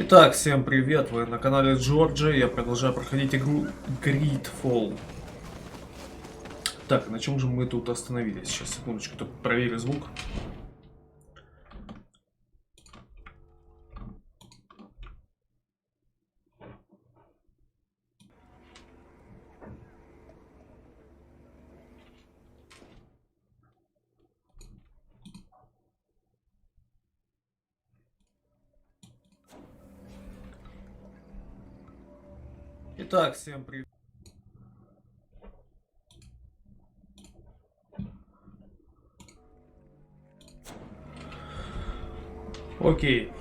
Итак, всем привет, вы на канале Джорджа, я продолжаю проходить игру GreedFall. Так, на чем же мы тут остановились? Сейчас, секундочку, только проверю звук. Итак, всем привет. Окей.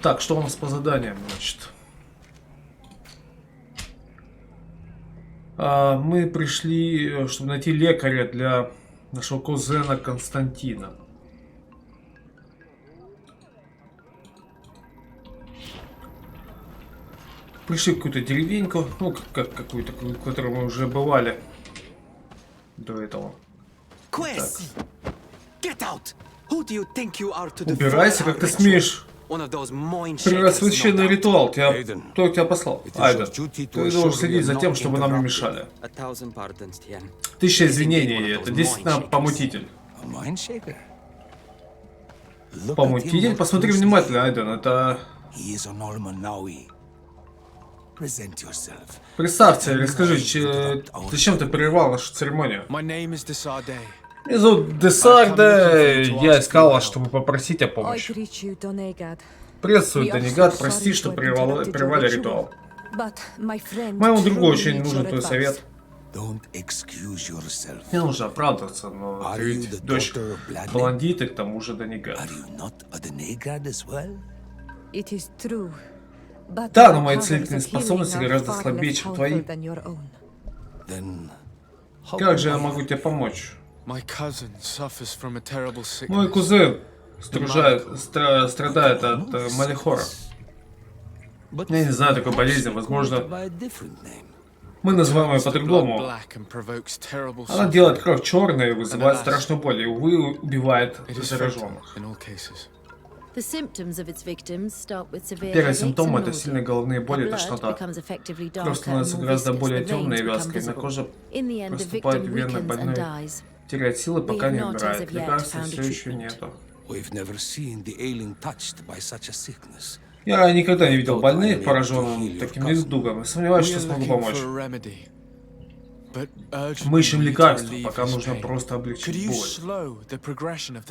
Так, что у нас по заданиям, значит? Мы пришли, чтобы найти лекаря для нашего кузена Константина. Пришли в какую-то деревеньку, ну, как какую-то, в которой мы уже бывали до этого. Убирайся, как ты смеешь. Прервать священный ритуал. Кто тебя послал? Айден. Ты должен следить за тем, чтобы нам не мешали. 1000 извинений, это действительно помутитель. Помутитель? Посмотри внимательно, Айден, это... Представься или скажи, зачем ты прервал нашу церемонию? Меня зовут Десарде, я искал вас, чтобы попросить о помощи. Приветствую, Донегат, прости, что прервали ритуал. Моему другу очень нужен твой совет. Не нужно оправдываться, но ты ведь дочь блондиты, к тому же Донегат. Да, но мои целительные способности гораздо слабее, чем твои. Как же я могу тебе помочь? Мой кузен страдает от малихора. Я не знаю такой болезни, возможно, мы называем ее по-другому. Она делает кровь черной и вызывает страшную боль, и, увы, убивает зараженных. Первый симптом — это сильные головные боли и тошнота. Кровь становится гораздо более темной и вязкой, на коже проступают вены, больной теряет силы, пока не умирает. Лекарства все еще нету. Я никогда не видел больных, пораженных таким недугом, и сомневаюсь, что смогу помочь. Мы ищем лекарства, пока нужно просто облегчить боль.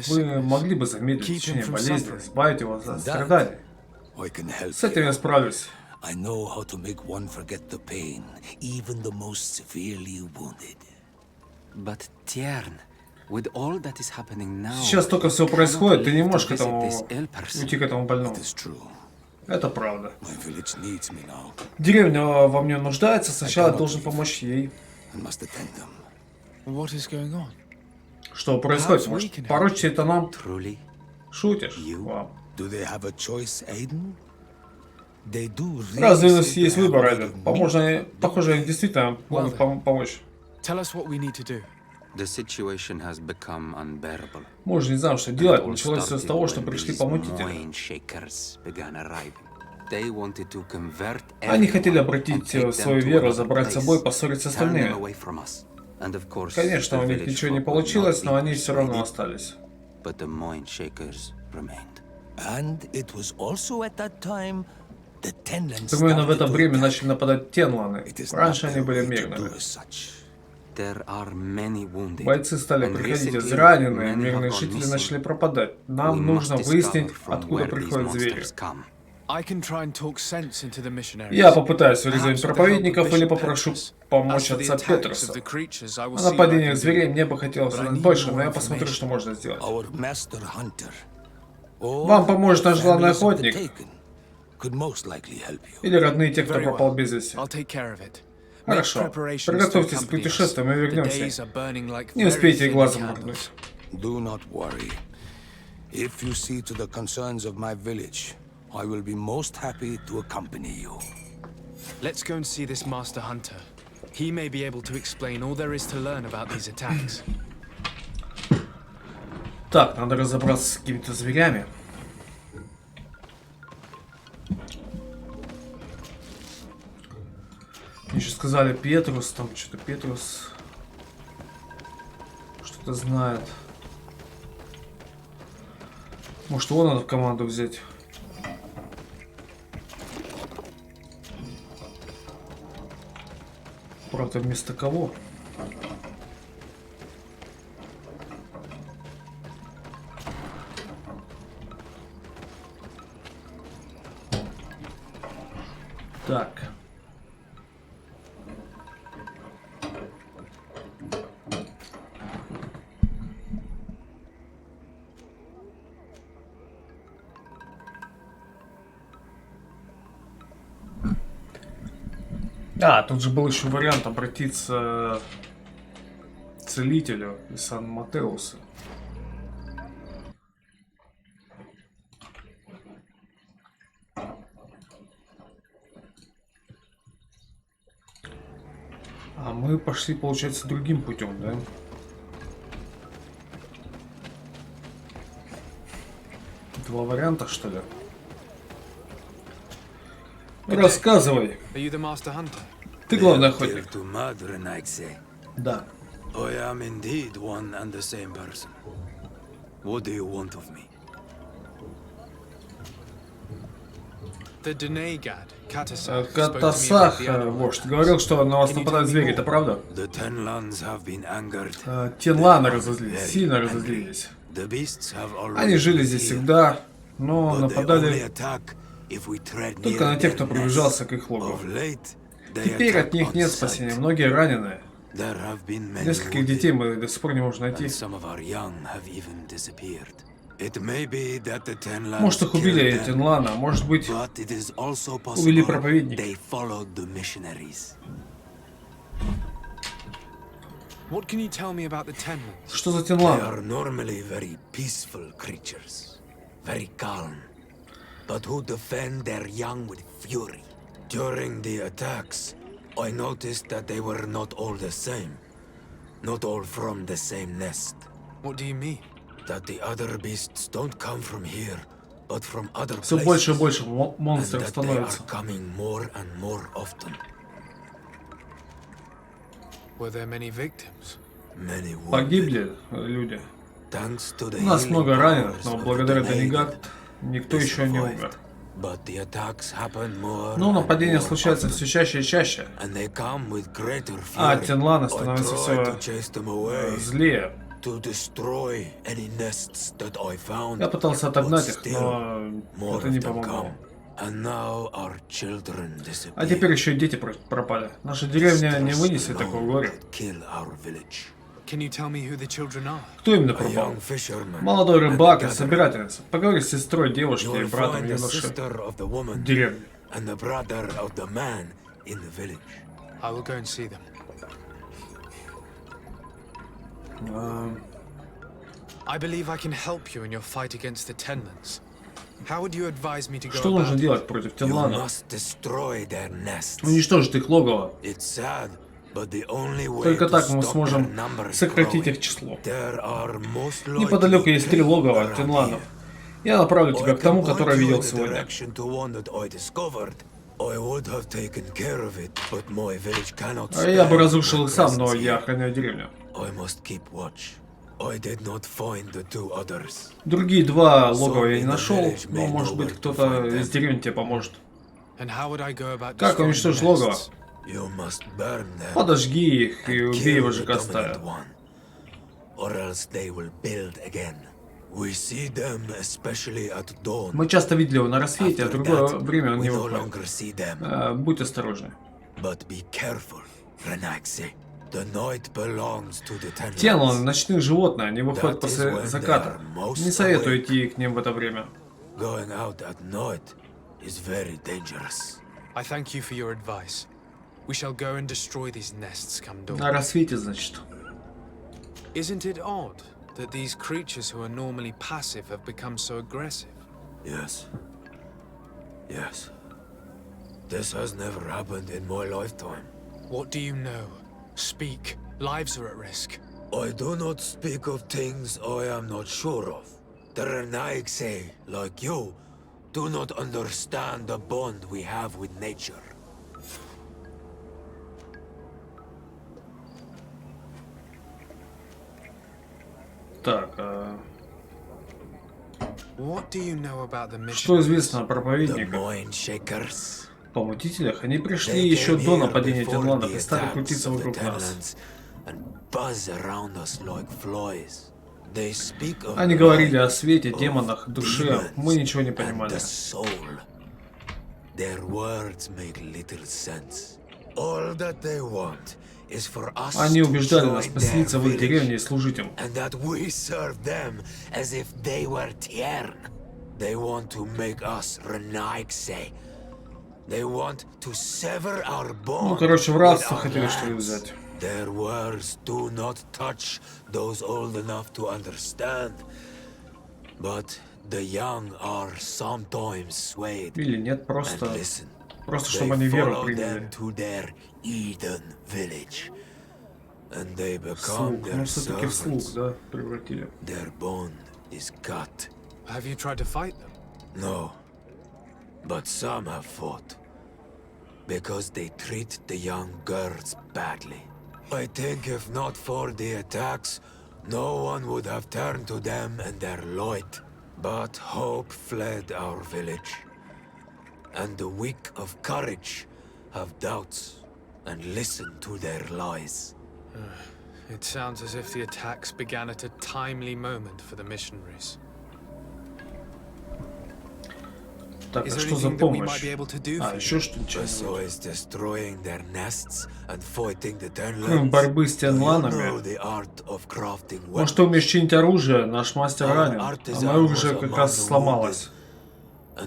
Вы могли бы замедлить течение болезни, избавить его от страданий. С этим я справлюсь. Сейчас только все происходит, ты не можешь уйти к этому больному. Это правда. Деревня во мне нуждается, сначала я должен помочь ей. Что происходит? Может, поручите это нам? Шутишь? Вам. Разве у нас есть выбор, Айден? Похоже, они действительно могут помочь. Мы уже не знаем, что делать. Началось все с того, что пришли помутители. Они хотели обратить свою веру, забрать с собой, поссориться с остальными. Конечно, у них ничего не получилось, но они все равно остались. Примерно в это время начали нападать тенланы. Раньше они были мирными. Бойцы стали приходить израненные, мирные жители начали пропадать. Нам нужно выяснить, откуда приходят звери. Я попытаюсь вызвать проповедников или попрошу помочь отца Петруса. О нападениях зверей мне бы хотелось узнать больше, но я посмотрю, что можно сделать. Вам поможет наш главный охотник. Или родные те, кто пропал без вести. Хорошо. Приготовьтесь к путешествию, мы вернемся. Не успейте и глазом моргнуть. I will be most happy to accompany you. Let's go and see this master hunter. He may be able to explain all there is to learn about these attacks. Так, надо разобраться с какими-то зверями. Еще сказали Петрус, там что-то Петрус что-то знает. Может, его надо в команду взять? Правда, вместо кого? Так. А, тут же был еще вариант обратиться к целителю из Сан-Матеуса. А мы пошли, получается, другим путем, да? Два варианта, что ли? Рассказывай. Ты главный охотник. Да. I am indeed one and the same person. What do you want of me? Катасах, вождь, говорил, что на вас нападают звери, это правда? Тенланы разозлились, сильно разозлились. Они жили здесь всегда, но нападали только на тех, кто приближался к их логову. Теперь от них нет спасения, многие ранены. Нескольких детей мы до сих пор не можем найти. Может, их убили Тенлана, может быть, увели проповедники. Что за Тенланы? But who defend their young with fury. During the attacks, I noticed that they were not all the same. Not all from the same nest. What do you mean? That the other beasts don't come from here, but from other Все places. больше и больше монстров And that they are становится. coming more and more often. Were there many victims? Many wounded. Погибли люди. Thanks to the У нас healing много раненых, powers но of благодаря the Денигат никто they еще не survived. умер. But the attacks happen more Но and нападения more случаются often. все чаще и чаще. And they come with greater А fury. Тенланы I становятся try to все chase them away, злее. to destroy any nests that I found. Я пытался отогнать их, But still, но more это of не them помогло. come. And now our children disappear. А теперь еще и дети пропали. Наша деревня не Distress вынесет alone такого горя. could kill our village. Can you tell me who the children are? Кто именно A пропал? young fisherman Молодой and a рыбак и gatherer. собирательница. Поговори с сестрой девушки You и will братом find the юноши sister of the woman в деревне. and the brother of the man in the village. I will go and see them. I believe I can help you in your fight against the Tenlands. How would you advise me to go Что нужно about it? делать против You Тенлана? must destroy their nests. Уничтожить их логово. It's sad, but the only way Только to так мы stop сможем their numbers сократить growing. их число. There are most Неподалеку likely есть 3 three логова around Тенланов. here. Я направлю тебя I к тому, can который point you видел in the сегодня. direction to one that I discovered. I would have taken care of it, but my village cannot А я бы stand разрушил my их сам, но presence я here. охраняю деревню. I must keep watch. I did not find the two others. Другие 2 логова я не нашел, но может быть кто-то из деревни тебе поможет. And how would I go about Как destroying уничтожить the логово? nests? You must burn them Подожги их и and убей kill его the же костая. dominant one, or else they will build again. We see them especially at dawn. Мы часто видели его на рассвете, а в After другое that, время он we не no выходит. longer see them. Будь осторожны. But be careful, Renaxi. The night belongs to the Tenlands. Тенланы, ночные животные, они выходят That is после when заката. they are most Не советую awake. идти к ним в это время. Going out at night is very dangerous. I thank you for your advice. We shall go and destroy these nests come dawn. На рассвете, значит. Isn't it odd that these creatures who are normally passive have become so aggressive? Yes. Yes. This has never happened in my lifetime. What do you know? Speak. Lives are at risk. I do not speak of things I am not sure of. The Renaigse, like you, do not understand the bond we have with nature. Так, что Что известно о проповедниках? Помутителях? Они пришли еще до нападения тенландов и стали крутиться вокруг нас. Они говорили о свете, демонах, душе. Мы ничего не понимали. Они убеждали нас поселиться в их деревне и служить им. Ну, короче, в рабство хотели что ли взять. Their words do not touch those old enough to understand, but the young are sometimes swayed. Или нет, просто чтобы они веру приняли. Вслух, ну все-таки вслух, да, превратили. Their bond is cut. Have you tried to fight them? No, but some have fought because they treat the young girls badly. I think if not for the attacks, no one would have turned to them and their light. But hope fled our village, and the weak of courage have doubts and listen to their lies. It sounds as if the attacks began at a timely moment for the missionaries. Так, а что за помощь? Еще что-нибудь? Борьбы с тенланами. Может, ты умеешь чинить оружие? Наш мастер ранен, а мое оружие как раз сломалось. I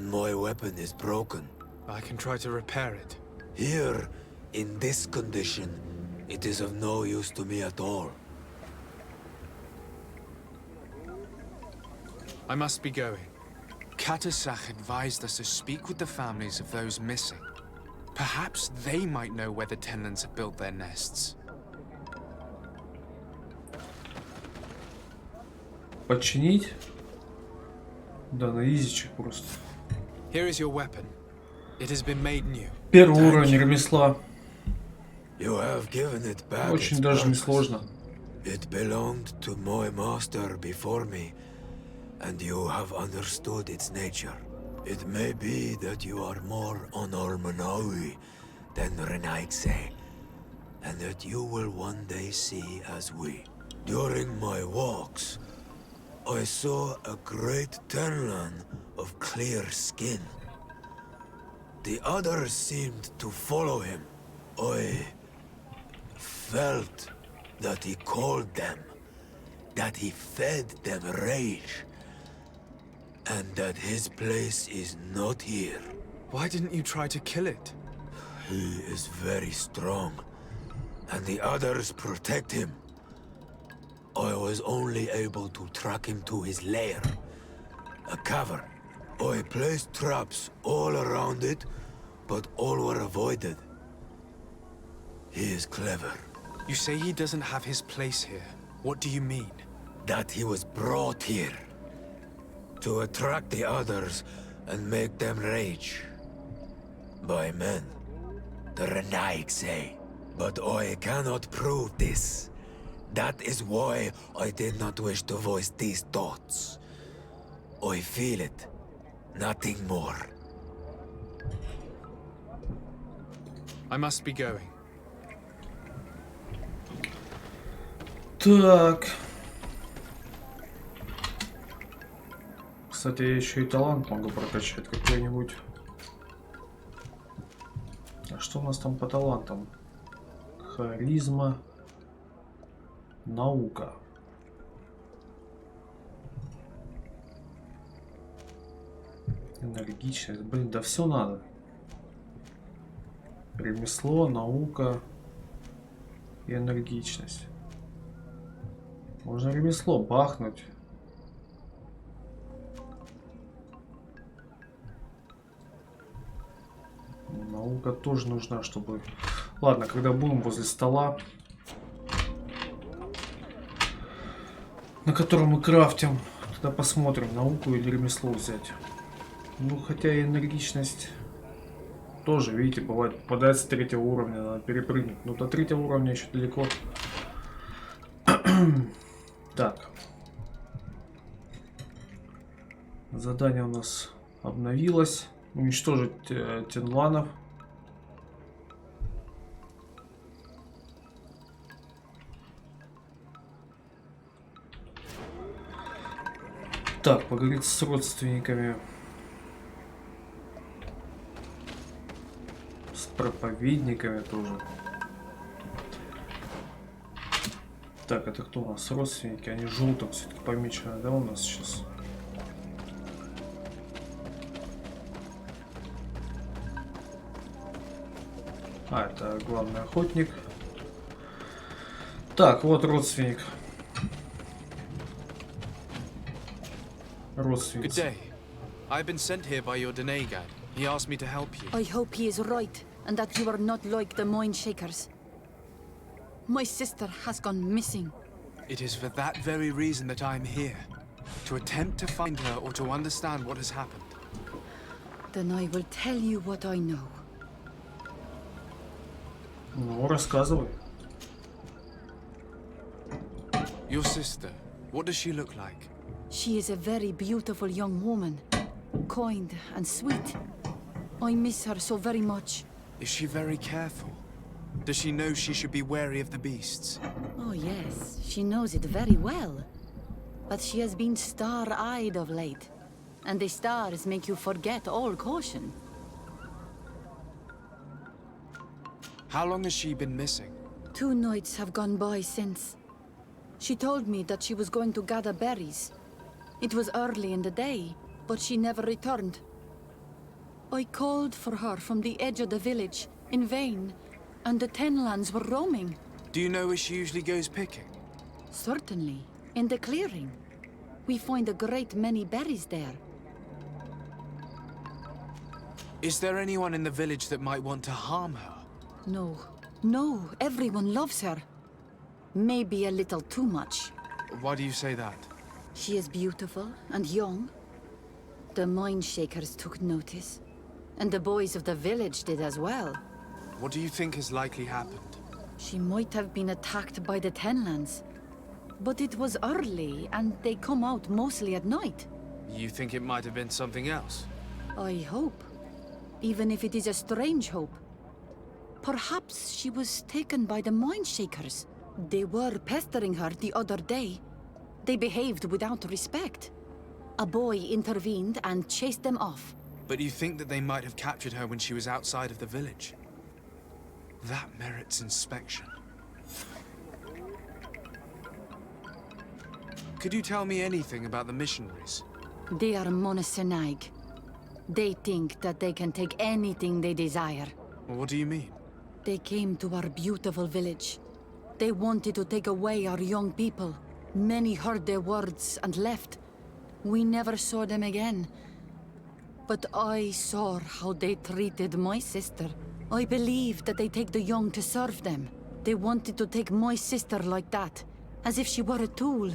must be going. Katasach advised us to speak with the families of those missing. Perhaps they might know where the tenlands have built their nests. Починить? Да, на изичек просто. Here is your weapon. It has been made new. Первый уровень ремесла. Очень Очень даже несложно. It belonged to my master before me, and you have understood its nature. It may be that you are more on Almanawi than Renaigse, and that you will one day see as we. During my walks, I saw a great tenlan of clear skin. The others seemed to follow him. I felt that he called them, that he fed them rage, and that his place is not here. Why didn't you try to kill it? He is very strong, and the others protect him. I was only able to track him to his lair, a cavern. I placed traps all around it, but all were avoided. He is clever. You say he doesn't have his place here. What do you mean? That he was brought here to attract the others and make them rage. By men, the Renaig say. But I cannot prove this. That is why I did not wish to voice these thoughts. I feel it, nothing more. I must be going. Так. Кстати, я еще и талант могу прокачать какой-нибудь. А что у нас там по талантам? Харизма. Наука. Энергичность. Блин, да все надо. Ремесло, наука и энергичность. Можно ремесло бахнуть. Наука тоже нужна, чтобы... Ладно, когда будем возле стола, на котором мы крафтим, тогда посмотрим, науку или ремесло взять. Ну, хотя и энергичность тоже, видите, бывает, попадает с 3-го уровня, надо перепрыгнуть. Но до 3-го уровня еще далеко. Так. Задание у нас обновилось. Уничтожить тенланов. Так, поговорить с родственниками. С проповедниками тоже. Так, это кто у нас? Родственники. Они желтым все-таки помечены, да, у нас сейчас? А, это главный охотник. Так, вот родственник. Good day. I've been sent here by your Denegad. He asked me to help you. I hope he is right, and that you are not like the Mind Shakers. My sister has gone missing. It is for that very reason that I'm here. To attempt to find her or to understand what has happened. Then I will tell you what I know. Ну, рассказывай. Your sister, what does she look like? She is a very beautiful young woman. Kind and sweet. I miss her so very much. Is she very careful? Does she know she should be wary of the beasts? Oh yes, she knows it very well. But she has been star-eyed of late. And the stars make you forget all caution. How long has she been missing? 2 nights have gone by since. She told me that she was going to gather berries. It was early in the day, but she never returned. I called for her from the edge of the village, in vain, and the Tenlands were roaming. Do you know where she usually goes picking? Certainly, in the clearing. We find a great many berries there. Is there anyone in the village that might want to harm her? No, everyone loves her. Maybe a little too much. Why do you say that? She is beautiful and young. The Mind Shakers took notice. And the boys of the village did as well. What do you think has likely happened? She might have been attacked by the Tenlands. But it was early, and they come out mostly at night. You think it might have been something else? I hope. Even if it is a strange hope. Perhaps she was taken by the Mind Shakers. They were pestering her the other day. They behaved without respect. A boy intervened and chased them off. But you think that they might have captured her when she was outside of the village? That merits inspection. Could you tell me anything about the missionaries? They are monosynaig. They think that they can take anything they desire. What do you mean? They came to our beautiful village. They wanted to take away our young people. Many heard their words and left. We never saw them again. But I saw how they treated my sister. I believe that they take the young to serve them. They wanted to take my sister like that, as if she were a tool.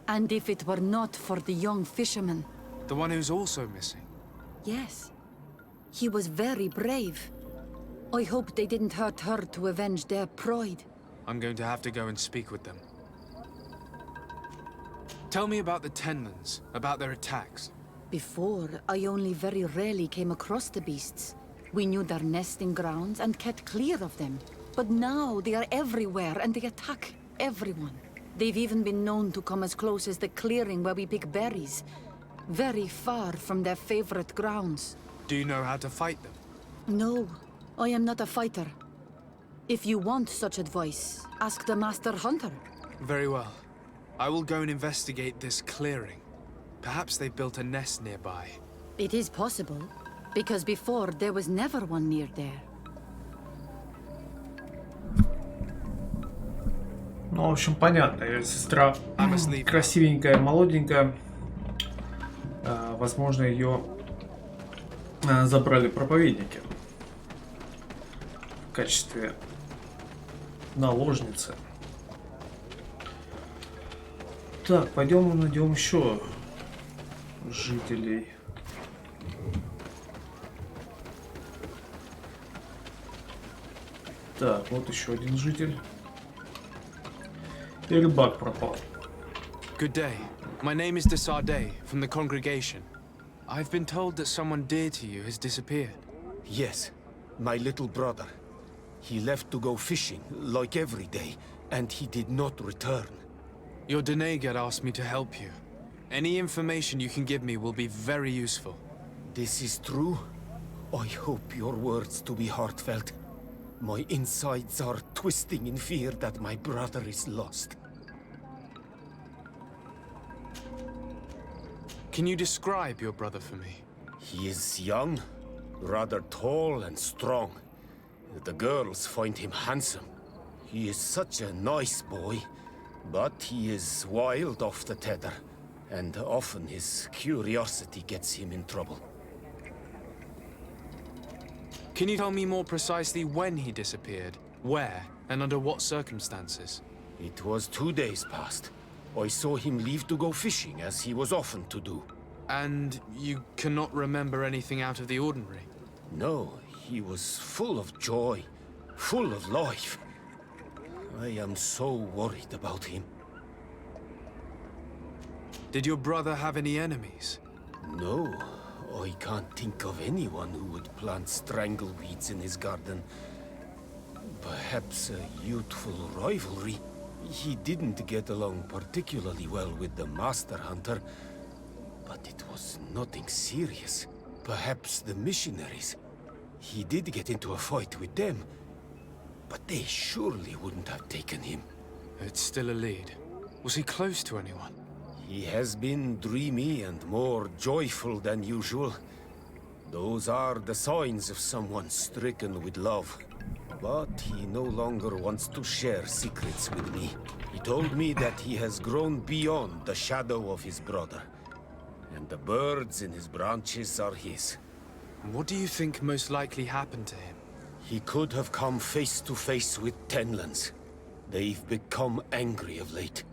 And if it were not for the young fisherman. The one who's also missing? Yes. He was very brave. I hope they didn't hurt her to avenge their pride. I'm going to have to go and speak with them. Tell me about the Tenlands, about their attacks. Before, I only very rarely came across the beasts. We knew their nesting grounds and kept clear of them. But now they are everywhere and they attack everyone. They've even been known to come as close as the clearing where we pick berries. Very far from their favorite grounds. Do you know how to fight them? No, I am not a fighter. If you want such advice, ask the Master Hunter. Very well. I will go and investigate this clearing. Perhaps they built a nest nearby. It is possible, because before there was never one near there. Ну, в общем, понятно. Ее сестра красивенькая, молоденькая. Возможно, ее забрали проповедники в качестве наложницы. Так, пойдем найдем еще жителей. Так, вот еще один житель. И рыбак пропал. Good day. My name is Desardet, from the congregation. I've been told that someone dear to you has disappeared. Yes, my little brother. He left to go fishing, like every day, and he did not return. Your Denegat asked me to help you. Any information you can give me will be very useful. This is true? I hope your words to be heartfelt. My insides are twisting in fear that my brother is lost. Can you describe your brother for me? He is young, rather tall and strong. The girls find him handsome. He is such a nice boy, but he is wild off the tether, and often his curiosity gets him in trouble. Can you tell me more precisely when he disappeared, where, and under what circumstances? It was 2 days past. I saw him leave to go fishing, as he was often to do. And you cannot remember anything out of the ordinary? No, he was full of joy, full of life. I am so worried about him. Did your brother have any enemies? No, I can't think of anyone who would plant strangleweeds in his garden. Perhaps a youthful rivalry. He didn't get along particularly well with the Master Hunter, but it was nothing serious. Perhaps the missionaries. He did get into a fight with them, but they surely wouldn't have taken him. It's still a lead. Was he close to anyone? He has been dreamy and more joyful than usual. Those are the signs of someone stricken with love. But he no longer wants to share secrets with me. He told me that he has grown beyond the shadow of his brother. And the birds in his branches are his. What do you think most likely happened to him? He could have come face to face with Tenlands. They've become angry of late.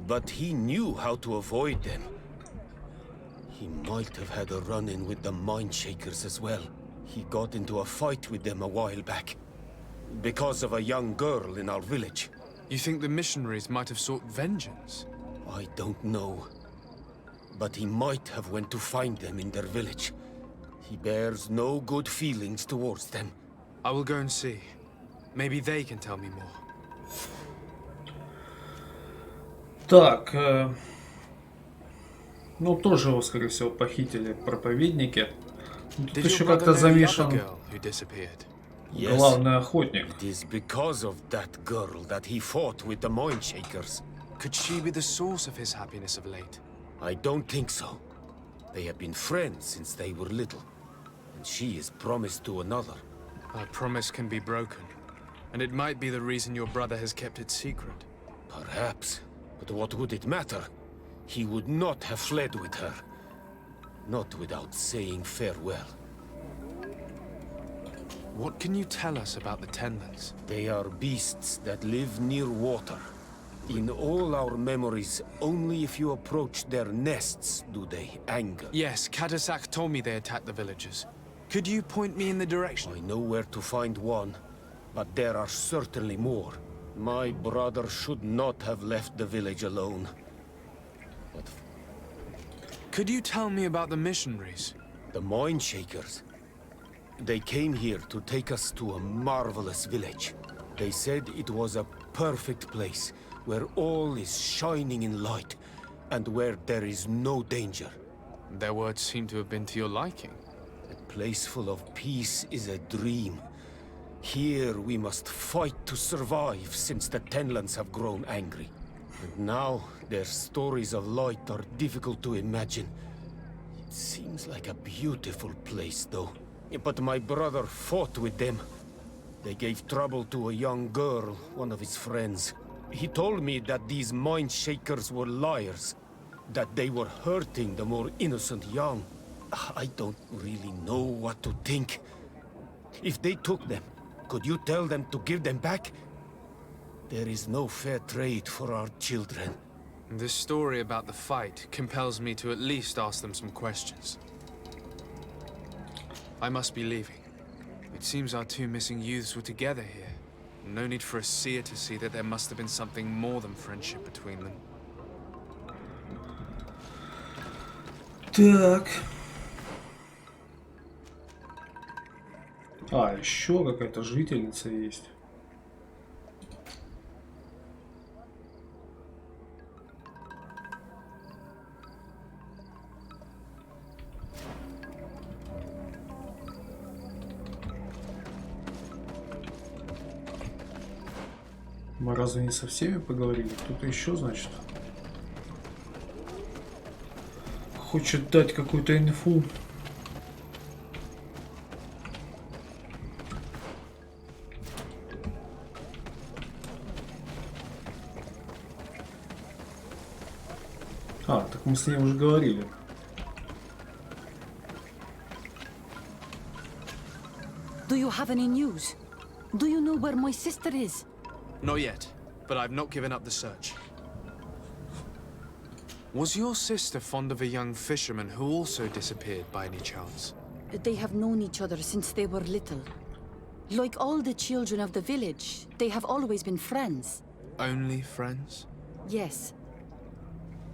But he knew how to avoid them. He might have had a run-in with the Mindshakers as well. He got into a fight with them a while back. Because of a young girl in our village. You think the missionaries might have sought vengeance? I don't know. But he might have went to find them in their village. He bears no good feelings towards them. I will go and see. Maybe they can tell me more. Так, ну тоже его, скорее всего, похитили проповедники. Тут еще как-то замешан главный охотник. It is because of that girl that he fought with the Mindshakers. Could she be the source of his happiness of late? I don't think so. They have been friends since they were little. And she is promised to another. A promise can be broken. And it might be the reason your brother has kept it secret. Perhaps. But what would it matter? He would not have fled with her. Not without saying farewell. What can you tell us about the Tenlands? They are beasts that live near water. In all our memories, only if you approach their nests do they anger. Yes, Katasak told me they attacked the villagers. Could you point me in the direction? I know where to find one, but there are certainly more. My brother should not have left the village alone. But could you tell me about the missionaries? the Mindshakers. They came here to take us to a marvelous village. They said it was a perfect place, where all is shining in light, and where there is no danger. Their words seem to have been to your liking. A place full of peace is a dream. Here we must fight to survive, since the Tenlands have grown angry. And now, their stories of light are difficult to imagine. It seems like a beautiful place, though. But my brother fought with them. They gave trouble to a young girl, one of his friends. He told me that these Mindshakers were liars, that they were hurting the more innocent young. I don't really know what to think. If they took them, could you tell them to give them back? There is no fair trade for our children. This story about the fight compels me to at least ask them some questions. I must be leaving. It seems our two missing youths were together here. No need for a seer to see that there must have been something more than friendship between them. Так. А, еще какая-то жительница есть. Мы разве не со всеми поговорили? Кто-то еще, значит, хочет дать какую-то инфу. А, так мы с ней уже говорили. Do you have any news? Do you know where my sister is? Not yet, but I've not given up the search. Was your sister fond of a young fisherman who also disappeared by any chance? They have known each other since they were little. Like all the children of the village, they have always been friends. Only friends? Yes.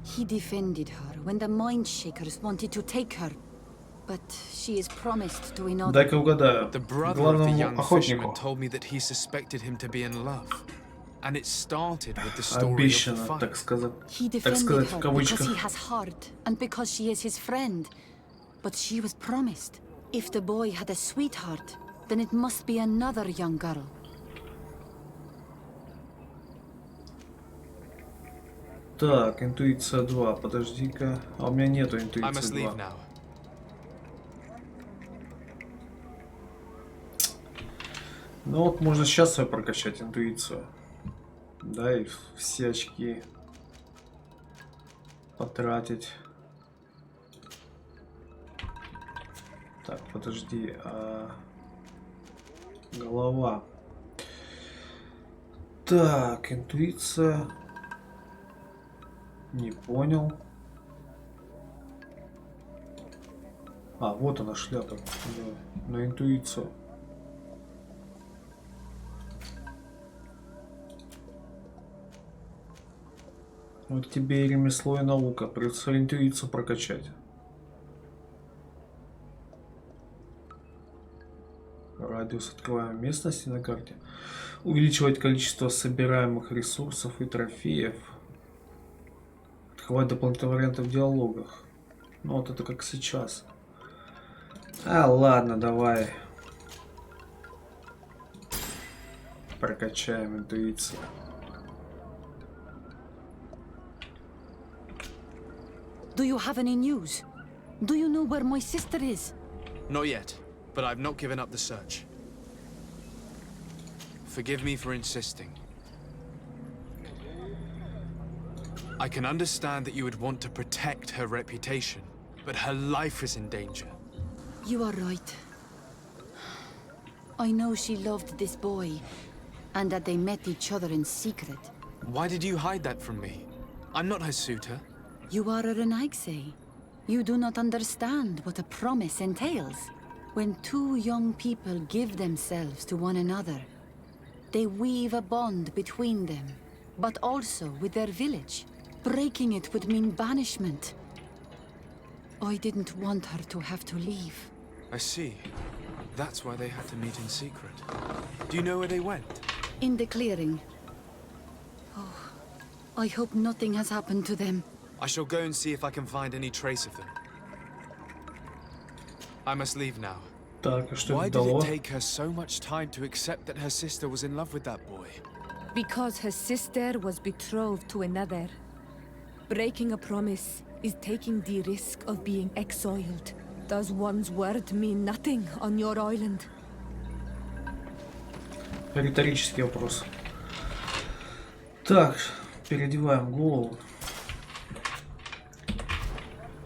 He defended her when the Mindshakers wanted to take her. But she is promised to another. Дай-ка угадаю. The brother of the Главному young fisherman охотнику. told me that he suspected him to be in love. And it started with the story of the Обещано, fight. так сказать. He Так defended сказать, в her because кавычках. he has heart and because she is his friend. But she was promised. If the boy had a sweetheart, then it must be another young girl. Так, интуиция 2. Подожди-ка. А у меня нету I интуиции must leave 2. now. Ну вот можно сейчас свою прокачать интуицию. Да, и все очки потратить. Так, подожди. Голова. Так, интуиция. Не понял. А, вот она шляпа. Да, на интуицию. Вот тебе и ремесло, и наука. Придется интуицию прокачать. Радиус открываем местности на карте. Увеличивать количество собираемых ресурсов и трофеев. Открывать дополнительные варианты в диалогах. Ну вот это как сейчас. А, ладно, давай. Прокачаем интуицию. Do you have any news? Do you know where my sister is? Not yet, but I've not given up the search. Forgive me for insisting. I can understand that you would want to protect her reputation, but her life is in danger. You are right. I know she loved this boy, and that they met each other in secret. Why did you hide that from me? I'm not her suitor. You are a Renaigse. You do not understand what a promise entails. When two young people give themselves to one another, they weave a bond between them, but also with their village. Breaking it would mean banishment. I didn't want her to have to leave. I see. That's why they had to meet in secret. Do you know where they went? In the clearing. Oh, I hope nothing has happened to them. I shall go and see if I can find any trace of them. I must leave now. Так, а что Why это did дало? it take her so much time to accept that her sister was in love with that boy? Because her sister was betrothed to another. Breaking a promise is taking the risk of being exiled. Does one's word mean nothing on your island? Риторический вопрос. Так, переодеваем голову.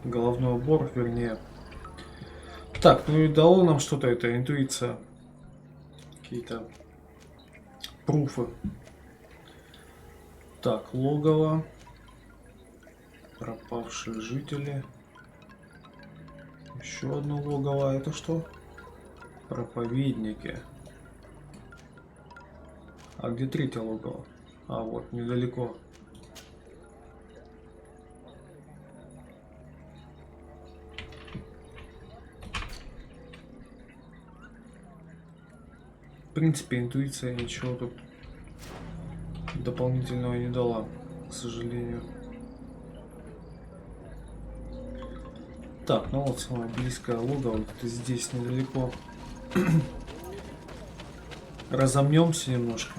Головной убор, вернее. Так, ну и дало нам что-то это, интуиция. Какие-то пруфы. Так, логово. Пропавшие жители. Еще одно логово. Это что? Проповедники. А где третье логово? А, вот, недалеко. принципе, интуиция ничего тут дополнительного не дала, к сожалению. Так, ну вот самое близкое логово, вот это здесь недалеко. Разомнемся немножко.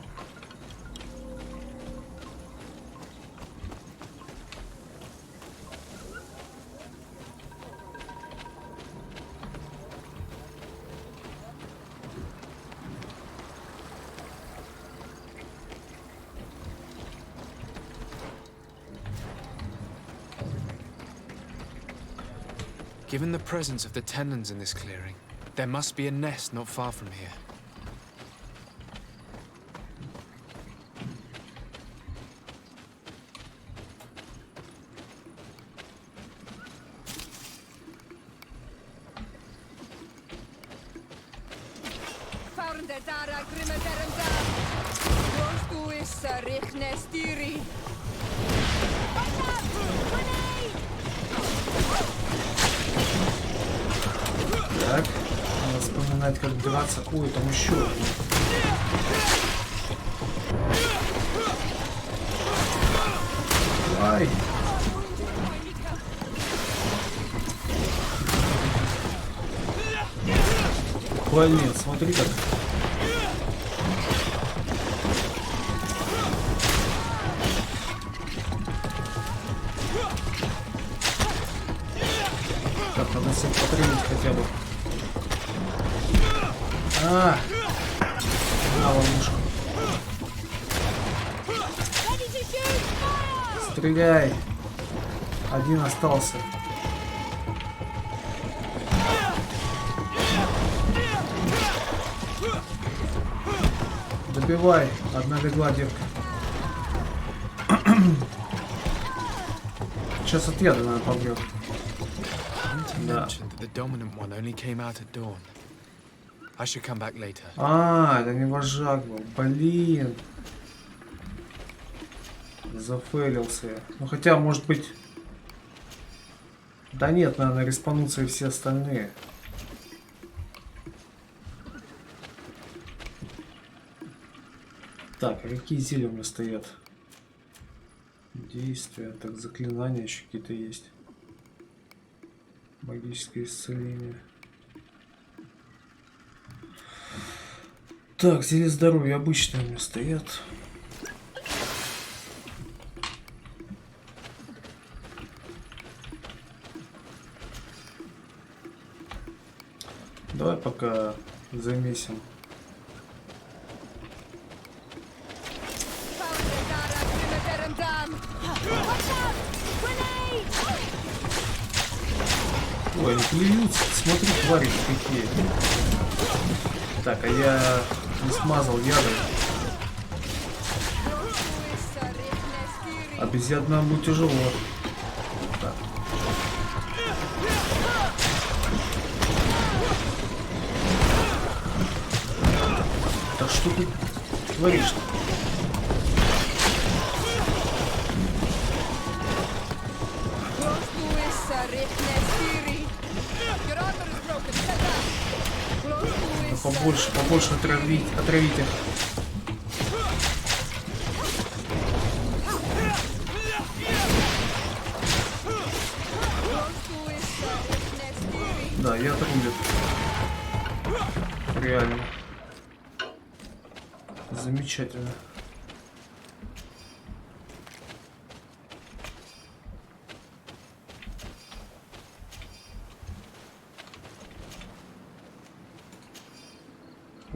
Given the presence of the tenons in this clearing, there must be a nest not far from here. Так, надо вспоминать, как драться. Ой, там еще одно. Ай! Блин, смотри как. Так, надо всех потребить хотя бы. На ловушку. Стреляй. Один остался. Добивай. Одна легла, детка. Сейчас от яда, наверное, побьет. Да. Это не вожак был. Блин. Зафейлился я. Ну хотя, может быть... Да нет, наверное, респанутся и все остальные. Так, а какие зелья у меня стоят? Действия. Так, заклинания еще какие-то есть. Магическое исцеление. Так, зелье здоровья обычные у меня стоят. Давай пока замесим. Ой, они плюются. Смотри, твари какие. Так, а я не смазал ядом. А без яда нам будет тяжело. Так. Так что ты творишь-то? Побольше отравить их. Да, я отрубит. Реально. Замечательно.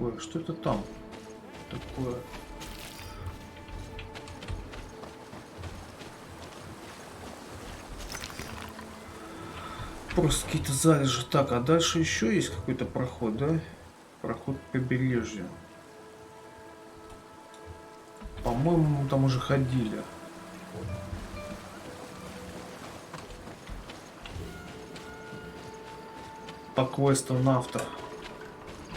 Ой, что это там такое? Просто какие-то залежи. Так, а дальше еще есть какой-то проход, да? Проход по побережью. По-моему, мы там уже ходили. По квесту на автор.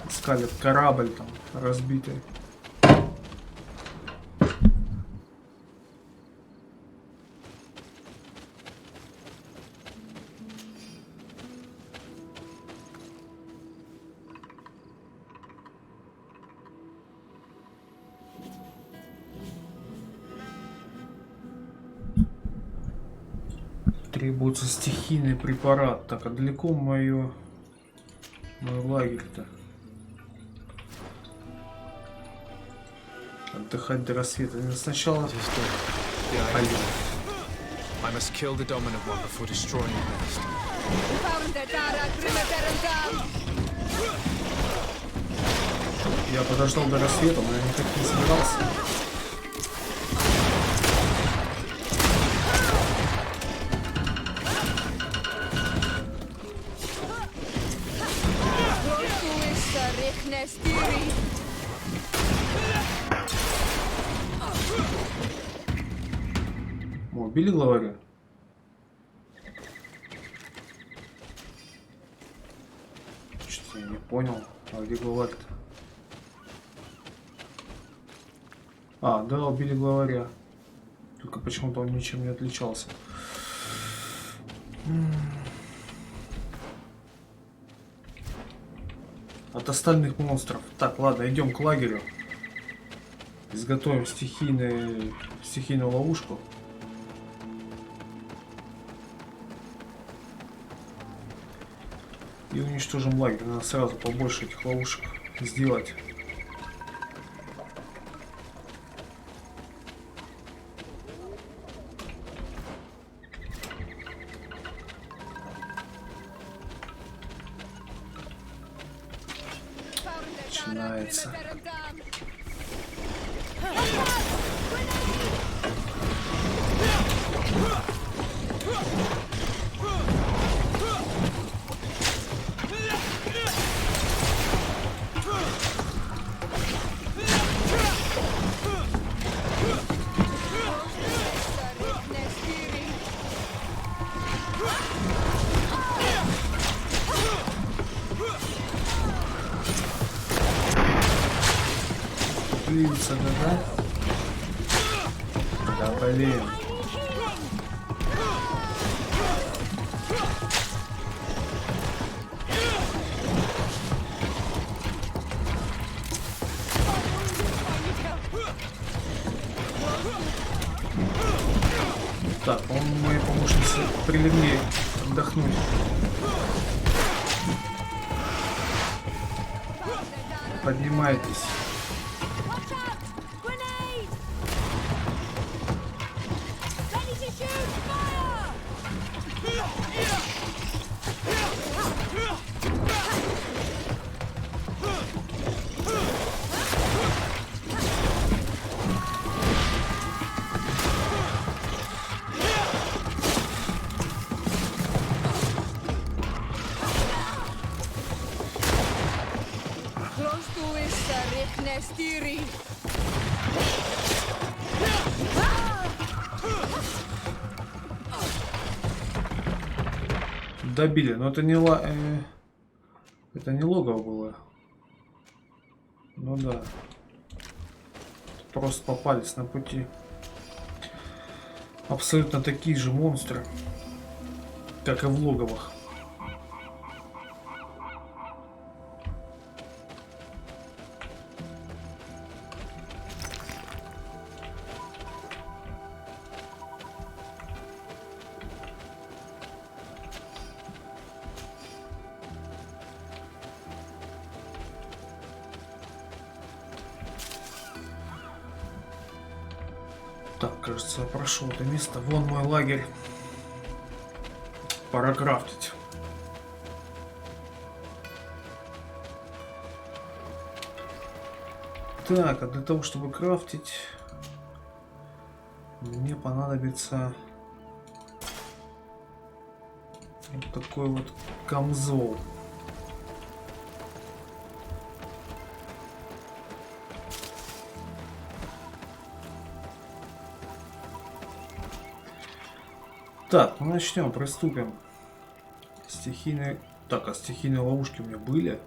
Искали корабль там разбитый. Требуется стихийный препарат. Так, а далеко мой лагерь-то? Отдыхать до рассвета. Сначала... I must kill the dominant one before destroying the nest. Я подождал до рассвета, но я никак не собирался. Убили главаря? Что-то я не понял. А где главарь-то? А, да, убили главаря. Только почему-то он ничем не отличался. От остальных монстров. Так, ладно, идем к лагерю. Изготовим стихийную ловушку. И уничтожим лагерь. Надо сразу побольше этих ловушек сделать. Начинается. Длится, да? Да, блин. Так, по-моему, мои помощницы прилегли отдохнуть. Поднимайтесь. Добили, но это не это не логово было. Ну да. Просто попались на пути. Абсолютно такие же монстры, как и в логовах. Так, кажется, я прошел это место. Вон мой лагерь. Пора крафтить. Так, а для того, чтобы крафтить, мне понадобится вот такой вот камзол. Так, ну начнем, приступим. Стихийные... Так, а стихийные ловушки у меня были?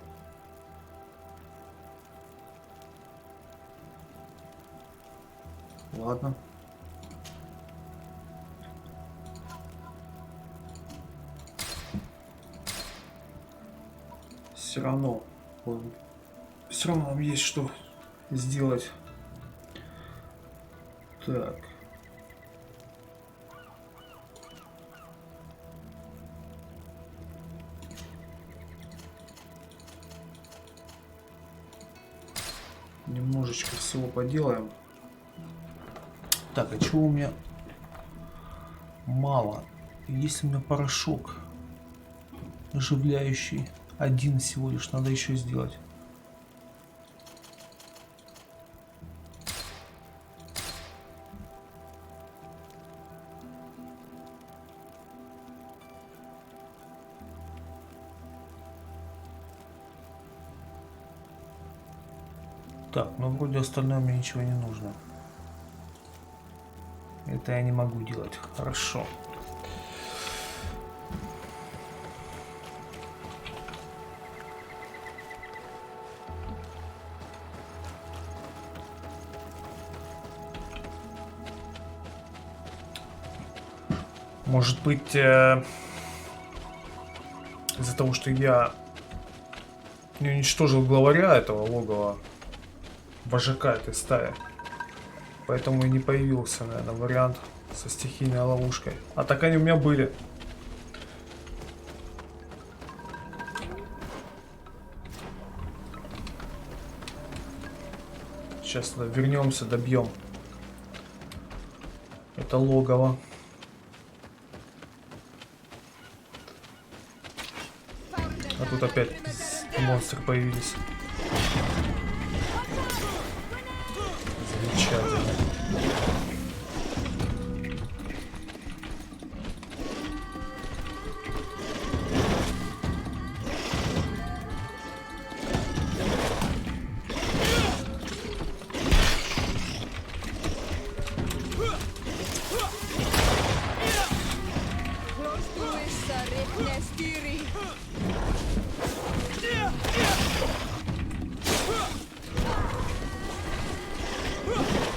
Ладно. Все равно нам есть что сделать. Так. немножечко всего поделаем. Так, а чего у меня мало? Есть у меня порошок оживляющий. Один всего лишь. Надо еще сделать. Так, ну вроде остальное мне ничего не нужно. Это я не могу делать. Хорошо. Может быть, из-за того, что я не уничтожил главаря этого логова, вожака этой стаи, поэтому и не появился, наверное, вариант со стихийной ловушкой. А так они у меня были. Сейчас вернемся, добьем это логово. А тут опять монстры появились. Замечательно.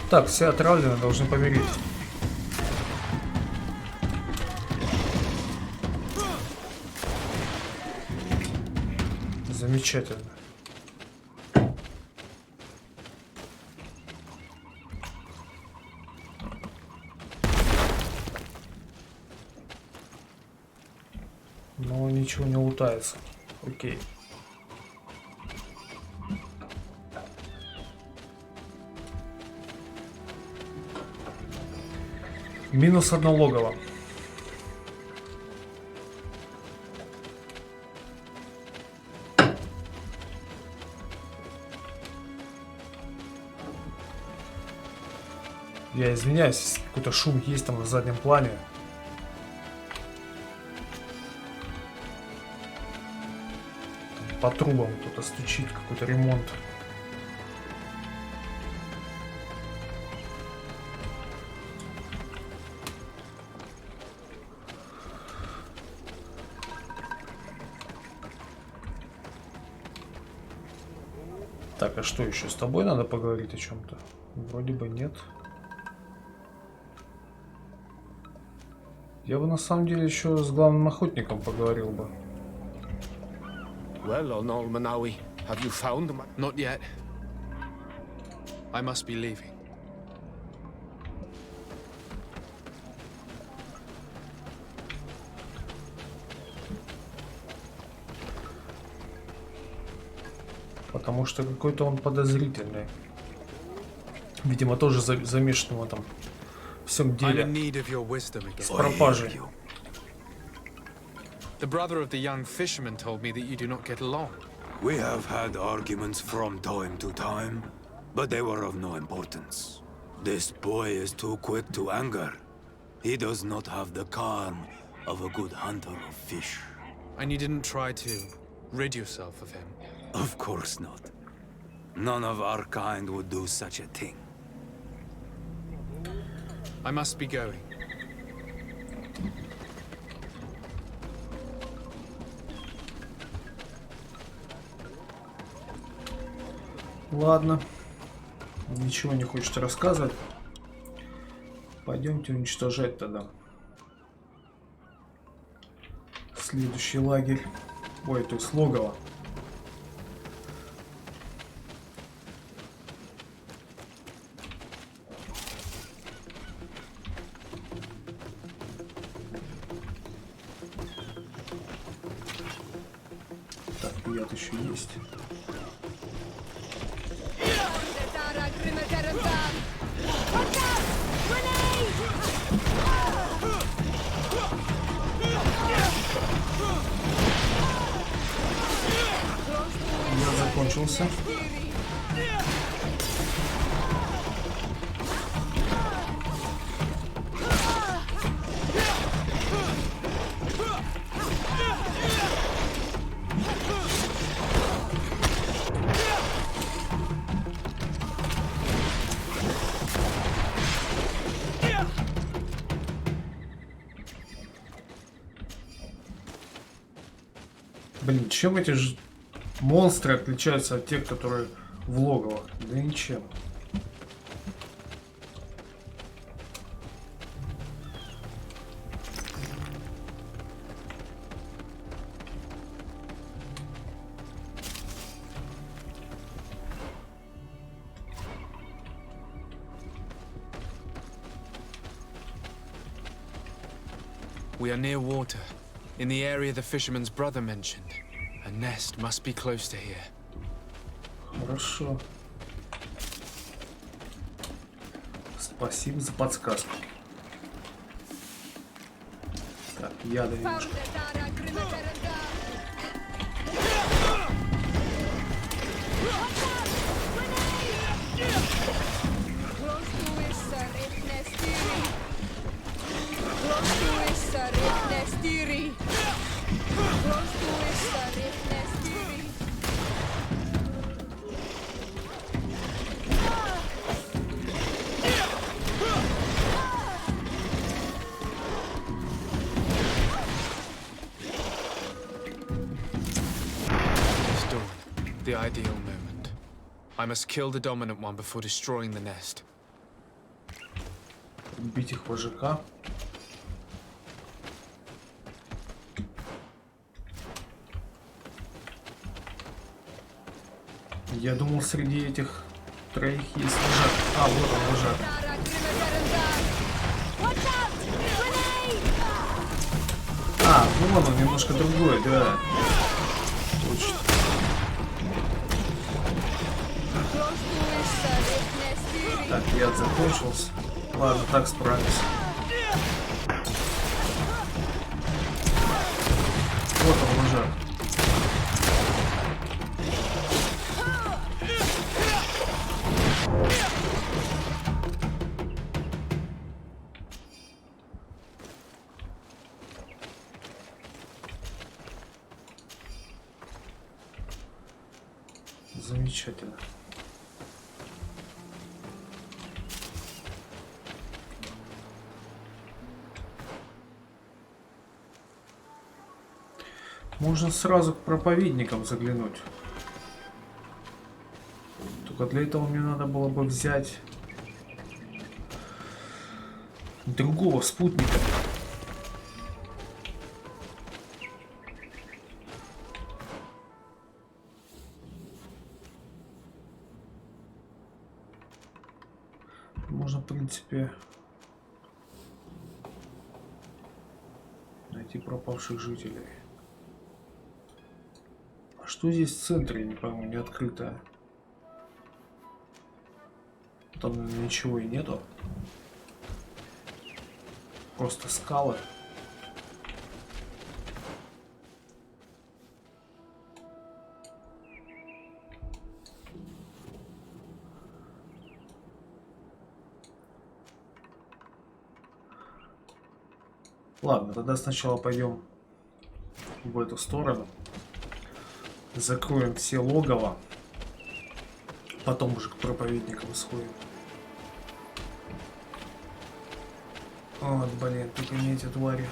Так, все отравлены, должны помереть. Замечательно. Но ничего не лутается. Окей. Минус одно логово. Я извиняюсь, если какой-то шум есть там на заднем плане. По трубам кто-то стучит, какой-то ремонт. Так, а что еще? С тобой надо поговорить о чем-то? Вроде бы нет. Я бы на самом деле еще с главным охотником поговорил бы. Well, Almanawi, have you found them? Not yet. I must be leaving. Потому что какой-то он подозрительный. Видимо, тоже замешан в этом всем деле. С пропажей. The brother of the young fisherman told me that you do not get along. We have had arguments from time to time, but they were of no importance. This boy is too quick to anger. He does not have the calm of a good hunter of fish. And you didn't try to rid yourself of him? Of course not. None of our kind would do such a thing. I must be going. Ладно. Ничего не хочет рассказывать. Пойдемте уничтожать тогда. Следующий лагерь. Ой, то есть логово. Так, яд еще есть. закончился. Блин, чем эти же монстры отличаются от тех, которые в логово? Да ничем. We are near water, in the area the fisherman's brother mentioned. A nest must be close to here. Хорошо. Спасибо за подсказку. Так, яда немножко. The ideal moment. I must kill the dominant one before destroying the nest. Убить их вожака. Я думал, среди этих троих есть вожак. А, вот он, вожак. А, ну вон он, немножко другой, да. Точно. Так, яд закончился. Ладно, так справимся. Вот он, вожак. Замечательно. Можно сразу к проповедникам заглянуть. Только для этого мне надо было бы взять другого спутника. Можно, в принципе, найти пропавших жителей. А что здесь в центре, не пойму, не открытое? Там, наверное, ничего и нету. Просто скалы. Ладно, тогда сначала пойдем в эту сторону. Закроем все логово. Потом уже к проповедникам сходим. Вот, блин, только не эти твари.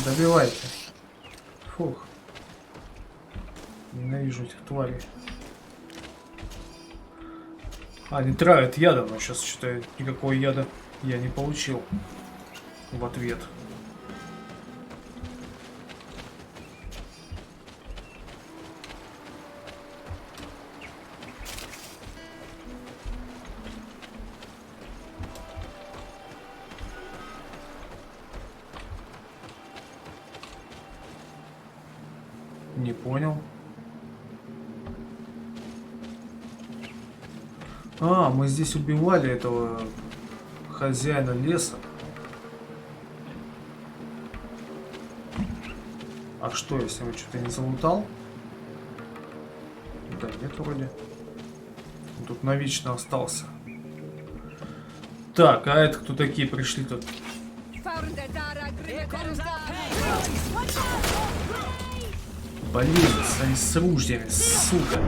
Добивайте. Фух. Ненавижу этих тварей. Они травят ядом, но сейчас что-то никакого яда я не получил в ответ. Не понял. А, мы здесь убивали этого хозяина леса. А что, если он что-то не залутал? Да нет, вроде. Он тут навечно остался. Так, а это кто такие пришли тут? Блин, они с ружьями, сука.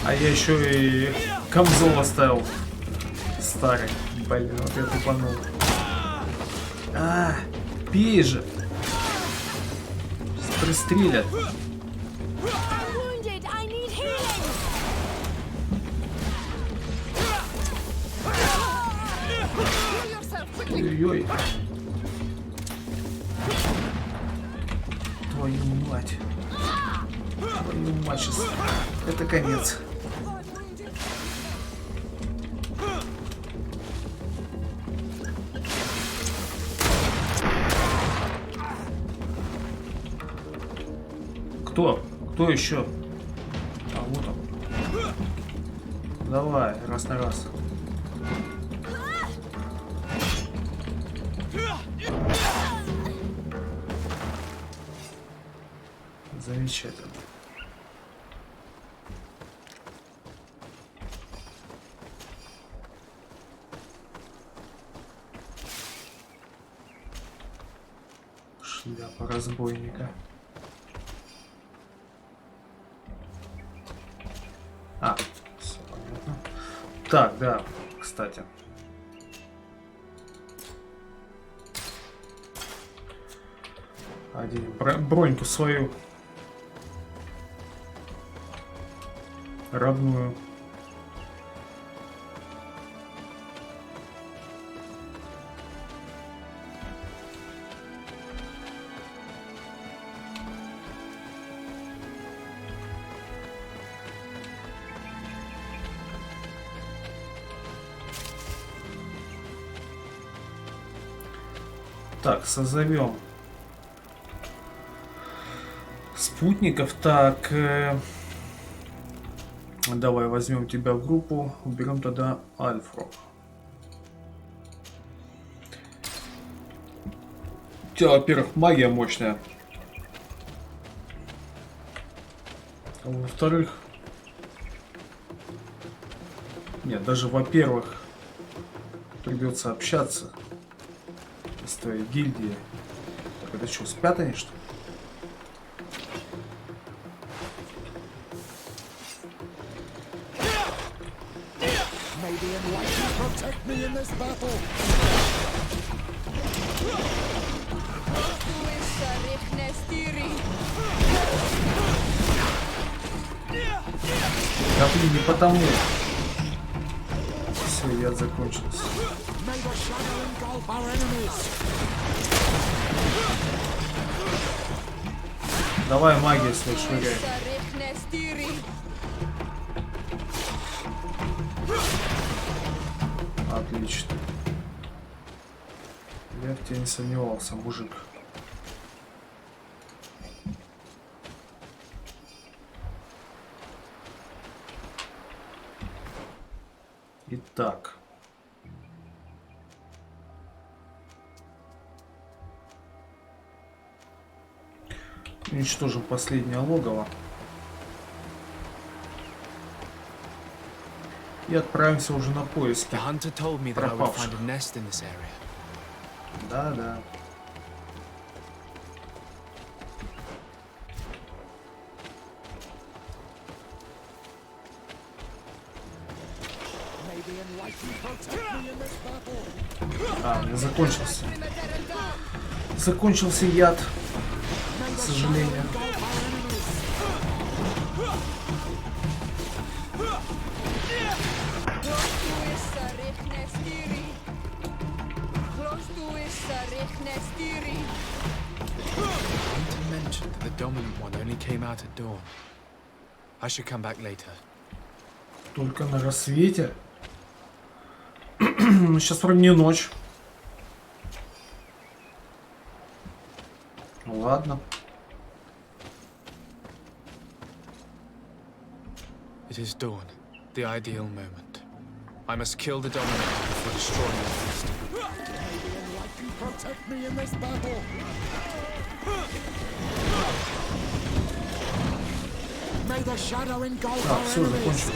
А я еще и камзол оставил. Старый. Блин, вот я тупанул. А, пей же. Сейчас пристрелят. Ой-ой-ой. Твою мать. Твою мать, сейчас. Это конец. Кто? Кто еще? А вот он. Давай, раз на раз. Замечательно. Шляпа разбойника. А, все понятно. Так, да, кстати. Оденем броньку свою. Родную. Так, созовем спутников. Так, давай возьмем тебя в группу, уберем тогда Альфрой. У тебя, во-первых, магия мощная. А во-вторых, нет, даже во-первых, придется общаться с твоей гильдией. Так, это что, спят они, что ли? Да блин, не потому. Все, яд закончился. Давай магию свою швыряй. Отлично. Я в тебя не сомневался, мужик. Итак. Уничтожим последнее логово. И отправимся уже на поиски пропавших. Да, да. А, у меня закончился. Закончился яд, к сожалению. Только на рассвете. Ну, сейчас вроде не ночь. Ладно. It is dawn, the ideal moment. I must kill the dominator before destroying the beast. Protect me in this battle. May the shadow engulf Так, our все enemies. закончилось.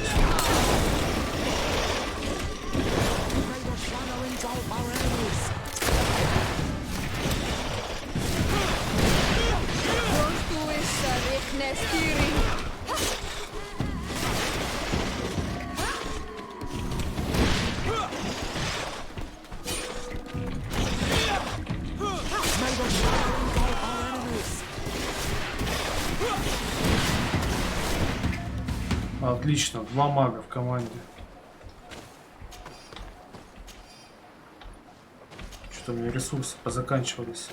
May the shadow engulf our enemies. May the shadow engulf our enemies. Отлично, 2 мага в команде. Что-то у меня ресурсы позаканчивались.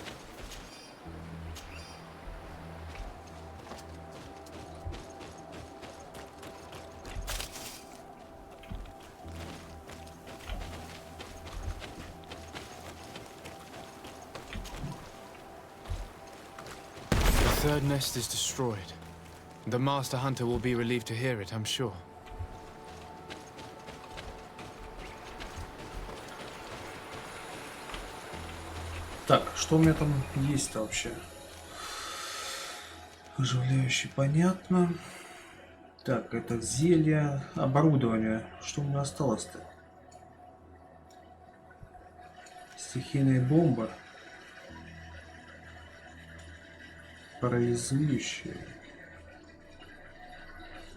The third nest is destroyed. The Master Hunter will be relieved to hear it, I'm sure. Так, что у меня там есть-то вообще? Оживляющий, понятно. Так, это зелье, оборудование. Что у меня осталось-то? Стихийная бомба. Парализующие.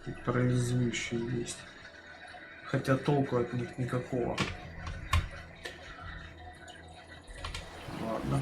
Тут парализующие есть. Хотя толку от них никакого. Ладно.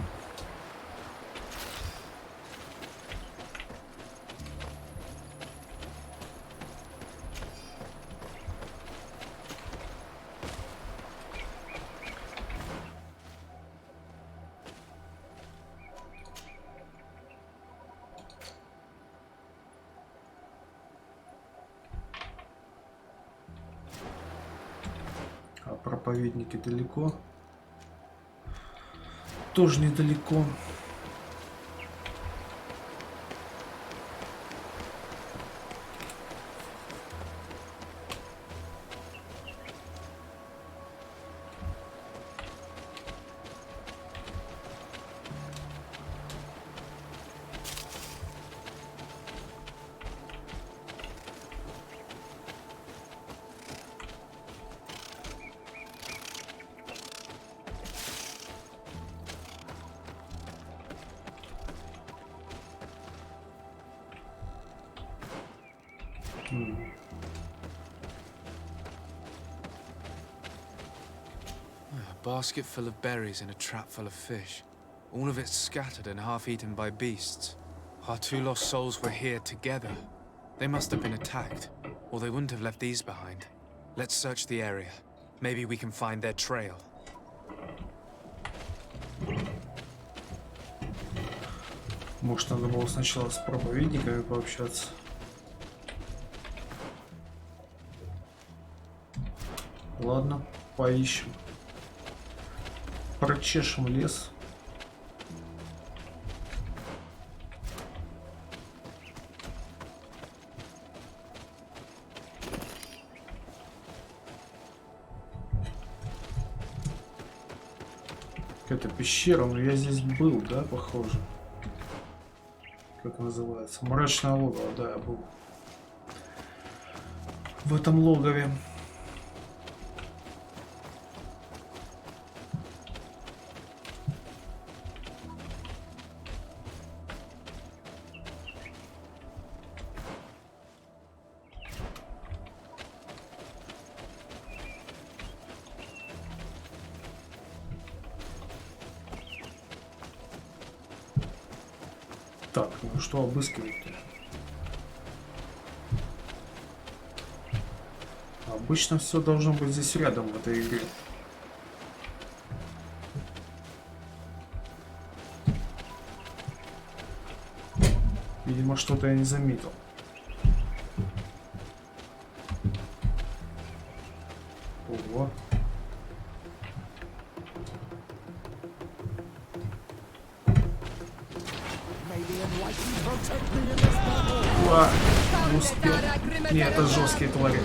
А проповедники далеко. Тоже недалеко. A basket full of berries and a trap full of fish. All of it scattered and half eaten by beasts. Our 2 lost souls were here together. They must have been attacked, or they wouldn't have left these behind. Let's search the area. Maybe we can find their trail. Может, надо было сначала с проповедниками пообщаться. Ладно, поищем. Прочешем лес. Какая-то пещера, но я здесь был, да, похоже. Как называется? Мрачное логово, да, я был. В этом логове. Так, ну что обыскивать-то? Обычно все должно быть здесь рядом в этой игре. Видимо, что-то я не заметил. Ого. May Уа, не успел. Не, это жесткие твари.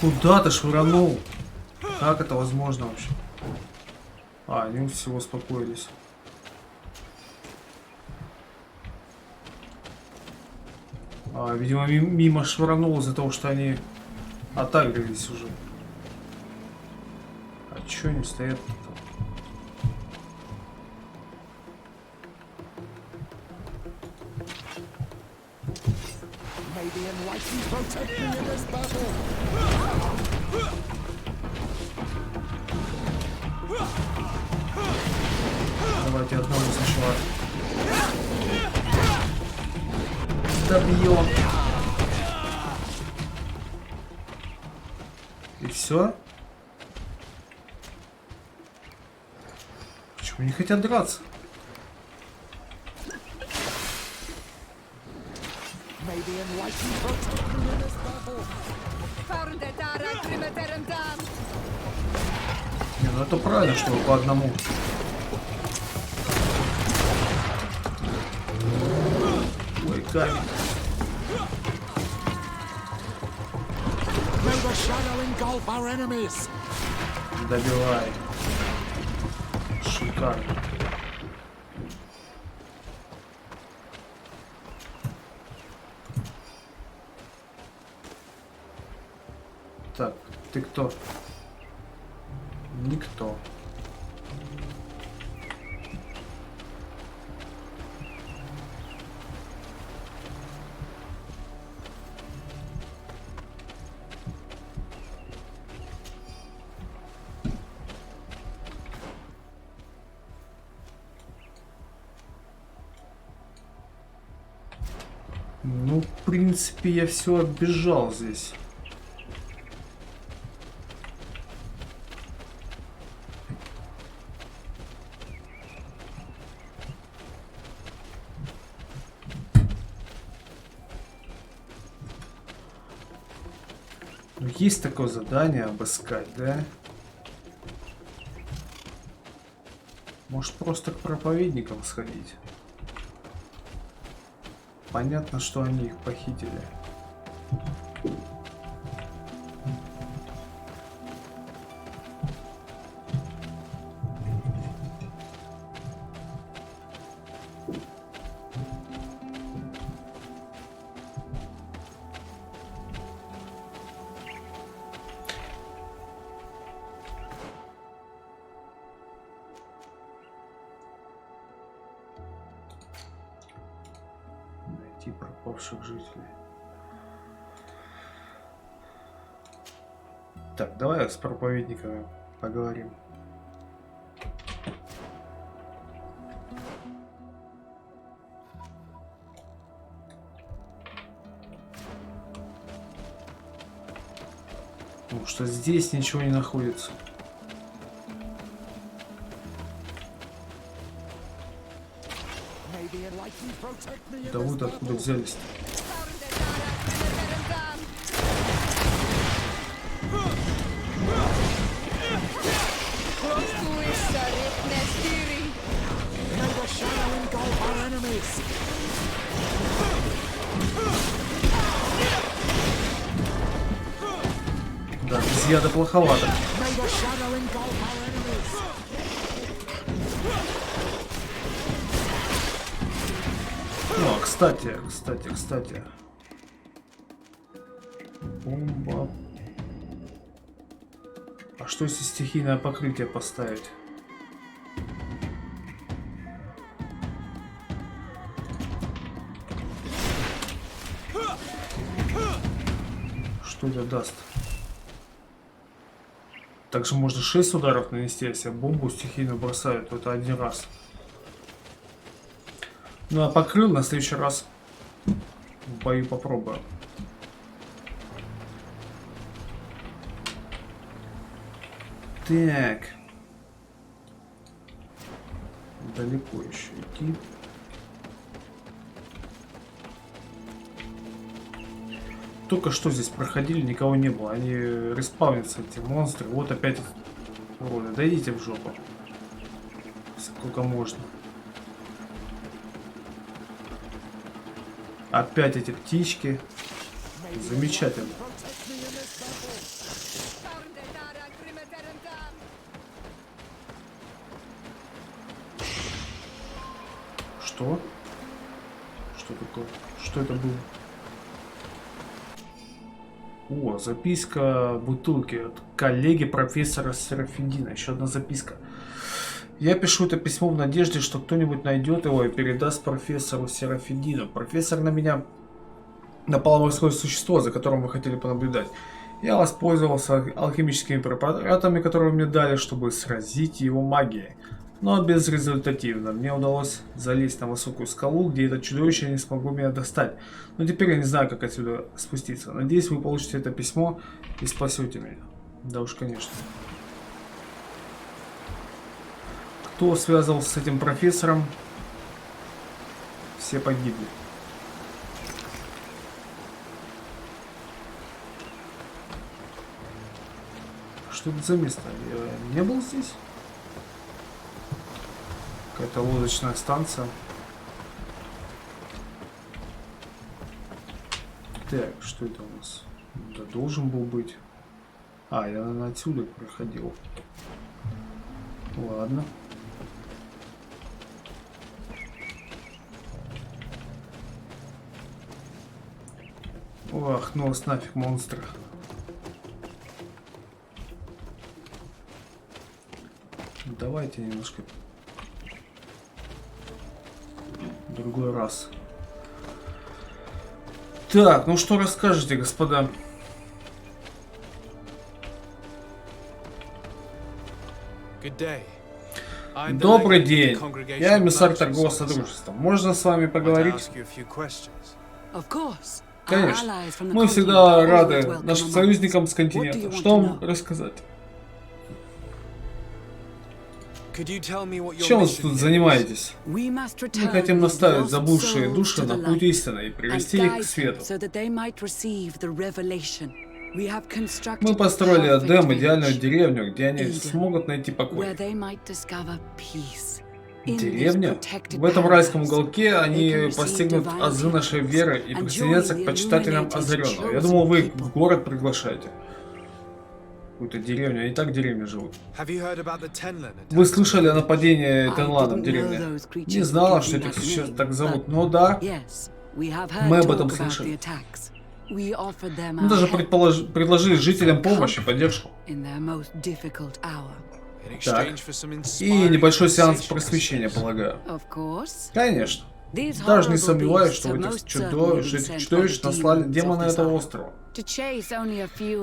Куда ты швырнул? Как это возможно вообще? А, они всего успокоились. А, видимо, мимо швырнул из-за того, что они отагрились уже. А чё они стоят-то? Давайте одного сначала добьем. И все? Почему не хотят драться? Не, ну это правильно, что по одному. Ой, камень. Добивай. Шикарно. Так, ты кто? Никто. Ну, в принципе, я все оббежал здесь. Есть такое задание обыскать, да? Может, просто к проповедникам сходить? Понятно, что они их похитили. Пропавших жителей. Так, давай с проповедниками поговорим. Потому что здесь ничего не находится. Да вот откуда взялись-то. Да, без яда плоховато. Ну, кстати. Бомба. А что если стихийное покрытие поставить? Что это даст? Также можно 6 ударов нанести, если бомбу стихийно бросают. Это один раз. Ну а покрыл на следующий раз в бою попробую. Так. Далеко еще идти. только что здесь проходили, никого не было. Они респавнятся, эти монстры. Вот опять уроды. Да идите в жопу. Сколько можно. Опять эти птички. Замечательно. Что? Что такое? Что это было? О, записка бутылки от коллеги профессора Серафидина. Еще одна записка. Я пишу это письмо в надежде, что кто-нибудь найдет его и передаст профессору Серафидину. Профессор на меня напал морское существо, за которым вы хотели понаблюдать. Я воспользовался алхимическими препаратами, которые вы мне дали, чтобы сразить его магией. Но безрезультативно. Мне удалось залезть на высокую скалу, где это чудовище не смогло меня достать. Но теперь я не знаю, как отсюда спуститься. Надеюсь, вы получите это письмо и спасете меня. Да уж, конечно. Кто связывался с этим профессором? Все погибли. Что это за место? Я не был здесь? Какая-то лодочная станция. Так, что это у нас? Да, должен был быть. А, я, наверное, отсюда проходил. Ладно. Ох, ну вас нафиг, монстр. Давайте немножко другой раз. Так, ну что расскажете, господа? Добрый день. Я эмиссар торгового содружества. Можно с вами поговорить? Конечно. Мы всегда рады нашим союзникам с континента. Что вам рассказать? Чем вы тут занимаетесь? Мы хотим наставить заблудшие души на путь истины и привести их к свету. Мы построили Эдем, идеальную деревню, где они смогут найти покой. Деревня? В этом райском уголке они постигнут азы нашей веры и присоединятся к почитателям озаренного. Я думал, вы в город приглашаете. Какую-то деревню, они так в деревне живут. Вы слышали о нападении Тенлана в деревне? Не знала, что этих сейчас так зовут, но да, мы об этом слышали. Мы даже предложили жителям помощь и поддержку. Так. И небольшой сеанс просвещения, полагаю. Конечно. Даже не сомневаюсь, что этих чудовищ наслали демоны этого острова.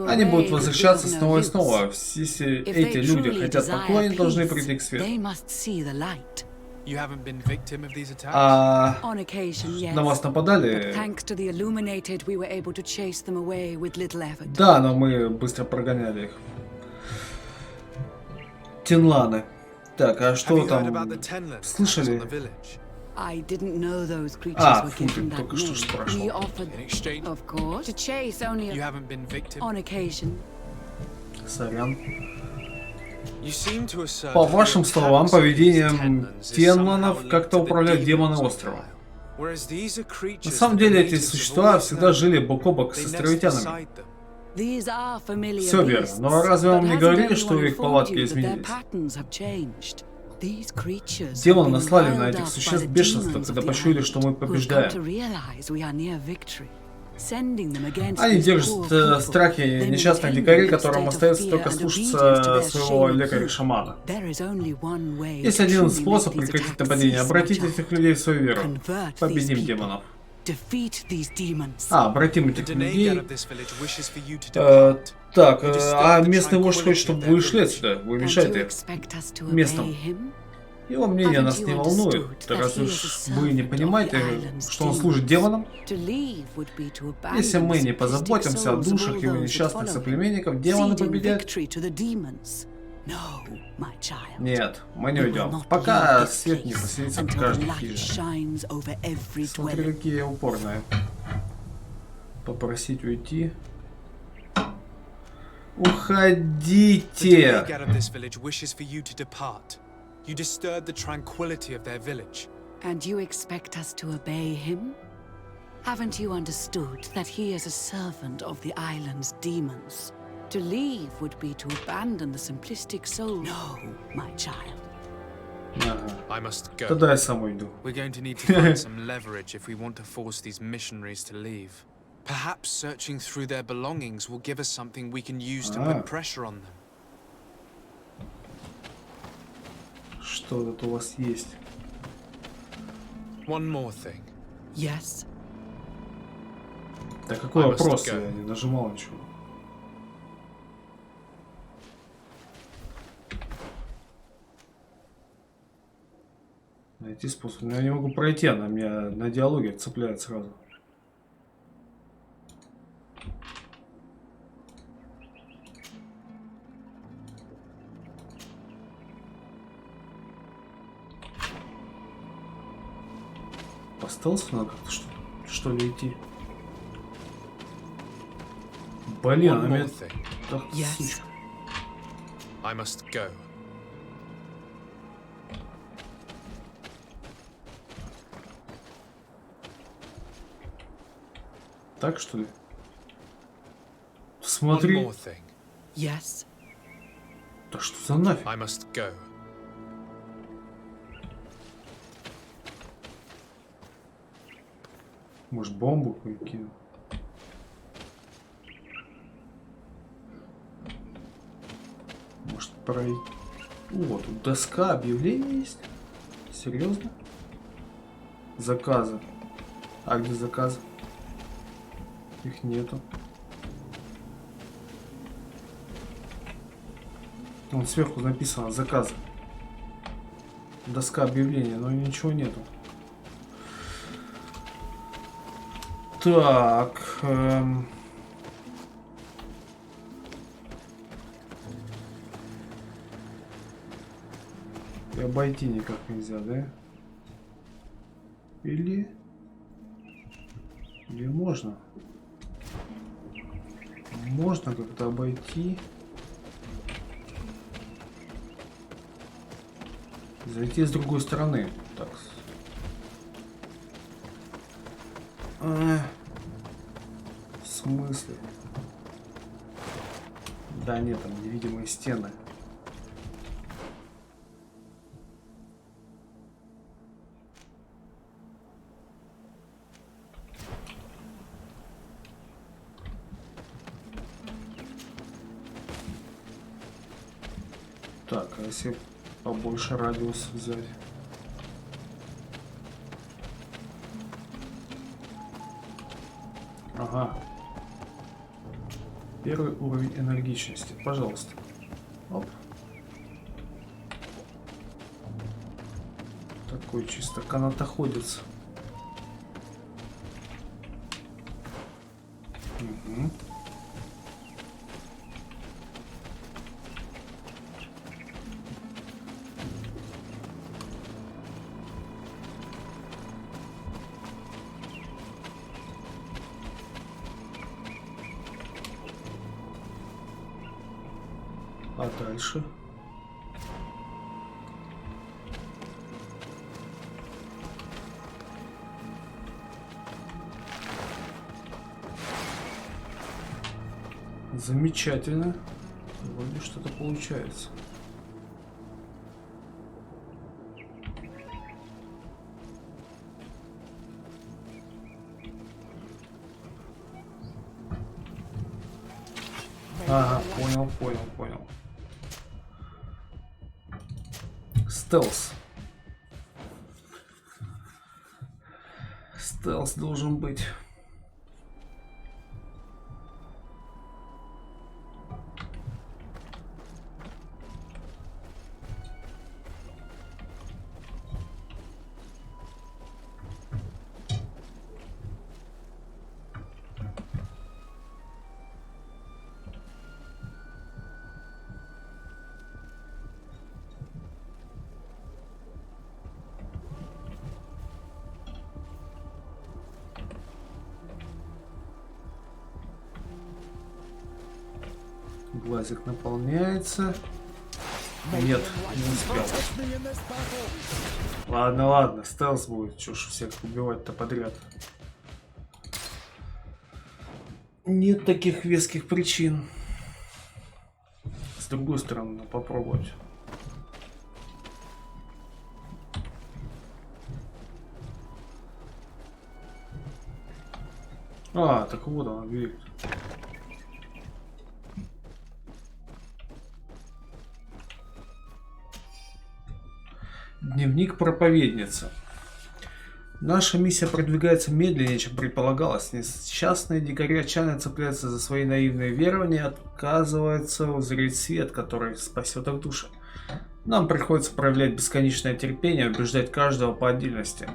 Они будут возвращаться снова и снова. Если эти люди хотят покоя, они должны прийти к свету. А на вас нападали? Да, но мы быстро прогоняли их. Тенланы. Так, а что там? Слышали? А, фу, ты только что спрашивал. Сорян. По вашим словам, поведением Тенланов как-то управляют демоны острова. На самом деле эти существа всегда жили бок о бок с островитянами. Все верно, но разве вам не говорили, что их повадки изменились? Демоны наслали на этих существ бешенство, когда почуяли, что мы побеждаем. Они держат страхи несчастных дикарей, которым остается только слушаться своего лекаря-шамана. Есть один способ прекратить нападение: обратить этих людей в свою веру. Победим демонов. Обратим этих людей. Так, а местный вождь хочет, чтобы вы ушли отсюда. Вы мешаете местному. Его мнение нас не волнует. Так раз уж вы не понимаете, что он служит демонам, если мы не позаботимся о душах его несчастных соплеменников, демоны победят. Нет, мы не уйдем, пока свет не поселится в каждой хижине. Смотри, какие упорные. Попросить уйти. Уходите! You disturb the tranquility of their village. And you expect us to obey him? Haven't you understood that he is a servant of the island's demons? To leave would be to abandon the simplistic soul. No, my child. I must go. Тогда я сам уйду. We're going to need to find some leverage if we want to force these missionaries to leave. Perhaps searching through their belongings will give us something we can use to put pressure on them. Что тут у вас есть? One more thing. Yes. Да какой вопрос? Я не нажимал ничего. Найти способ. Но я не могу пройти, она меня на диалоге цепляет сразу. Остался надо как-то что ли идти? Блин, она меня... Так, сучка. I must go. Так что ли? Смотри. Yes. Да что за нафиг? I must go. Может, бомбу кину? Может, пройти? О, тут доска объявлений есть. Серьезно? Заказы. А где заказы? Их нету. Вон сверху написано заказы. Доска объявления, но ничего нету. Так. И обойти никак нельзя, да? Или можно? Можно как-то обойти. Зайти с другой стороны. Так. В смысле? Да нет, там невидимые стены. Так, а если побольше радиус взять? Ага. Первый уровень энергичности. Пожалуйста. Оп. Такой чисто канатоходец. Угу. А дальше? Замечательно. Вроде что-то получается. Ага, понял. Стелс. Стелс должен быть. Глазик наполняется. Нет, не успел. Ладно, ладно, стелс будет. Чё ж всех убивать-то подряд. Нет таких веских причин. С другой стороны, надо попробовать. А, так вот она, дверь. Дневник проповедницы. Наша миссия продвигается медленнее, чем предполагалось. Несчастные дикари отчаянно цепляются за свои наивные верования и отказываются узреть свет, который спасет их души. Нам приходится проявлять бесконечное терпение, убеждать каждого по отдельности.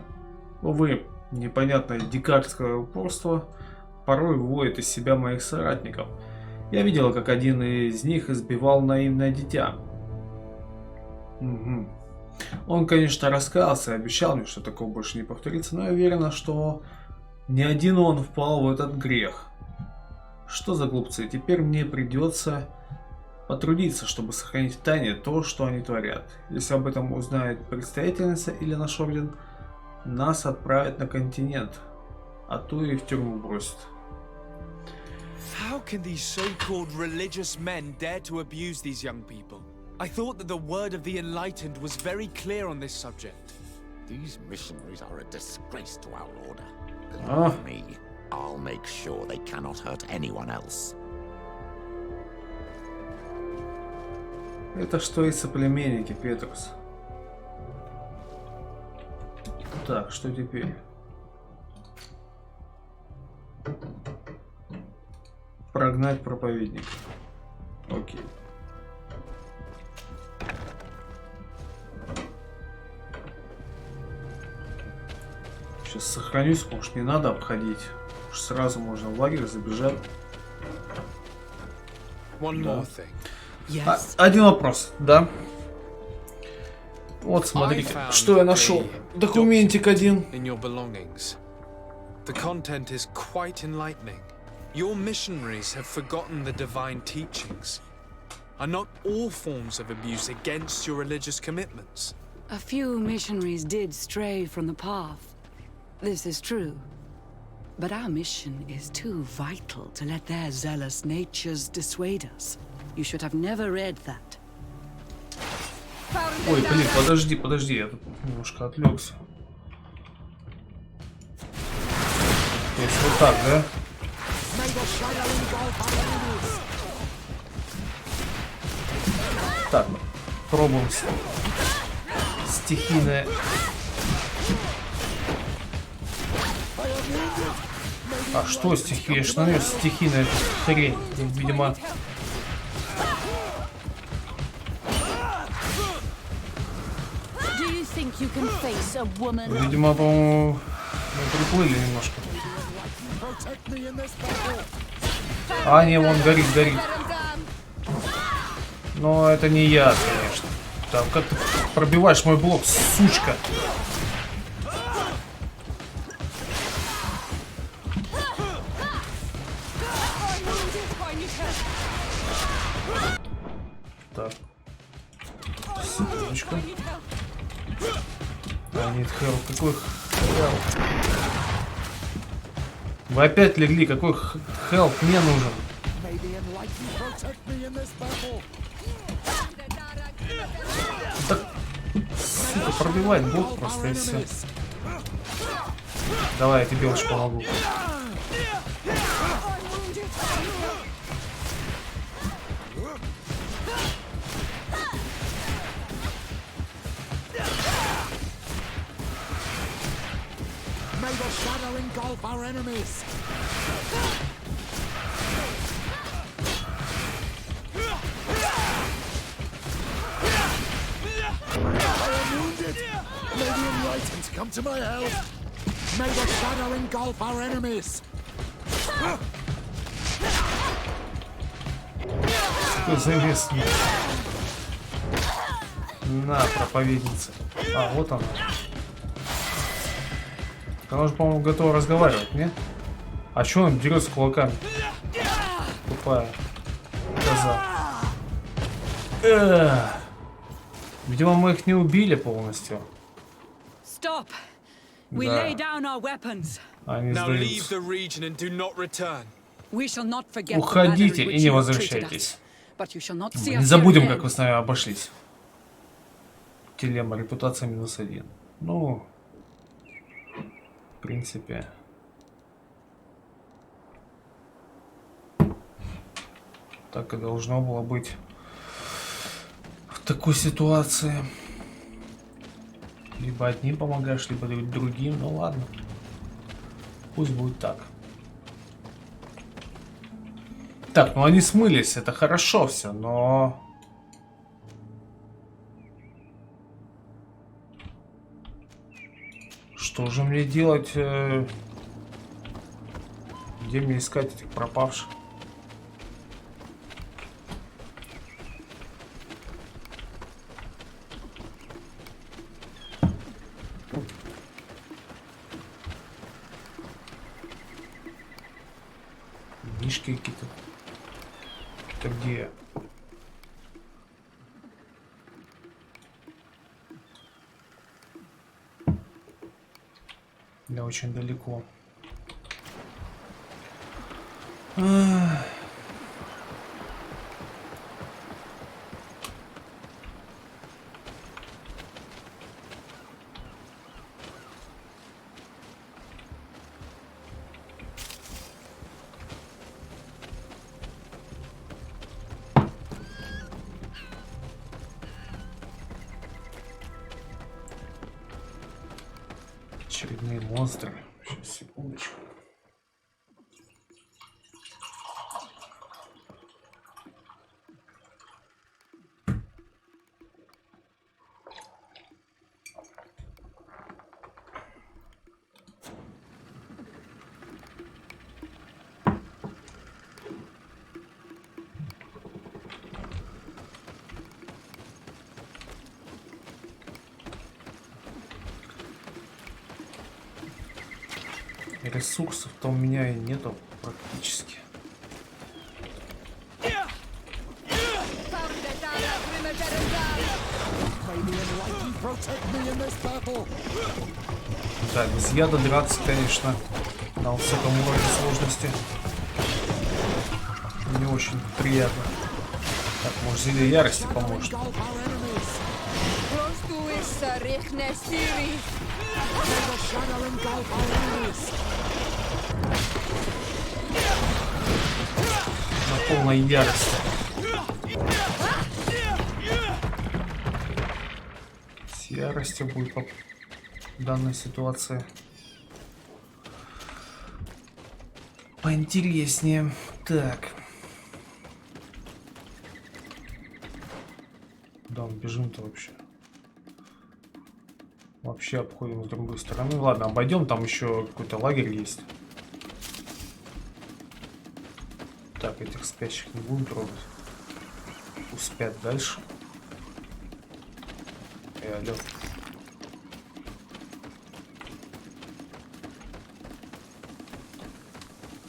Увы, непонятное дикарское упорство порой выводит из себя моих соратников. Я видела, как один из них избивал наивное дитя. Угу. Он, конечно, раскаялся и обещал мне, что такого больше не повторится, но я уверена, что не один он впал в этот грех. Что за глупцы? Теперь мне придется потрудиться, чтобы сохранить в тайне то, что они творят. Если об этом узнает предстоятельница или наш орден, нас отправят на континент, а то и в тюрьму бросят. How can these so-called religious men dare to abuse these young people? I thought that the word of the enlightened was very clear on this subject. These missionaries are a disgrace to our order. Believe me, I'll make sure they cannot hurt anyone else. Это что и соплеменники, Петрус. Так, что теперь? Прогнать проповедника. Окей. Сейчас сохранюсь, может, не надо обходить. Уж сразу можно в лагерь забежать. Да. Один вопрос, да? Вот смотрите, что я нашел. Документик один. The content is quite enlightening. Your missionaries have forgotten the divine teachings. Are not all forms of abuse against your religious commitments? A few missionaries did stray from the path. This is true. But our mission is too vital to let their zealous natures dissuade us. You should have never read that. Ой, блин, подожди, я тут немножко отвлекся. То есть вот так, да? Так, пробуем стихийное. А что стихия? Что нанес стихийная хрень? Видимо. Видимо, по-моему, мы приплыли немножко. А, не, вон горит. Но это не я, конечно. Там как ты пробиваешь мой блок, сучка. Так. Секундочку. Нет, хелл, какой хелл? Вы опять легли, какой хелл мне нужен? Так, сука, пробивать блок просто и все. Давай, я тебе лучше помогу. Our enemies. I am wounded. May the enlightened come to my help. May the shadow engulf our enemies. Что за местные? На, проповедница. А, вот она. Она же, по-моему, готова разговаривать, нет? А чё он дерется кулаками? Тупая коза. Видимо, мы их не убили полностью. Stop. We lay down our weapons. Они Now leave сдаются. the region and do not return. We shall not forget the manner Уходите in и which не you have treated возвращайтесь. us. But you shall not Мы see не us here забудем, again. как вы с нами обошлись. Дилемма, репутация -1. Ну, в принципе. Так и должно было быть в такой ситуации. Либо одним помогаешь, либо другим. Ну ладно. Пусть будет так. Так, ну они смылись, это хорошо все, но... Что же мне делать? Где мне искать этих пропавших? Книжки какие-то. Это где? Я очень далеко. Очередные монстры. Сейчас, секундочку. Ресурсов-то у меня и нету практически. Да, без яда драться, конечно, на высоком уровне сложности не очень приятно. Так, может, зелье ярости поможет. На полной ярости. С яростью будет в данной ситуации поинтереснее. Так. Куда мы бежим-то вообще? Вообще обходим с другой стороны. Ладно, обойдем, там еще какой-то лагерь есть. Так, этих спящих не будем трогать. Пусть спят дальше. Алло.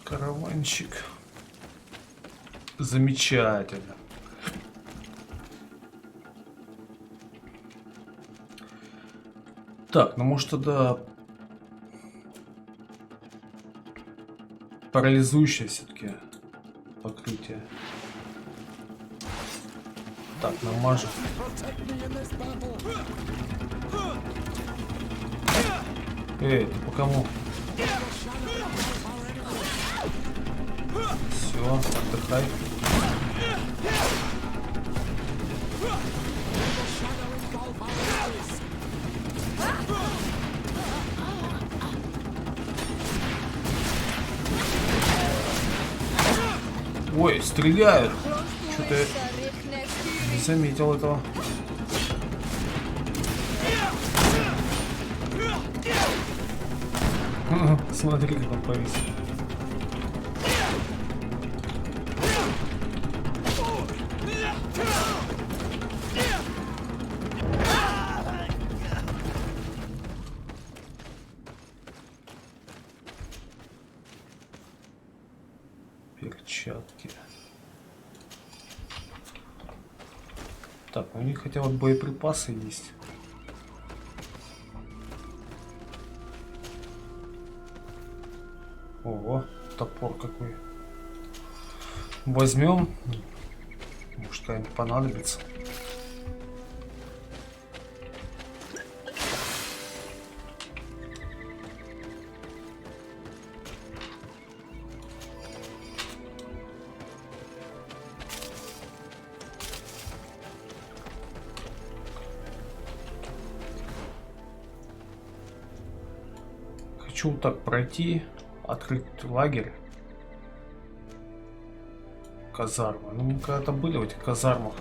Караванчик. Замечательно. Так, ну может тогда парализующее все-таки покрытие. Так, намажем. Эй, ты по кому? Все, отдыхай. Ой, стреляют. Что-то я не заметил этого. Смотри, как он повис. Перчатки. Так, у них хотя вот боеприпасы есть. Ого, топор какой. Возьмем. Может, какая-нибудь понадобится. Хочу так пройти, открыть лагерь. Казармы. Ну, мы когда-то были в этих казармах.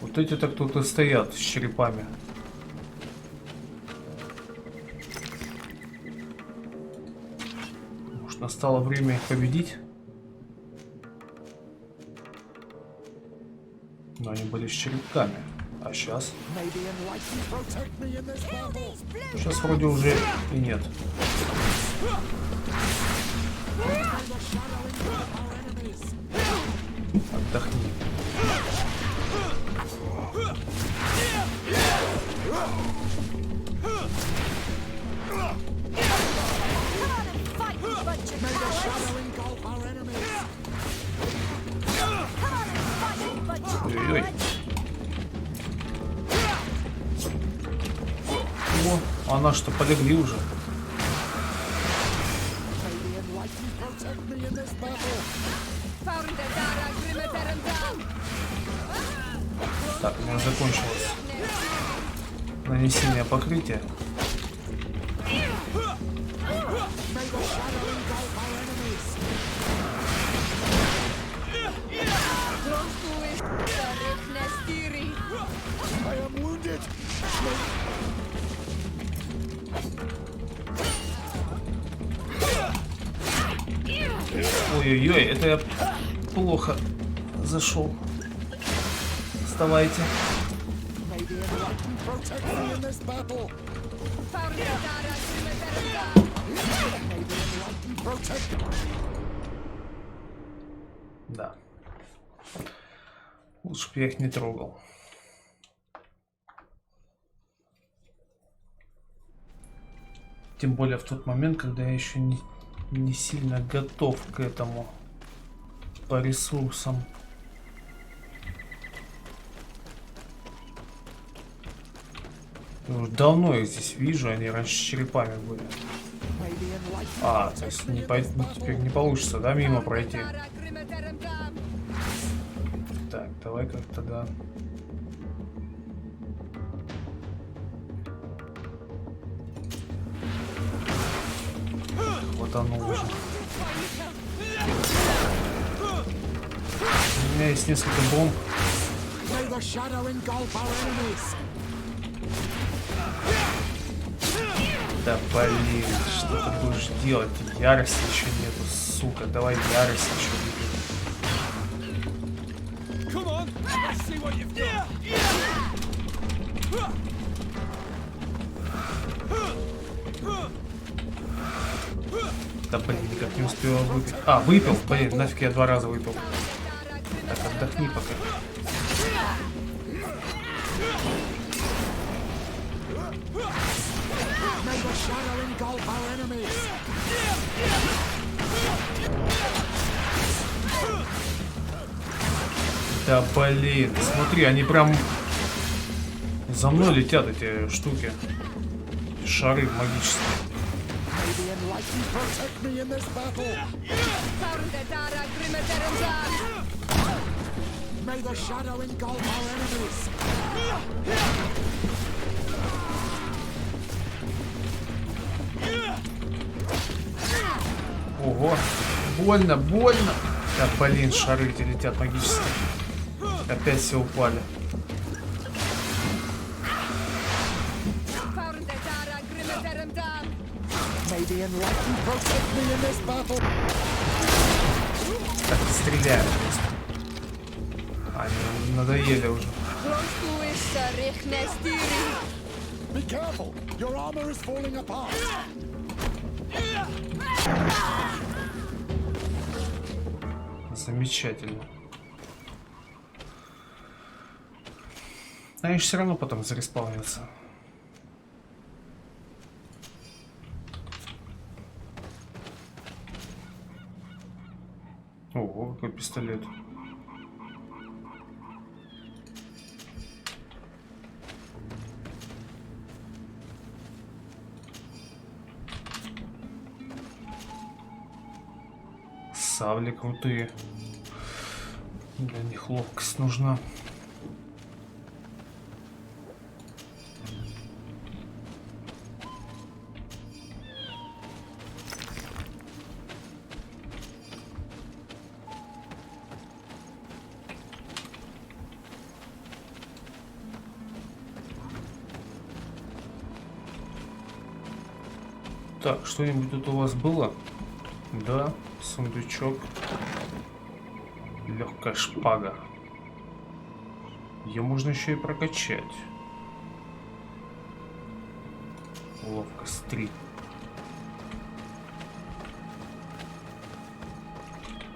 Вот эти-то кто-то стоят с черепами. Может, настало время их победить? Но они были с черепками. А сейчас? Сейчас вроде уже и нет. Отдохни. Ой-ой-ой. О, она что, полегли уже? Так, у меня закончилось нанесение покрытия. Ой-ой-ой, это я плохо зашел. Вставайте. Да. Лучше бы я их не трогал. Тем более в тот момент, когда я еще не сильно готов к этому по ресурсам. Я уже давно их здесь вижу, они раньше с черепами были. А, то есть теперь не получится, да, мимо пройти? Так, давай как-то, да. Вот оно уже. У меня есть несколько бомб. Да блин, что ты будешь делать? Ярости еще нету, сука. Давай ярость еще Да блин, никак не успел выпить. А, выпил, блин, нафиг я 2 раза выпил. Так, отдохни пока. Да блин, смотри, они прям за мной летят, эти штуки. Шары магические. Ого, больно, больно. Да блин, шары эти летят магические. Опять все упали. Так, стреляют просто. Они надоели уже. Замечательно. Они же все равно потом зареспаунятся. Ого, какой пистолет. Сабли крутые. Для них ловкость нужна. Так, что-нибудь тут у вас было? Да, сундучок. Легкая шпага. Ее можно еще и прокачать. Ловкость 3.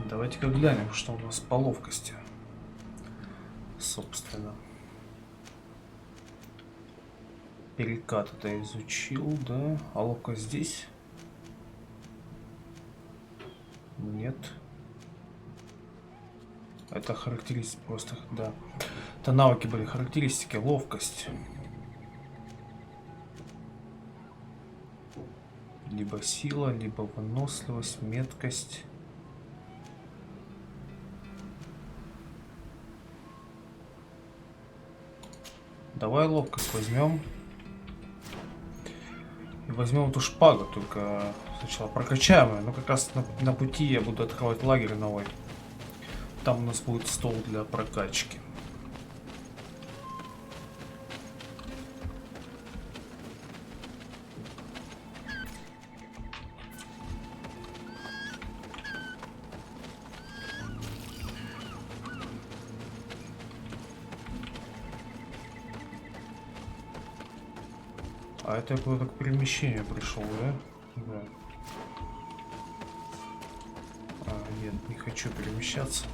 Давайте-ка глянем, что у нас по ловкости. Собственно. Перекат это изучил, да? А ловкость здесь? Нет. Это характеристики просто, да. Это навыки были, характеристики, ловкость. Либо сила, либо выносливость, меткость. Давай ловкость возьмем. И возьмем эту шпагу, только сначала прокачаем ее. Но как раз на пути я буду открывать лагерь новый. Там у нас будет стол для прокачки. А это я куда-то к перемещению пришел, да? Да. А, нет, не хочу перемещаться.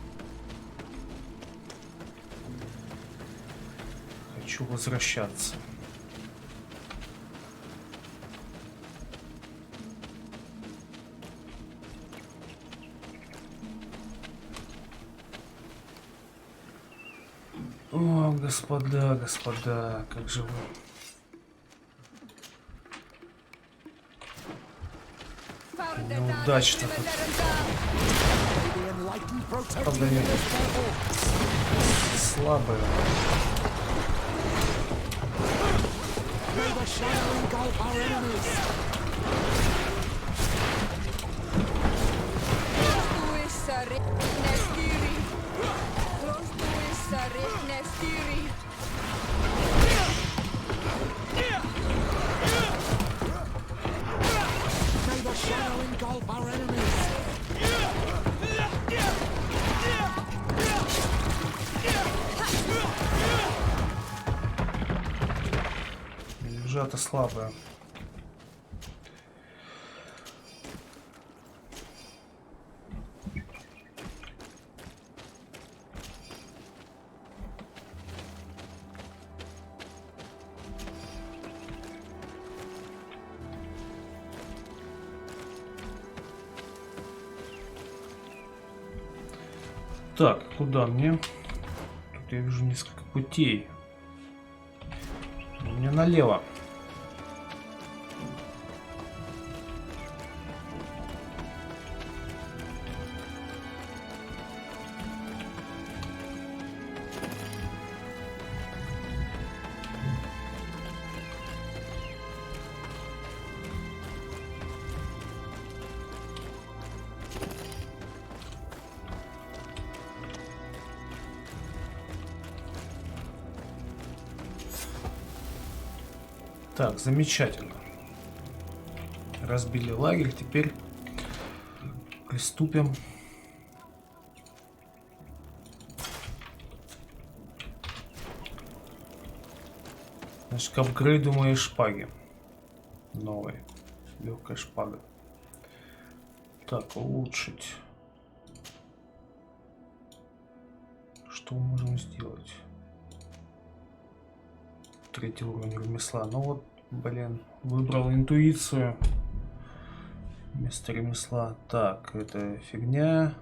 Хочу возвращаться. О, господа, господа, как же вы... Неудачно тут. Правда, нет. Слабые. Лежат и слабые. Так, куда мне? Тут я вижу несколько путей. У меня налево. Так, замечательно. Разбили лагерь, теперь приступим. Значит, к апгрейду моей шпаги. Новой. Легкая шпага. Так, улучшить. Что мы можем сделать? 3-й уровень ремесла. Ну вот, блин, выбрал интуицию вместо ремесла. Так, это фигня.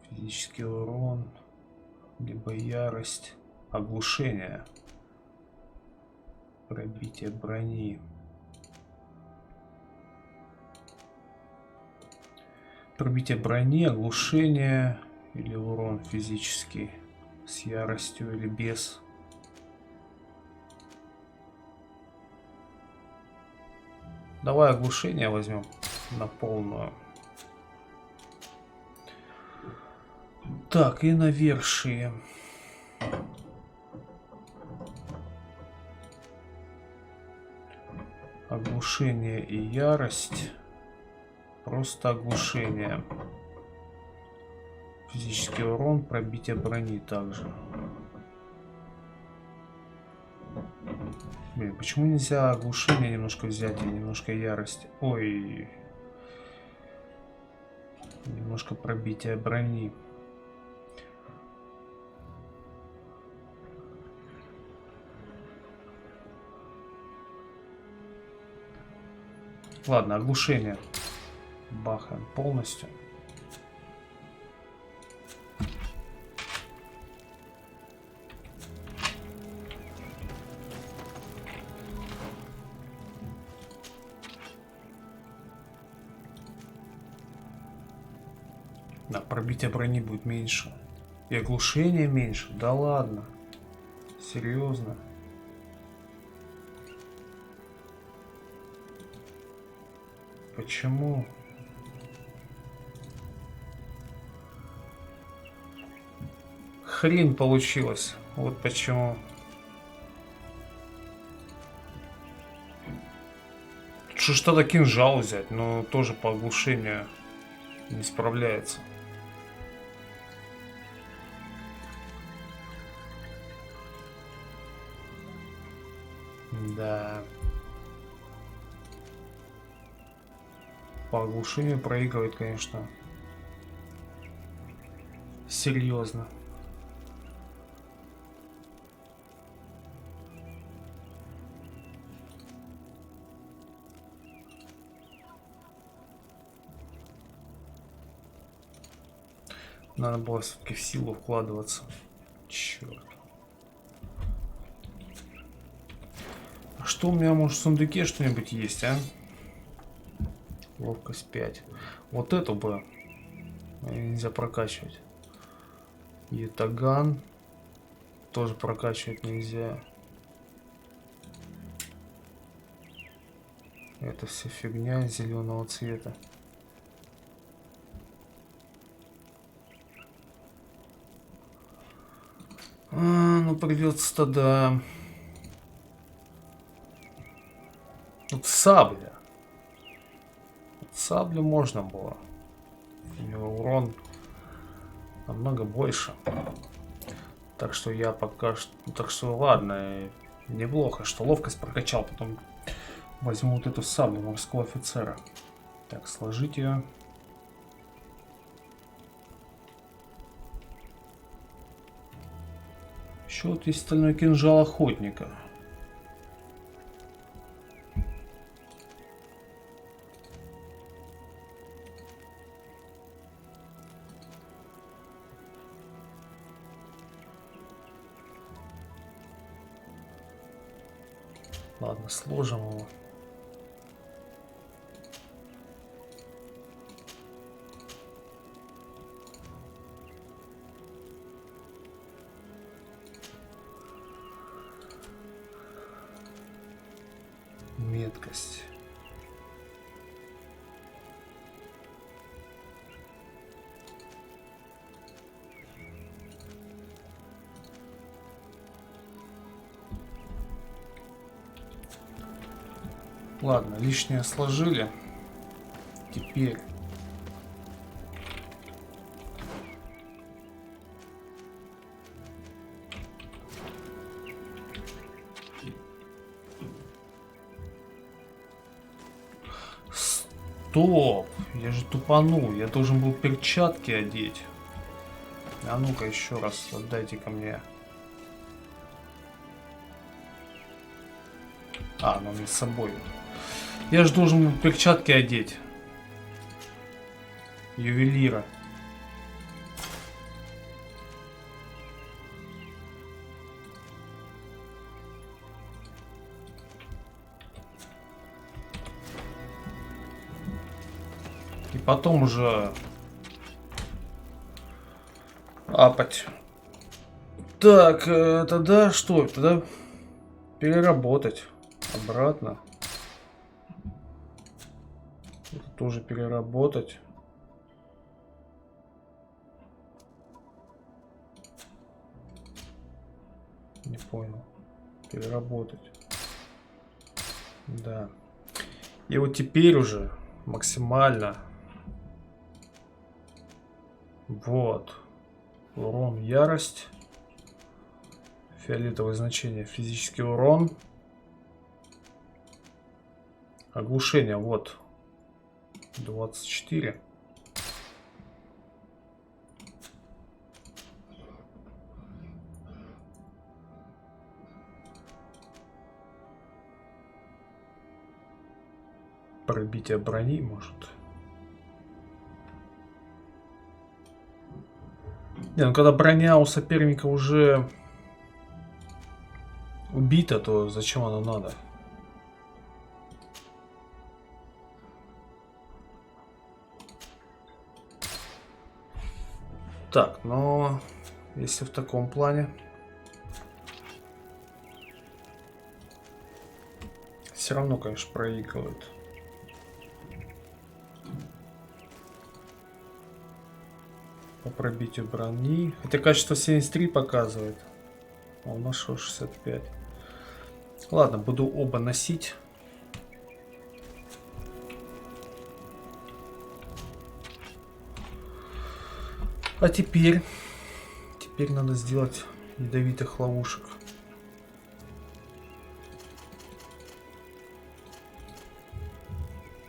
Физический урон. Либо ярость. Оглушение. Пробитие брони. Пробитие брони, оглушение или урон физический с яростью или без. Давай оглушение возьмем на полную. Так, и навершие. Оглушение и ярость. Просто оглушение. Физический урон, пробитие брони также. Блин, почему нельзя оглушение немножко взять и немножко ярости? Ой. Немножко пробития брони. Ладно, оглушение. Бахаем полностью. Да, пробитие брони будет меньше. И оглушение меньше. Да ладно. Серьезно. Почему? Хрень получилось. Вот почему. Что-то кинжал взять, но тоже по оглушению не справляется. Да. По оглушению проигрывает, конечно. Серьезно. Надо было все-таки в силу вкладываться. Черт. А что у меня, может, в сундуке что-нибудь есть, а? Ловкость 5. Вот эту бы нельзя прокачивать. Ятаган тоже прокачивать нельзя. Это все фигня зеленого цвета. Ну придется тогда. Вот сабля. Саблю можно было. У него урон намного больше. Так что я пока что... Так что ладно. Неплохо, что ловкость прокачал. Потом возьму вот эту саблю морского офицера. Так, сложить ее. Еще вот есть стальной кинжал охотника. Ладно, сложим его. Меткость. Ладно, лишнее сложили. Теперь Стоп! Я же тупанул. Я должен был перчатки одеть. А ну-ка еще раз отдайте ко мне. А, ну не с собой. Я же должен был перчатки одеть. Ювелира. И потом уже апать. Так, тогда что? Тогда переработать обратно. Это тоже переработать. Не понял. Переработать. Да. И вот теперь уже максимально. Вот. Урон, ярость. Фиолетовое значение. Физический урон. Оглушение. Вот. 24. Пробитие брони, может. Не, ну когда броня у соперника уже убита, то зачем она надо? Так, но если в таком плане, все равно, конечно, проигрывают. По пробитию брони. Хотя качество 73 показывает. А у нас 65. Ладно, буду оба носить. А теперь надо сделать ядовитых ловушек.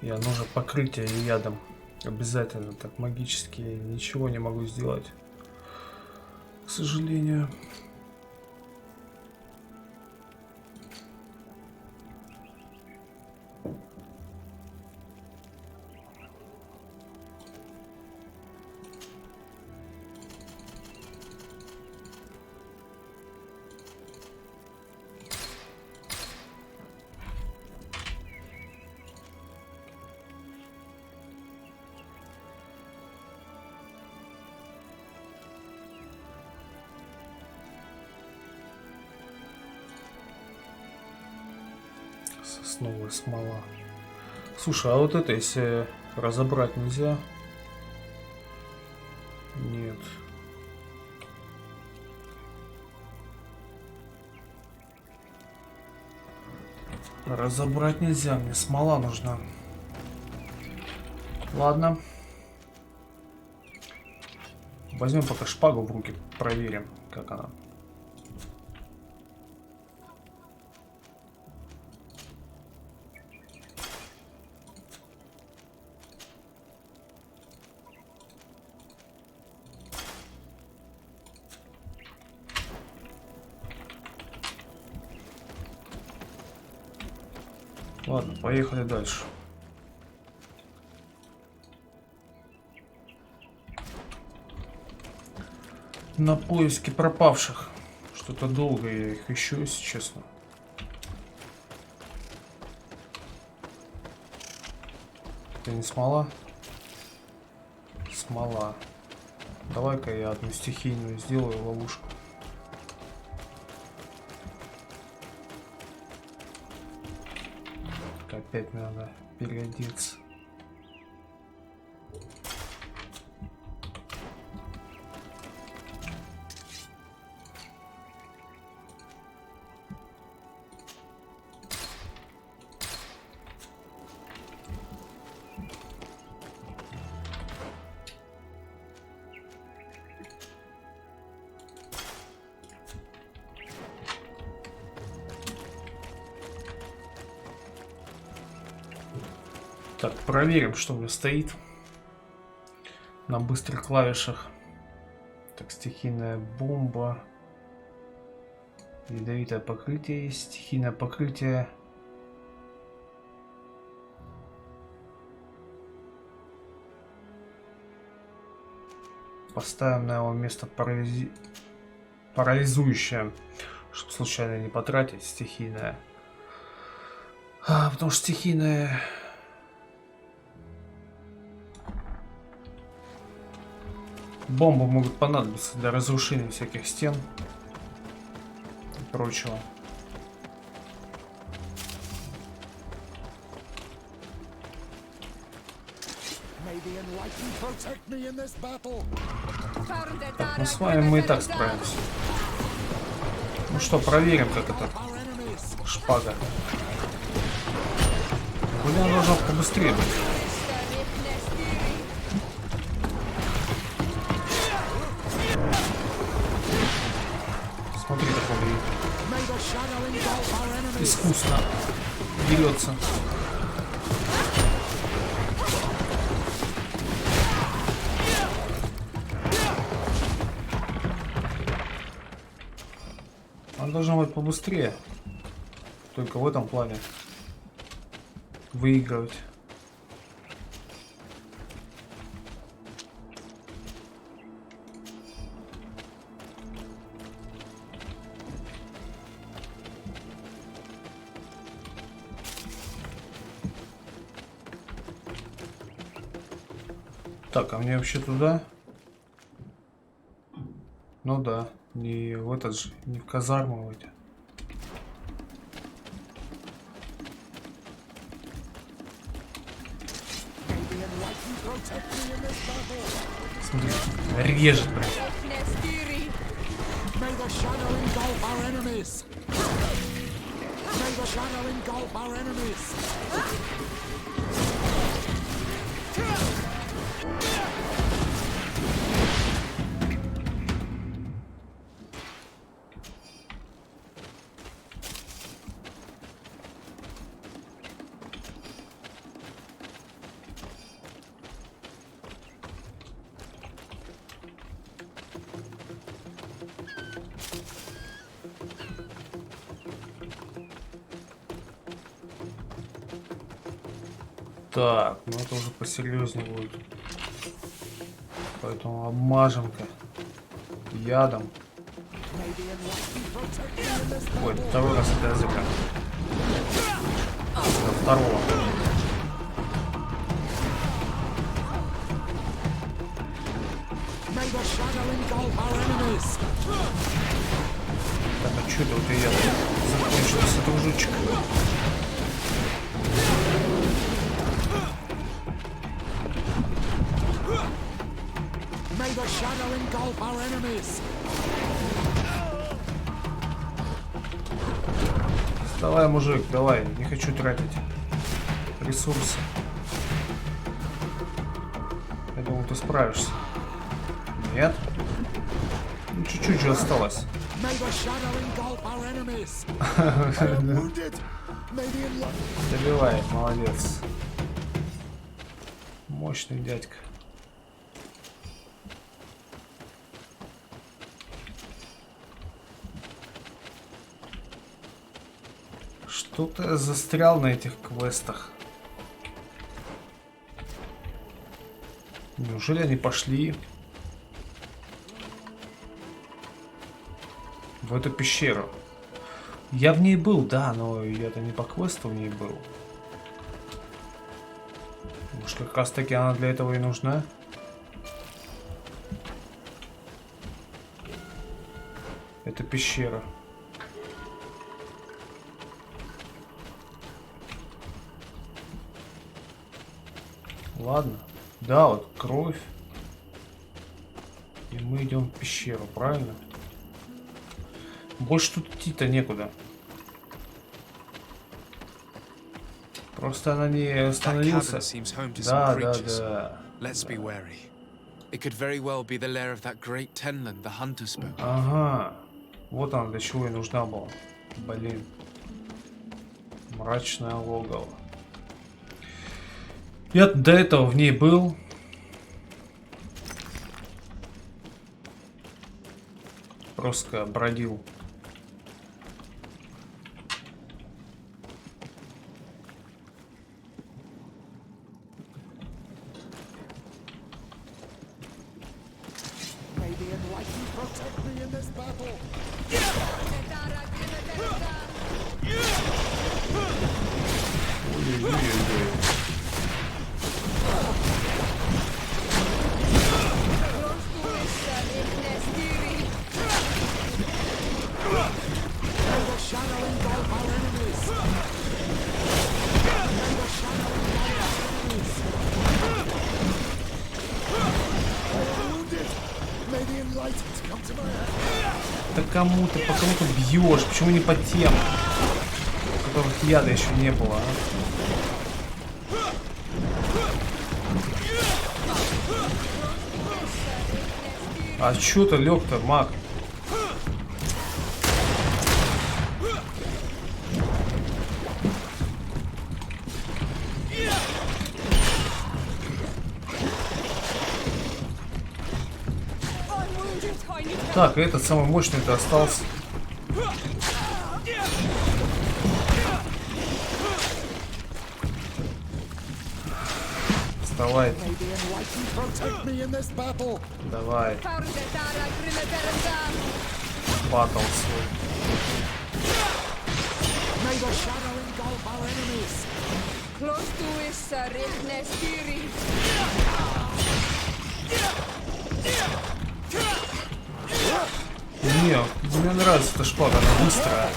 Я нужно покрытие ядом. Обязательно. Так магически ничего не могу сделать. К сожалению. Сосновая смола. Слушай, а вот это, если разобрать, нельзя? Нет. Разобрать нельзя, мне смола нужна. Ладно. Возьмем пока шпагу в руки, проверим, как она. Ладно, поехали дальше. На поиски пропавших. Что-то долго я их ищу, если честно. Это не смола? Смола. Давай-ка я одну стихийную сделаю ловушку. Опять надо переодеться. Так, проверим, что у меня стоит на быстрых клавишах. Так, стихийная бомба. Ядовитое покрытие есть. Стихийное покрытие. Поставим на его место парализующее, чтобы случайно не потратить. Стихийное. Потому что стихийное... Бомбы могут понадобиться для разрушения всяких стен и прочего. Так, ну с вами мы и так справимся. Ну что, проверим, как это шпага. Куда она должна побыстрее быть? Смотри, как он искусно берется. Он должен быть побыстрее. Только в этом плане выигрывать. Так, а мне вообще туда? Ну да, не в этот же, не в казарму в эти. Смотри, режет прям. Так, ну это уже посерьезнее будет. Поэтому обмажем-ка ядом. Ой, второй раз это языка. До второго. Так, а что это вот я закончился, дружочек? Давай, мужик, давай, не хочу тратить ресурсы. Я думал, ты справишься. Нет? Ну, чуть-чуть же осталось. Добивай, молодец. Мощный дядька. Что-то я застрял на этих квестах. Неужели они пошли в эту пещеру? Я в ней был, да, но я-то не по квесту в ней был. Может, как раз таки она для этого и нужна? Это пещера. Ладно. Да, вот кровь. И мы идем в пещеру, правильно? Больше тут идти-то некуда. Просто она не остановился. Да, да, да. Ага. Вот она для чего и нужна была. Блин. Мрачное логово. Я до этого в ней был. Просто бродил. Да кому ты, по кому ты бьешь? Почему не по тем, у которых яда еще не было, а? А чё ты лёг-то, маг? Так, этот самый мощный-то остался. Вставай. Давай. Батл свой. Не, мне нравится эта шпага, она быстрая.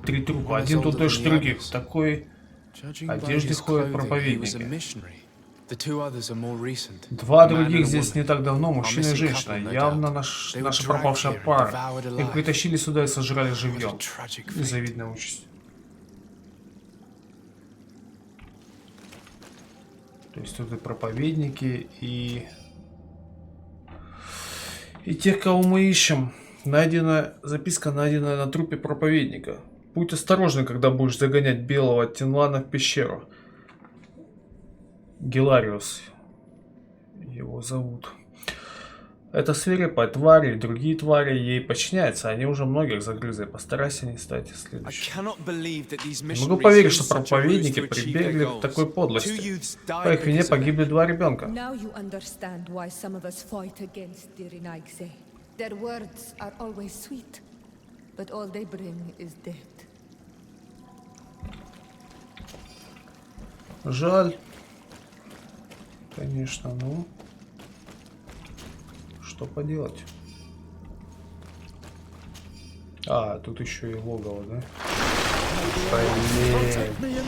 3 трупа, один тут дольше других. В такой одежде ходят проповедники. 2 других здесь не так давно, мужчина и женщина. Явно наша пропавшая пара. Их притащили сюда и сожрали живьем. Незавидная участь. То есть тут и проповедники, и тех, кого мы ищем. Записка, найденная на трупе проповедника. Будь осторожен, когда будешь загонять белого Тинлана в пещеру. Гелариус его зовут. Это свирепая тварь и другие твари ей подчиняются. Они уже многих загрызли. Постарайся не стать следующим. Не могу поверить, что проповедники прибегли к такой подлости. По их вине погибли 2 ребенка. Жаль. Конечно, ну. Что поделать? А, тут еще и логово, да? Блин.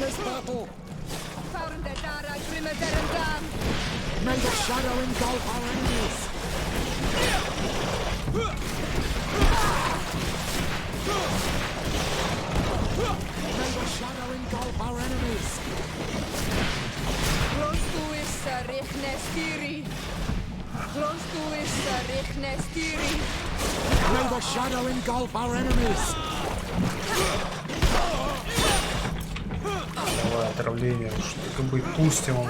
Давай, отравление, что быть, пустим его.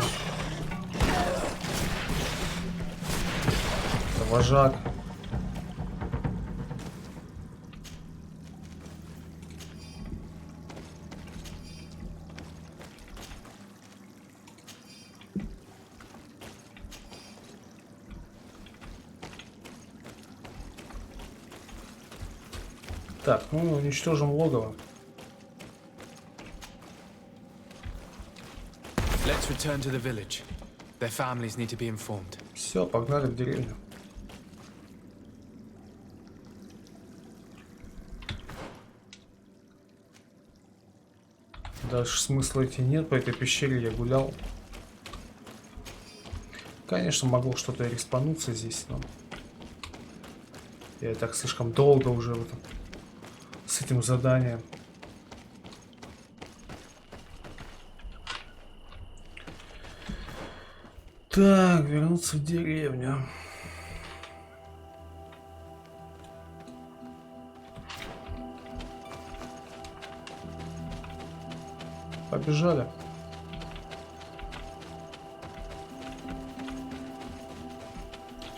Это вожак. Так, ну уничтожим логово. Все, погнали в деревню. Дальше смысла идти нет, по этой пещере я гулял. Конечно, могло что-то респануться здесь, но я так слишком долго уже с этим заданием. Так, вернуться в деревню. Побежали.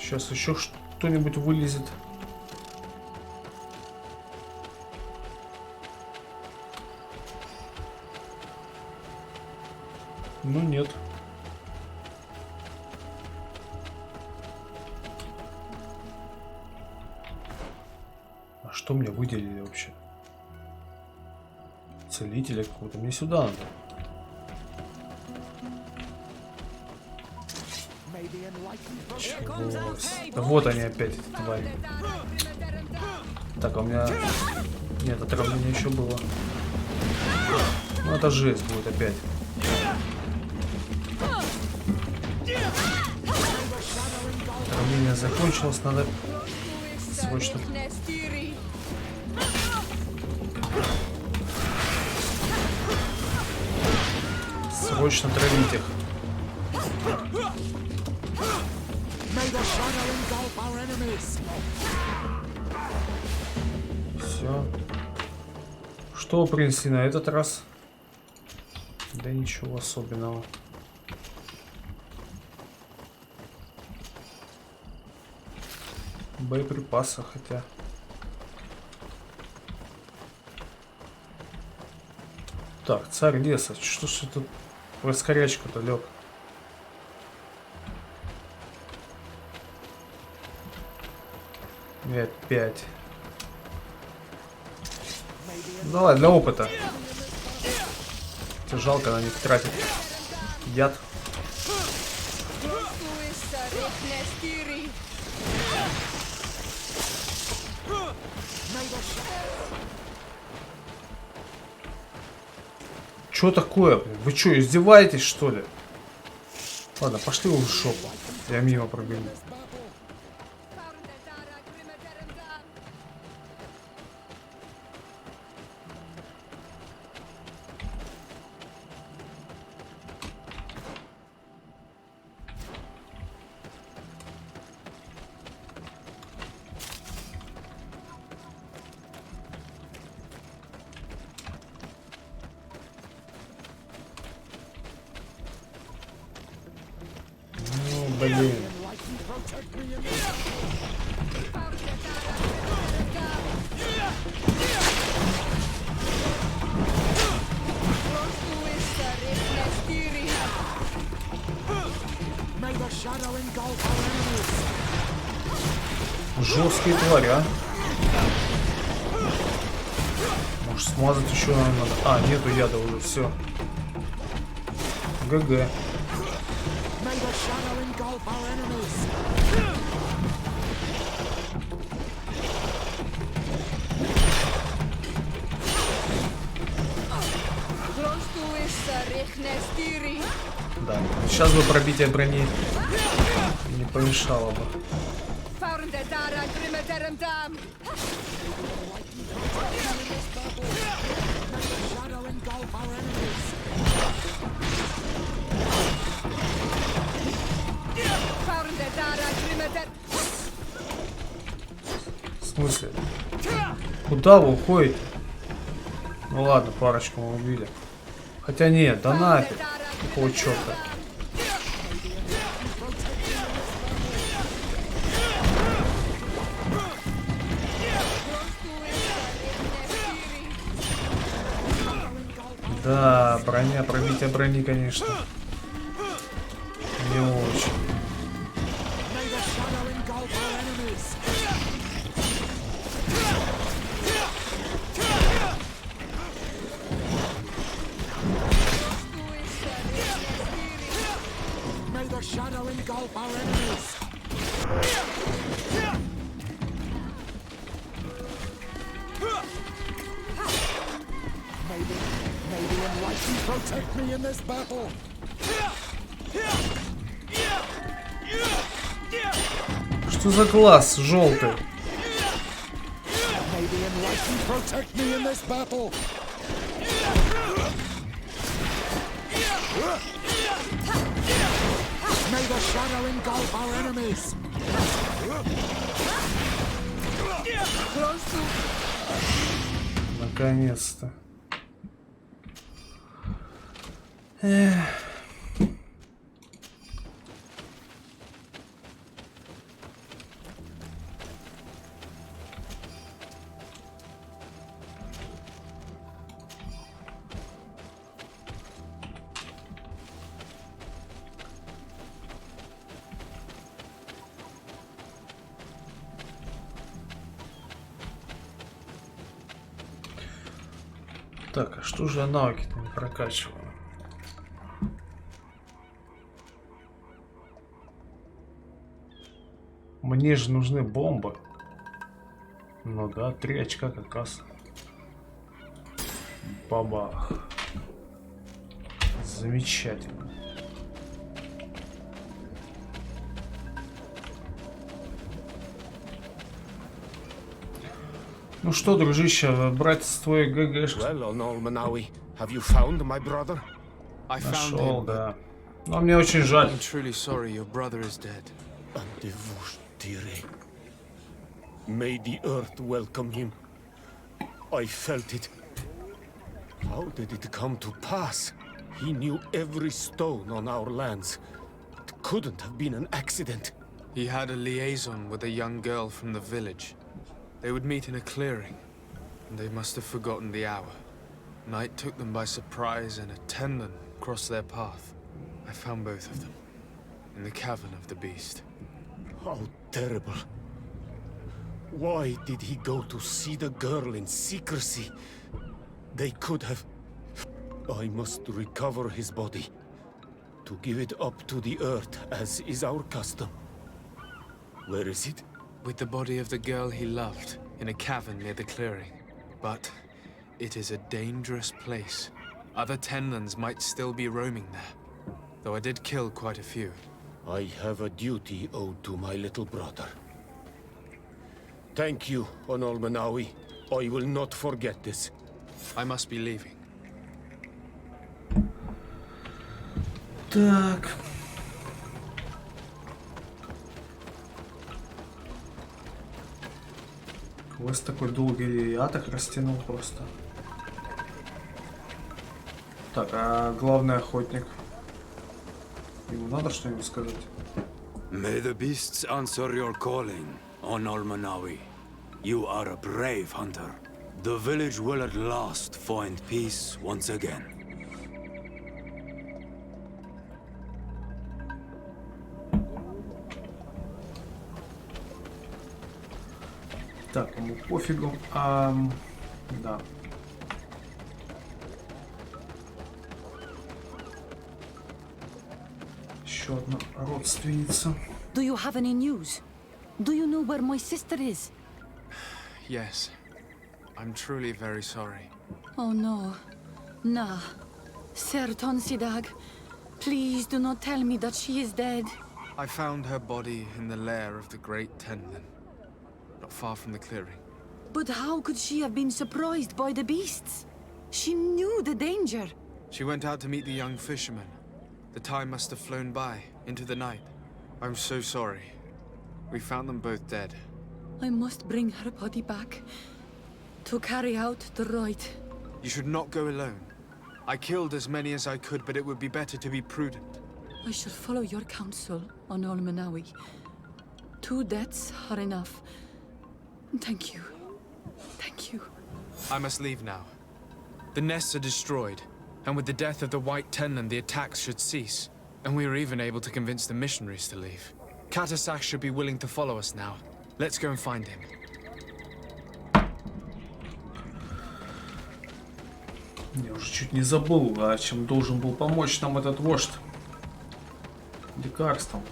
Сейчас еще что-нибудь вылезет. Ну нет. А что мне выделили вообще? Целителя какого-то. Мне сюда надо. Чего? Да вот они опять, эти твари. Так, а у меня... Нет, отравление еще было. Ну это жесть будет опять. Отравление закончилось, надо срочно... Срочно травить их. Все. Что принесли на этот раз? Да ничего особенного. Боеприпасы хотя. Так, царь леса. Что ж тут раскорячка-то лег? И опять. Давай, для опыта. Тебе жалко на них тратить яд. Чё такое? Вы чё, издеваетесь, что ли? Ладно, пошли вы в шопу. Я мимо пробегу. Блин. Жесткие твари, а? Может, смазать еще надо. А, нету яда уже, все. ГГ. Да, сейчас бы пробитие брони не помешало бы. В смысле? Куда вы уходите? Ну ладно, парочку мы убили. Хотя нет, да нафиг. Какого черта? Да, броня, пробитие брони, конечно. Не очень. Что за глаз желтый? Наконец-то. Так, а что же я навыки-то не прокачиваю? Мне же нужны бомбы. Ну да, 3 очка как раз. Бабах. Замечательно. Ну что, дружище, братец твой ГГшка. Нашел, да. Но мне очень жаль. May the earth welcome him. I felt it. How did it come to pass? He knew every stone on our lands. It couldn't have been an accident. He had a liaison with a young girl from the village. They would meet in a clearing, and they must have forgotten the hour. Night took them by surprise, and a tenlin crossed their path. I found both of them, in the cavern of the beast. How terrible. Why did he go to see the girl in secrecy? They could have... I must recover his body, to give it up to the earth, as is our custom. Where is it? With the body of the girl he loved, in a cavern near the clearing. But it is a dangerous place. Other tenlins might still be roaming there, though I did kill quite a few. I have a duty owed to my little brother. Thank you, Onolmanawi. I will not forget this. I must be leaving. Так. Квест такой долгий, я так растянул просто. Так, а главный охотник? Ему надо что-нибудь сказать? May the beasts answer your calling, Onolmanawi. You are a brave hunter. The village will at last find peace once again. Так, ему пофигу. Да. Еще одна родственница. Do you have any news? Do you know where my sister is? Yes. I'm truly very sorry. Oh no. Nah. Ser Tonsidag, please do not tell me that she is dead. I found her body in the lair of the great tenlin, not far from the clearing. But how could she have been surprised by the beasts? She knew the danger. She went out to meet the young fisherman. The time must have flown by, into the night. I'm so sorry. We found them both dead. I must bring her body back to carry out the rite. You should not go alone. I killed as many as I could, but it would be better to be prudent. I shall follow your counsel, Onolmanawi. 2 deaths are enough. Thank you. Thank you. I must leave now. The nests are destroyed, and with the death of the White Tenlin, the attacks should cease. And we were even able to convince the missionaries to leave. Katasak should be willing to follow us now. Let's go and find him. Я уже чуть не забыл, а чем должен был помочь нам этот вождь. Лекарством.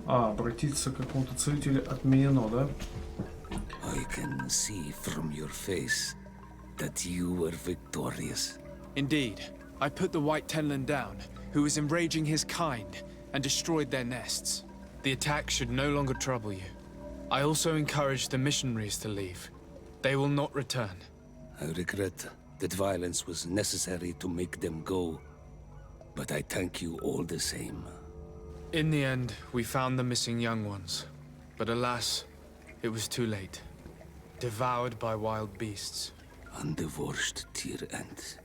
Обратиться к какому-то целителю отменено, да? I can see from your face that you were victorious. Indeed. I put the White Tenlin down, who was enraging his kind, and destroyed their nests. The attack should no longer trouble you. I also encouraged the missionaries to leave. They will not return. I regret that violence was necessary to make them go, but I thank you all the same. In the end, we found the missing young ones. But alas, it was too late. Devoured by wild beasts. And the worst tier end.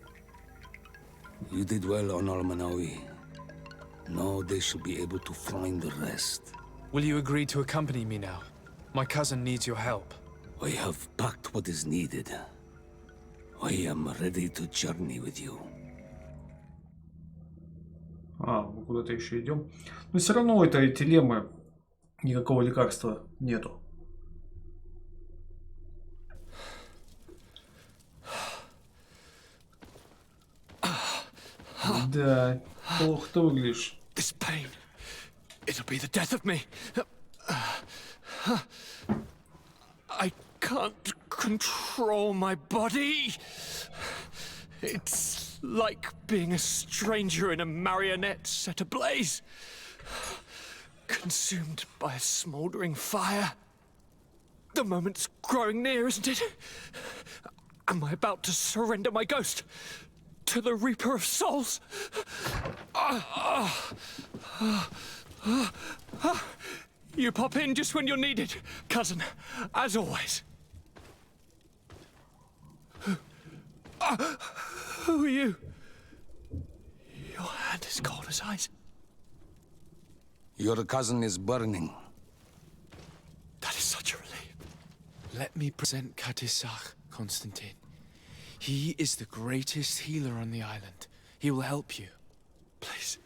You did well on Almanawi. Now they should be able to find the rest. Will you agree to accompany me now? My cousin needs your help. I have packed what is needed. I am ready to journey with you. А, мы куда-то еще идем. Но все равно у этой дилеммы никакого лекарства нету. Да, плохо ты выглядишь. This pain, it'll be the death of me. I can't control my body. It's like being a stranger in a marionette set ablaze, consumed by a smoldering fire. The moment's growing near, isn't it? Am I about to surrender my ghost to the Reaper of Souls? You pop in just when you're needed, cousin, as always. Who are you? Your hand is cold as ice. Your cousin is burning. That is such a relief. Let me present Katisach, Constantine. He is the greatest healer on the island. He will help you. Please,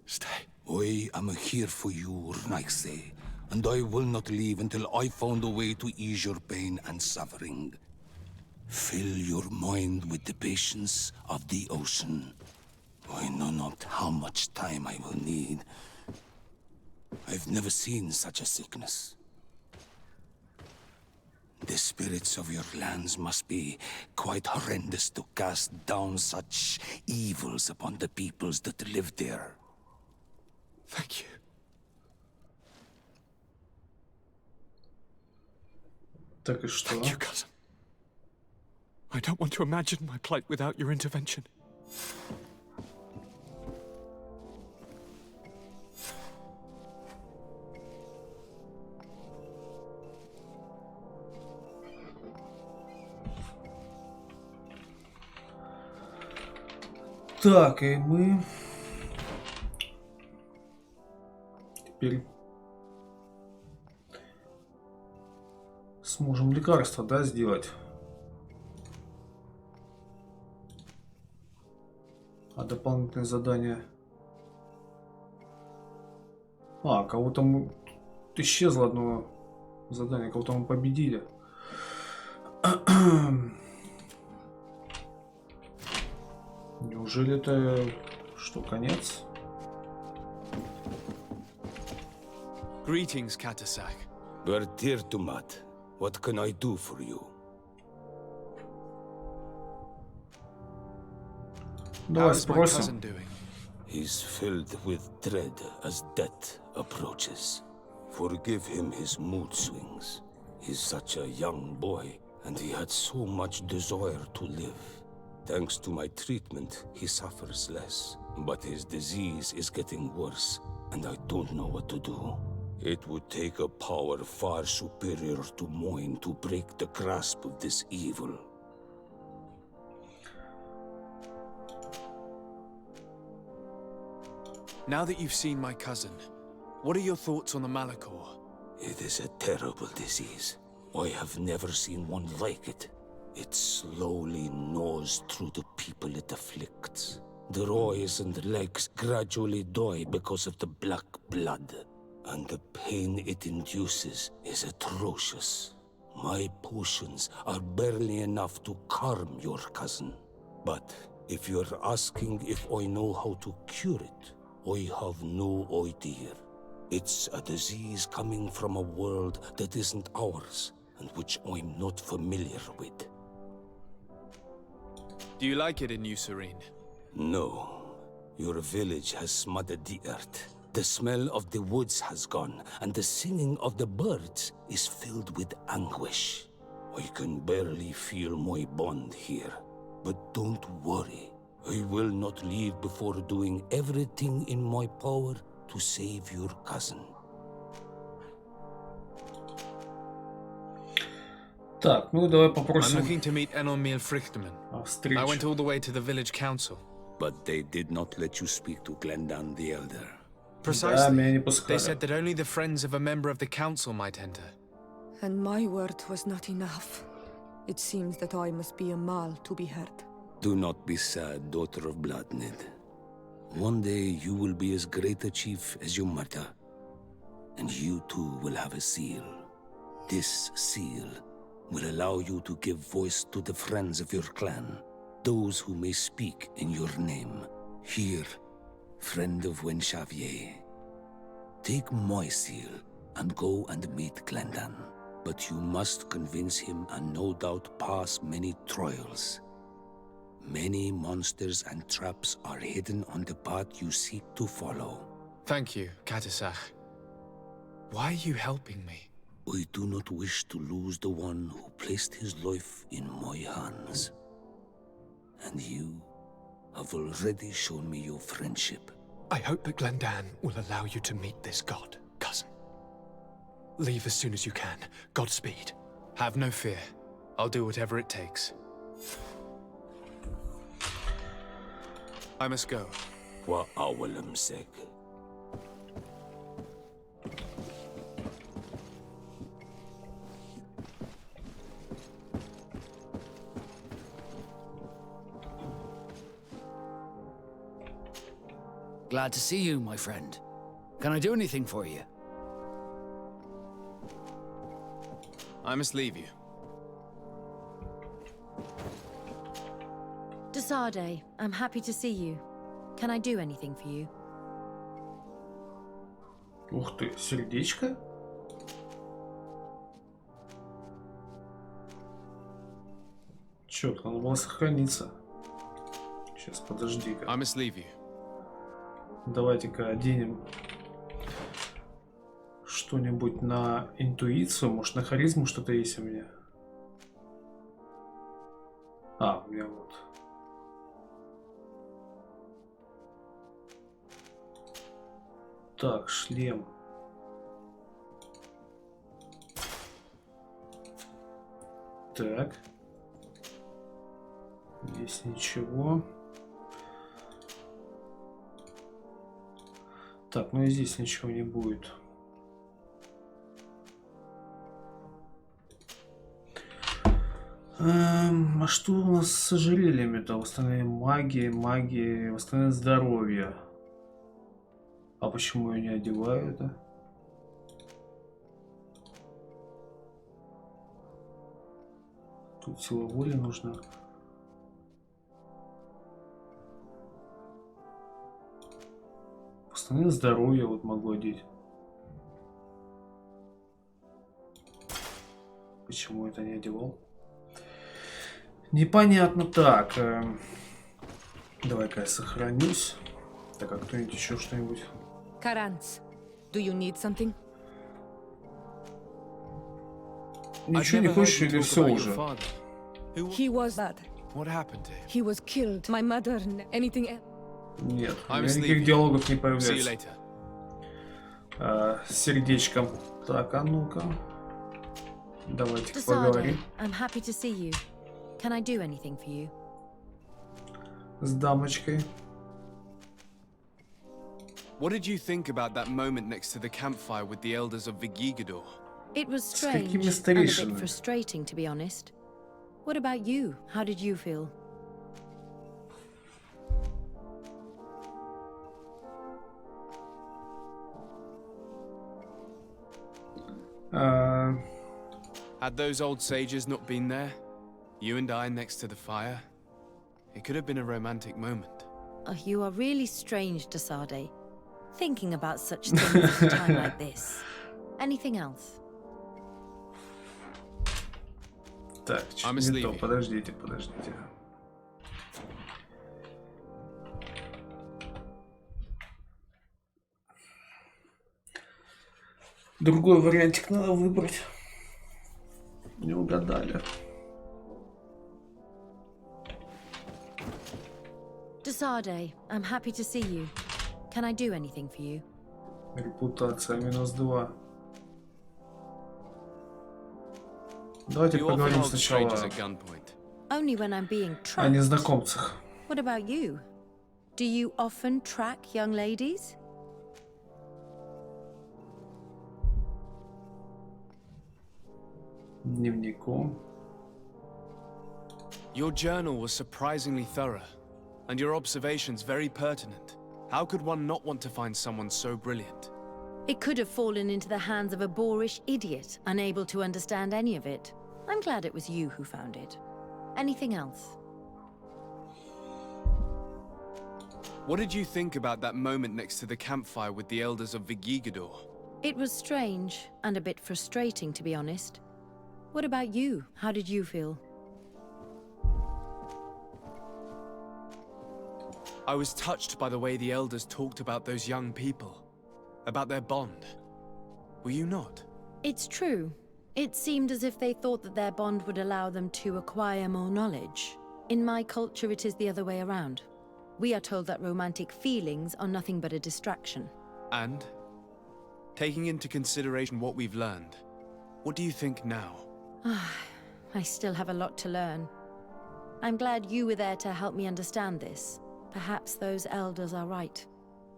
stay. I am here for you, Rnaise, and I will not leave until I found a way to ease your pain and suffering. Fill your mind with the patience of the ocean. I know not how much time I will need. I've never seen such a sickness. The spirits of your lands must be quite horrendous to cast down such evils upon the peoples that live there. Thank you. Так и что? Thank you, cousin. I don't want to imagine my plight without your intervention. Так, и мы теперь сможем лекарство, да, сделать. А дополнительные задания. А, кого-то мы... Исчезло одно задание, кого-то мы победили. Неужели это... Что, конец? Greetings, Katasak. Bertirtumat, what can I do for you? Давай How's my cousin спросим. doing? He's filled with dread as death approaches. Forgive him his mood swings. He's such a young boy, and he had so much desire to live. Thanks to my treatment, he suffers less. But his disease is getting worse, and I don't know what to do. It would take a power far superior to mine to break the grasp of this evil. Now that you've seen my cousin, what are your thoughts on the Malachor? It is a terrible disease. I have never seen one like it. It slowly gnaws through the people it afflicts. Their eyes and legs gradually die because of the black blood. And the pain it induces is atrocious. My potions are barely enough to calm your cousin. But if you're asking if I know how to cure it, I have no idea. It's a disease coming from a world that isn't ours, and which I'm not familiar with. Do you like it in New Serene? No. Your village has smothered the earth. The smell of the woods has gone, and the singing of the birds is filled with anguish. I can barely feel my bond here. But don't worry. I will not leave before doing everything in my power to save your cousin. Так, ну давай I'm попросим looking to meet Enomil Frichtman. о I встрече. went all the way to the village council. But they did not let you speak to Glendan the Elder. Да, Precisely. меня не They пускали. said that only the friends of a member of the council might enter. And my word was not enough. It seems that I must be a Mal to be heard. Do not be sad, daughter of Bloodnid. One day you will be as great a chief as your mother. And you too will have a seal. This seal will allow you to give voice to the friends of your clan, those who may speak in your name. Here, friend of Wenxavier, take my seal and go and meet Glendan. But you must convince him and no doubt pass many trials. Many monsters and traps are hidden on the path you seek to follow. Thank you, Katisach. Why are you helping me? I do not wish to lose the one who placed his life in my hands. And you have already shown me your friendship. I hope that Glendan will allow you to meet this god, cousin. Leave as soon as you can. Godspeed. Have no fear. I'll do whatever it takes. I must go. Wa awalam seg. Glad to see you, my friend. Can I do anything for you? I must leave you. Desarde, I'm happy to see you. Can I do anything for you? Ух ты, сердечко? Чёрт, надо было сохраниться. Сейчас, подожди-ка. I must leave you. Давайте-ка оденем что-нибудь на интуицию. Может, на харизму что-то есть у меня? А, у меня вот. Так, шлем. Так. Здесь ничего. Так, ну и здесь ничего не будет. А что у нас с ожерельями-то? Восстановление магии, восстановление здоровья. А почему я не одеваю это? Тут сила воли нужна. Восстановление здоровья вот могу одеть. Почему это не одевал? Непонятно. Так, давай-ка я сохранюсь. Так, а кто-нибудь еще что-нибудь? Karanz, do you need something? Ничего не хочешь или все уже? He was bad. What happened to him? He was killed. My mother, anything else? Нет, у меня никаких диалогов не появляется. С сердечком. Так, а ну-ка. Давайте поговорим. С дамочкой. What did you think about that moment next to the campfire with the elders of Vigigador? It was strange and a bit frustrating, to be honest. What about you? How did you feel? Had those old sages not been there, you and I next to the fire, it could have been a romantic moment. Oh, you are really strange, Desarde. Thinking about such things at a time like this. Anything else? Так, не то, подождите. Другой вариантик надо выбрать. Не угадали. Desarde, I'm happy to see you. Can I do anything for you? Репутация -2. Давайте поговорим сначала Only when I'm being о tracked. незнакомцах. What about you? Do you often track young ladies? Дневнику. Your journal was surprisingly thorough, and your observations very pertinent. How could one not want to find someone so brilliant? It could have fallen into the hands of a boorish idiot, unable to understand any of it. I'm glad it was you who found it. Anything else? What did you think about that moment next to the campfire with the elders of Vigigador? It was strange, and a bit frustrating, to be honest. What about you? How did you feel? I was touched by the way the elders talked about those young people, about their bond. Were you not? It's true. It seemed as if they thought that their bond would allow them to acquire more knowledge. In my culture, it is the other way around. We are told that romantic feelings are nothing but a distraction. And, taking into consideration what we've learned, what do you think now? I still have a lot to learn. I'm glad you were there to help me understand this. Perhaps those elders are right.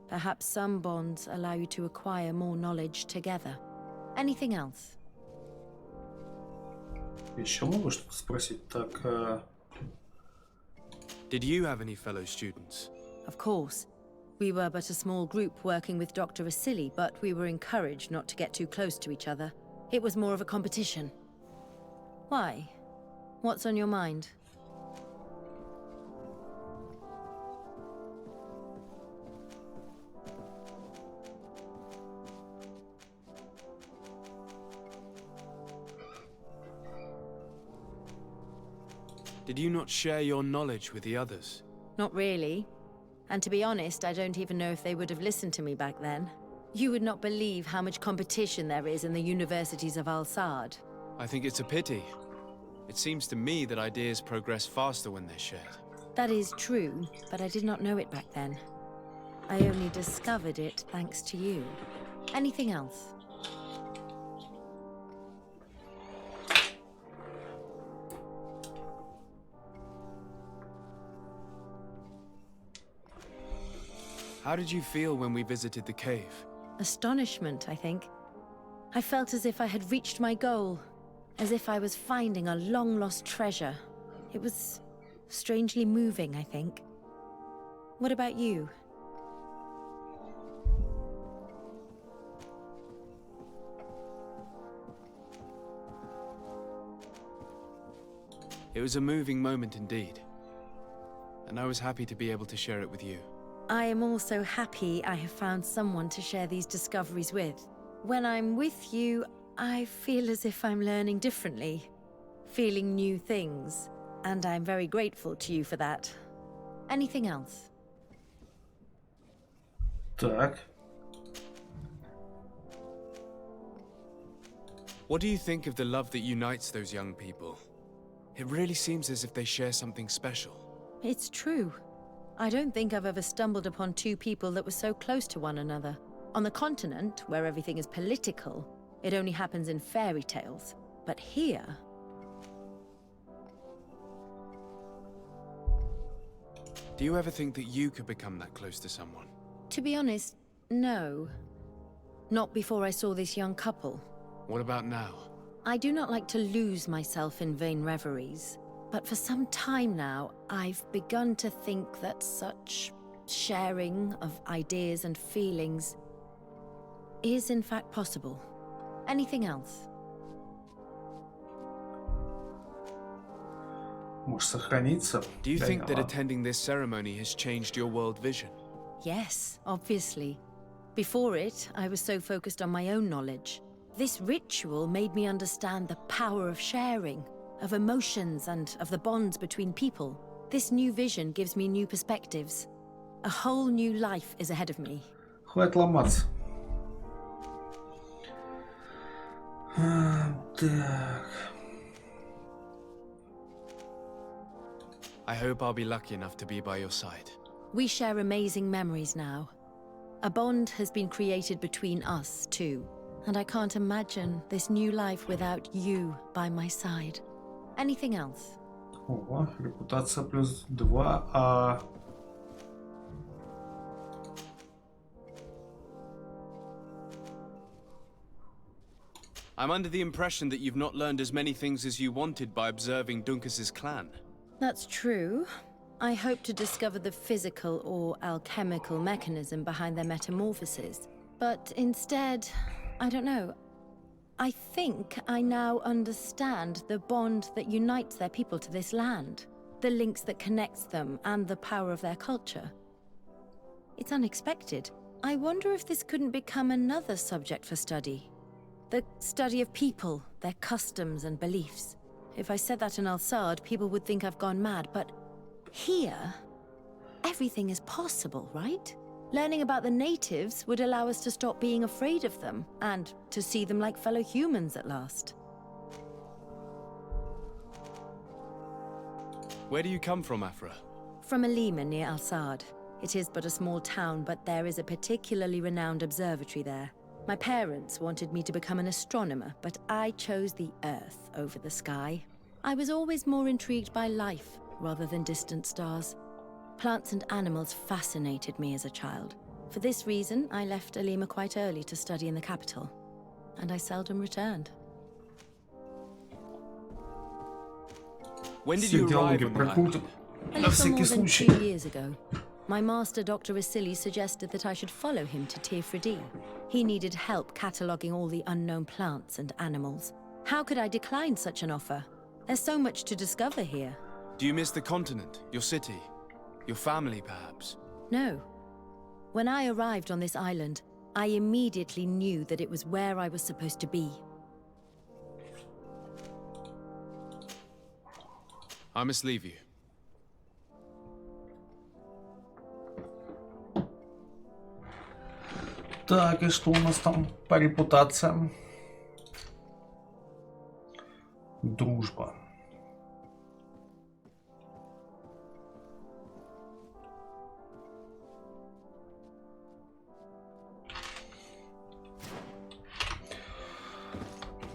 Perhaps some bonds allow you to acquire more knowledge together. Anything else? Еще могу что-то спросить? Так, Did you have any fellow students? Of course. We were but a small group working with Dr. Vasily, but we were encouraged not to get too close to each other. It was more of a competition. Why? What's on your mind? Did you not share your knowledge with the others? Not really. And to be honest, I don't even know if they would have listened to me back then. You would not believe how much competition there is in the universities of Al-Sad. I think it's a pity. It seems to me that ideas progress faster when they're shared. That is true, but I did not know it back then. I only discovered it thanks to you. Anything else? How did you feel when we visited the cave? Astonishment, I think. I felt as if I had reached my goal, as if I was finding a long-lost treasure. It was strangely moving, I think. What about you? It was a moving moment indeed. And I was happy to be able to share it with you. I am also happy I have found someone to share these discoveries with. When I'm with you, I feel as if I'm learning differently, feeling new things, and I'm very grateful to you for that. Anything else? так. What do you think of the love that unites those young people? It really seems as if they share something special. It's true. I don't think I've ever stumbled upon two people that were so close to one another. On the continent, where everything is political, it only happens in fairy tales. But here... Do you ever think that you could become that close to someone? To be honest, no. Not before I saw this young couple. What about now? I do not like to lose myself in vain reveries. But for some time now, I've begun to think that such sharing of ideas and feelings is in fact possible. Anything else? Может сохраниться? Do you think that attending this ceremony has changed your world vision? Yes, obviously. Before it, I was so focused on my own knowledge. This ritual made me understand the power of sharing, of emotions and of the bonds between people. This new vision gives me new perspectives. A whole new life is ahead of me. Хватит ломаться. Так. I hope I'll be lucky enough to be by your side. We share amazing memories now. A bond has been created between us, too. And I can't imagine this new life without you by my side. Anything else? Ого, репутация плюс 2, а... I'm under the impression that you've not learned as many things as you wanted by observing Dunkus's clan. That's true. I hope to discover the physical or alchemical mechanism behind their metamorphoses. But instead, I don't know. I think I now understand the bond that unites their people to this land, the links that connects them, and the power of their culture. It's unexpected. I wonder if this couldn't become another subject for study. The study of people, their customs and beliefs. If I said that in Al-Sad, people would think I've gone mad, but here, everything is possible, right? Learning about the natives would allow us to stop being afraid of them, and to see them like fellow humans at last. Where do you come from, Afra? From Alima near Al-Sad. It is but a small town, but there is a particularly renowned observatory there. My parents wanted me to become an astronomer, but I chose the Earth over the sky. I was always more intrigued by life rather than distant stars. Plants and animals fascinated me as a child. For this reason, I left Alima quite early to study in the capital, and I seldom returned. When did you arrive on the island? A little more than 2 years ago. My master, Dr. Vasily, suggested that I should follow him to Tifredi. He needed help cataloguing all the unknown plants and animals. How could I decline such an offer? There's so much to discover here. Do you miss the continent, your city, your family, perhaps? No. When I arrived on this island, I immediately knew that it was where I was supposed to be. I must leave you. Так, и что у нас там по репутациям? Дружба.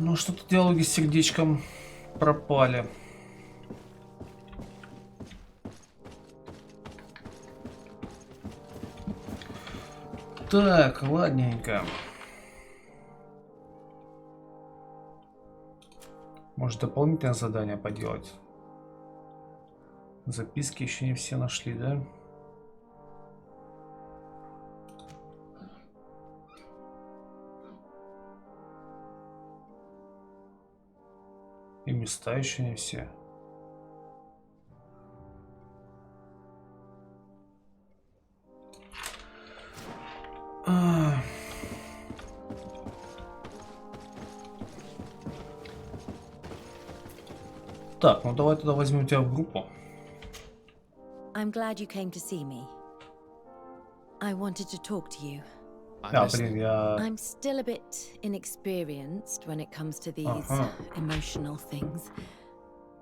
Ну, что-то диалоги с сердечком пропали. Так, ладненько. Может, дополнительное задание поделать? Записки еще не все нашли, да? И места еще не все. Так, ну давай тогда возьмем тебя в группу. I'm glad you came to see me. I wanted to talk to you. I'm still a bit inexperienced when it comes to these emotional things.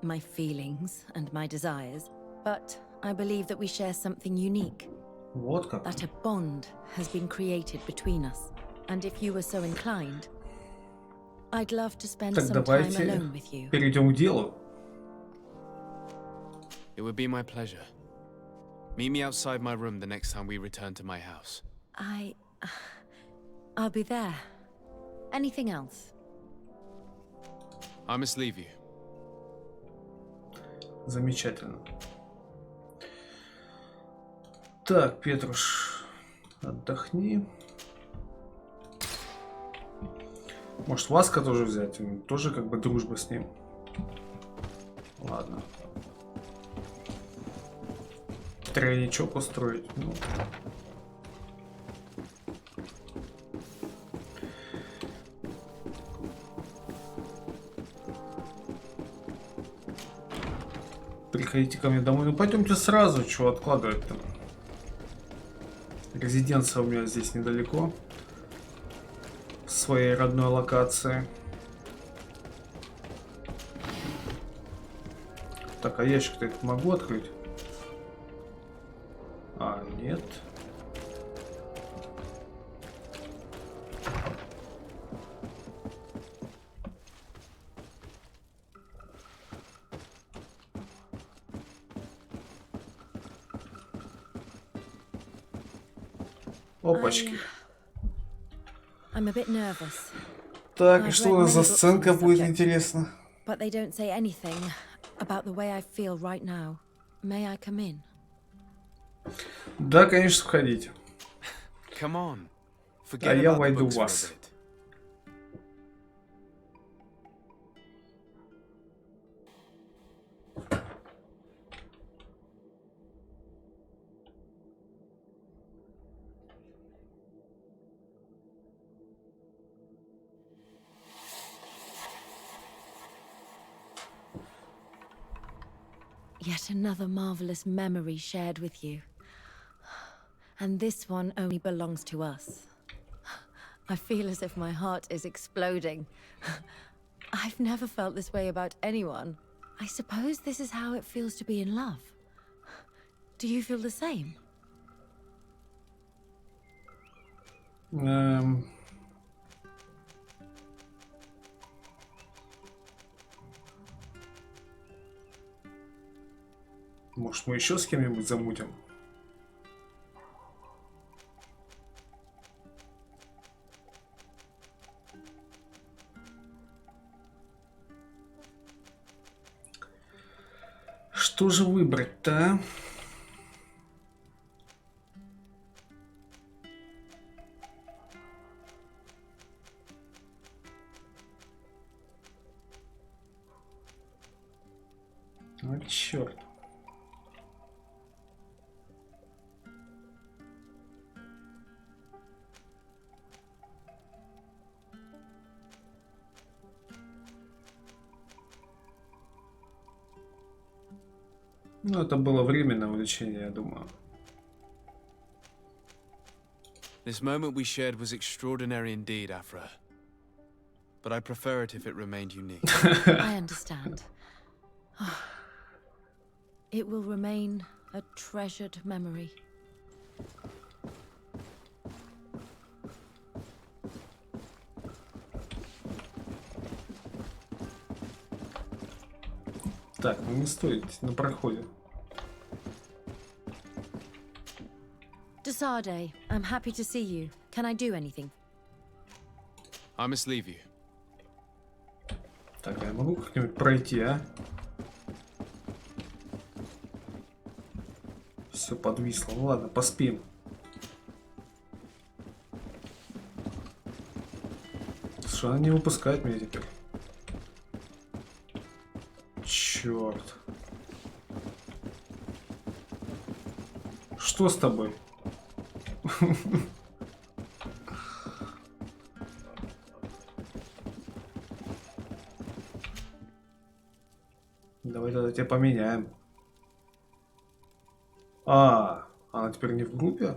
My feelings and my desires. But I believe that we share something unique. Вот как. That a bond has been created between us. And if you were so inclined, I'd love to spend some time alone with you. Перейдем к делу. It would be my pleasure. Meet me outside my room the next time we return to my house. I'll be there. Anything else? I must leave you. Замечательно. Так, Петруш, отдохни. Может, Васка тоже взять? Тоже как бы дружба с ним. Ладно. Тройничок устроить. Ну. Приходите ко мне домой. Ну пойдемте сразу, чего откладывать-то. Резиденция у меня здесь недалеко. В своей родной локации. Так, а ящик-то этот могу открыть? А, нет. Опачки. I'm a bit nervous. Так, и что у нас за сценка будет, интересно? But they don't say anything about the way I feel right now. May I come in? Да, конечно, входите. Come on. А Forget я about the войду в books for a вас. bit. Yet another marvelous memory shared with you. And this one only belongs to us. I feel as if my heart is exploding. I've never felt this way about anyone. I suppose this is how it feels to be in love. Do you feel the same? Может, мы еще с кем-нибудь замутим? Что же выбрать-то? Ну, черт. Ну, это было временное увлечение, я думаю. This moment we shared was extraordinary indeed, Afra. But I prefer it if it remained unique. I understand. It will remain a treasured memory. Так, ну не стоит на проходе. Desarde, I'm happy to see you. Can I do anything? I must leave you. Так, я могу как-нибудь пройти, а? Все подвисло. Ну ладно, поспим. Слушай, она не выпускает меня теперь. Черт. Что с тобой? Давай тогда тебя поменяем. А, она теперь не в группе?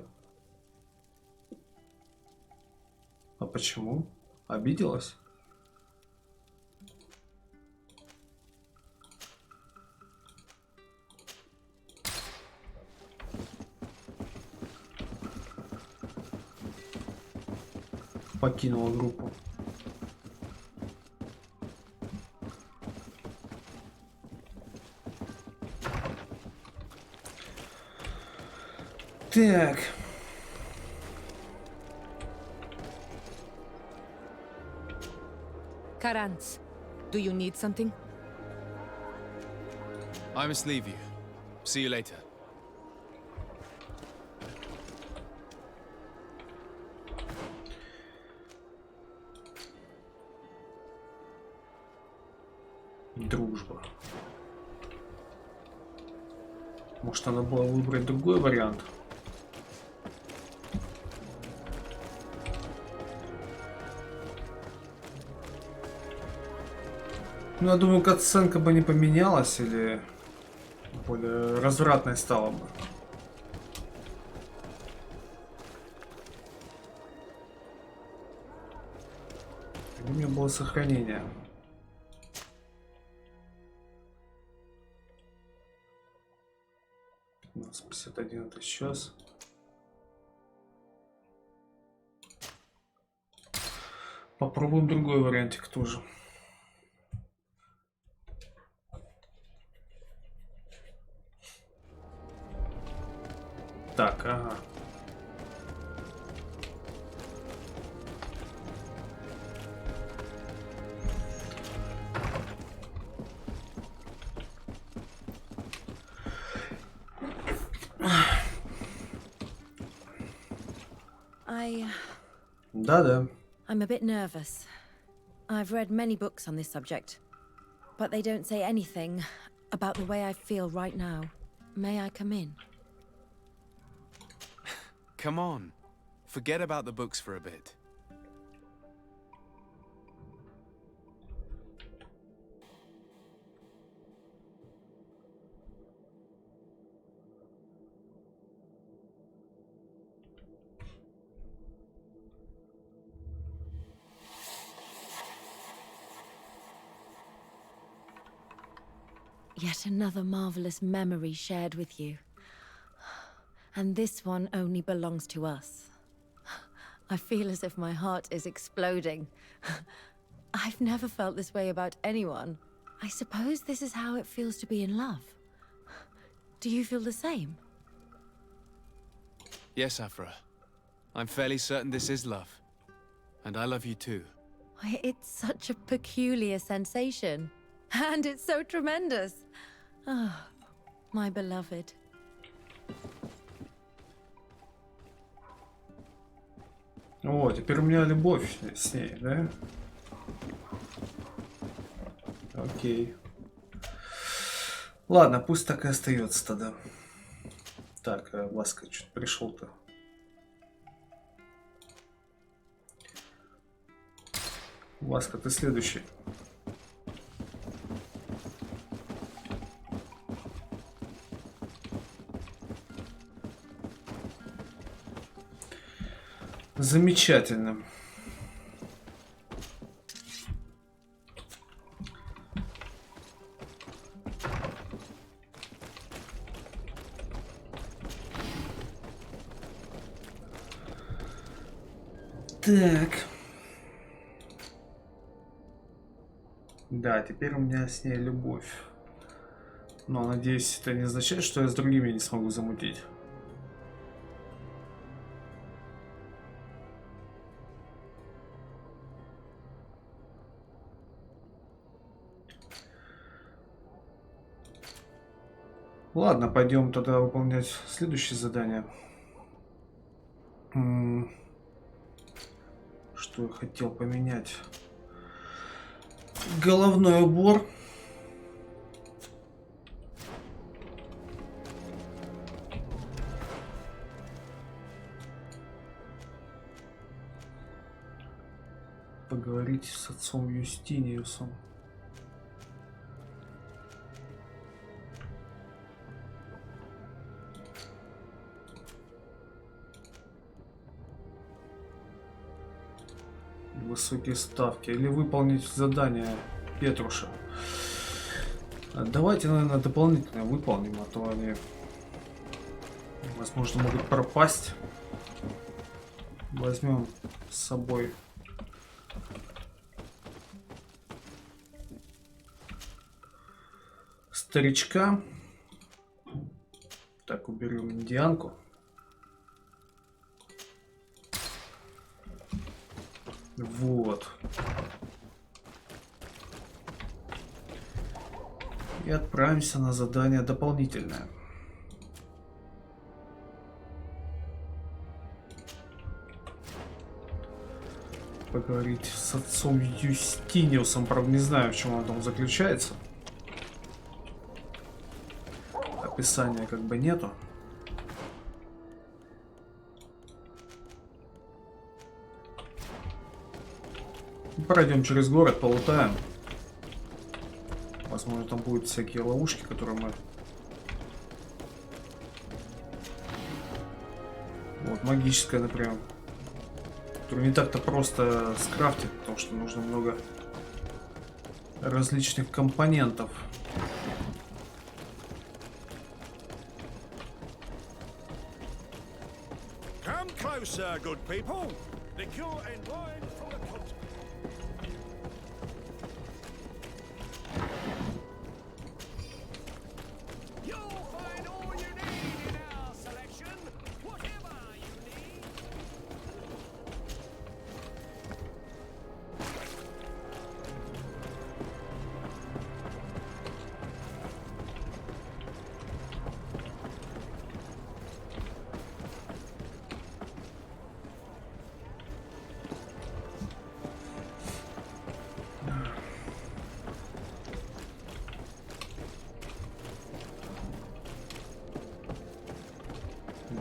А почему? Обиделась? Покинула группу. Так. Karantz, do you need something? I must leave you. See you later. Дружба. Может, надо было выбрать другой вариант? Ну, я думаю, катсценка бы не поменялась или более развратной стала бы. Где у меня было сохранение? У нас 51 это сейчас. Попробуем другой вариантик тоже. Так, ага. Да-да. I'm a bit nervous. I've read many books on this subject, but they don't say anything about the way I feel right now. May I come in? Come on. Forget about the books for a bit. Yet another marvelous memory shared with you. And this one only belongs to us. I feel as if my heart is exploding. I've never felt this way about anyone. I suppose this is how it feels to be in love. Do you feel the same? Yes, Afra. I'm fairly certain this is love. And I love you too. It's such a peculiar sensation. And it's so tremendous. Oh, my beloved. О, теперь у меня любовь с ней, да? Окей. Ладно, пусть так и остается тогда. Так, Васка, что-то пришел-то. Васка, ты следующий. Замечательно. Так. Да, теперь у меня с ней любовь. Но, надеюсь, это не означает, что я с другими не смогу замутить. Ладно, пойдем тогда выполнять следующее задание. Что я хотел поменять? Головной убор. Поговорить с отцом Юстиниусом. Высокие ставки. Или выполнить задание Петруша. Давайте, наверное, дополнительно выполним, а то они, возможно, могут пропасть. Возьмем с собой старичка. Так, уберем индианку. Вот. И отправимся на задание дополнительное. Поговорить с отцом Юстиниусом. Правда, не знаю, в чем он там заключается. Описания как бы нету. Пройдем через город, полутаем. Возможно, там будут всякие ловушки, которые мы... Вот, магическая, например. Которую не так-то просто скрафтить, потому что нужно много различных компонентов. Come closer, good people. Liquor and wine from the continent.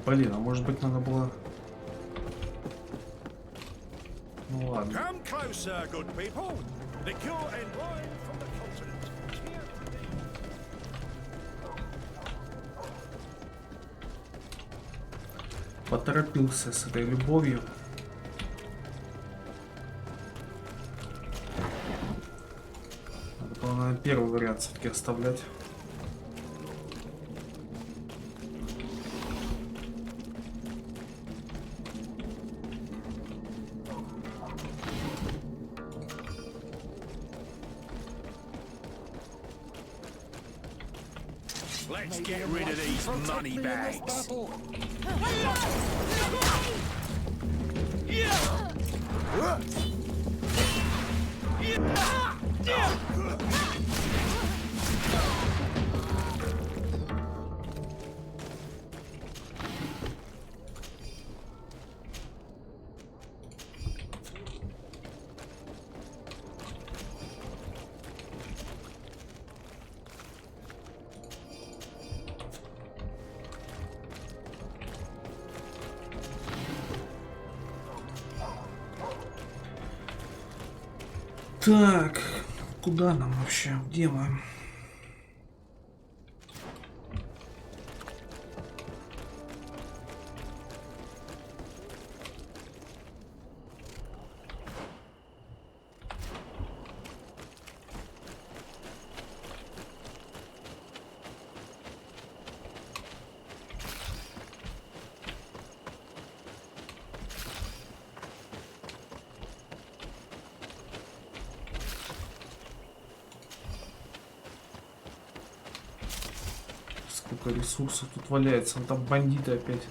Блин, а может быть надо было... Ну ладно. Come closer, good people. Liqueur and wine from the continent. Поторопился с этой любовью. Надо было, наверное, первый вариант все-таки оставлять. Let's get rid of these money bags. Так, куда нам вообще? Где мы? Сколько ресурсов тут валяется, он там бандиты опять.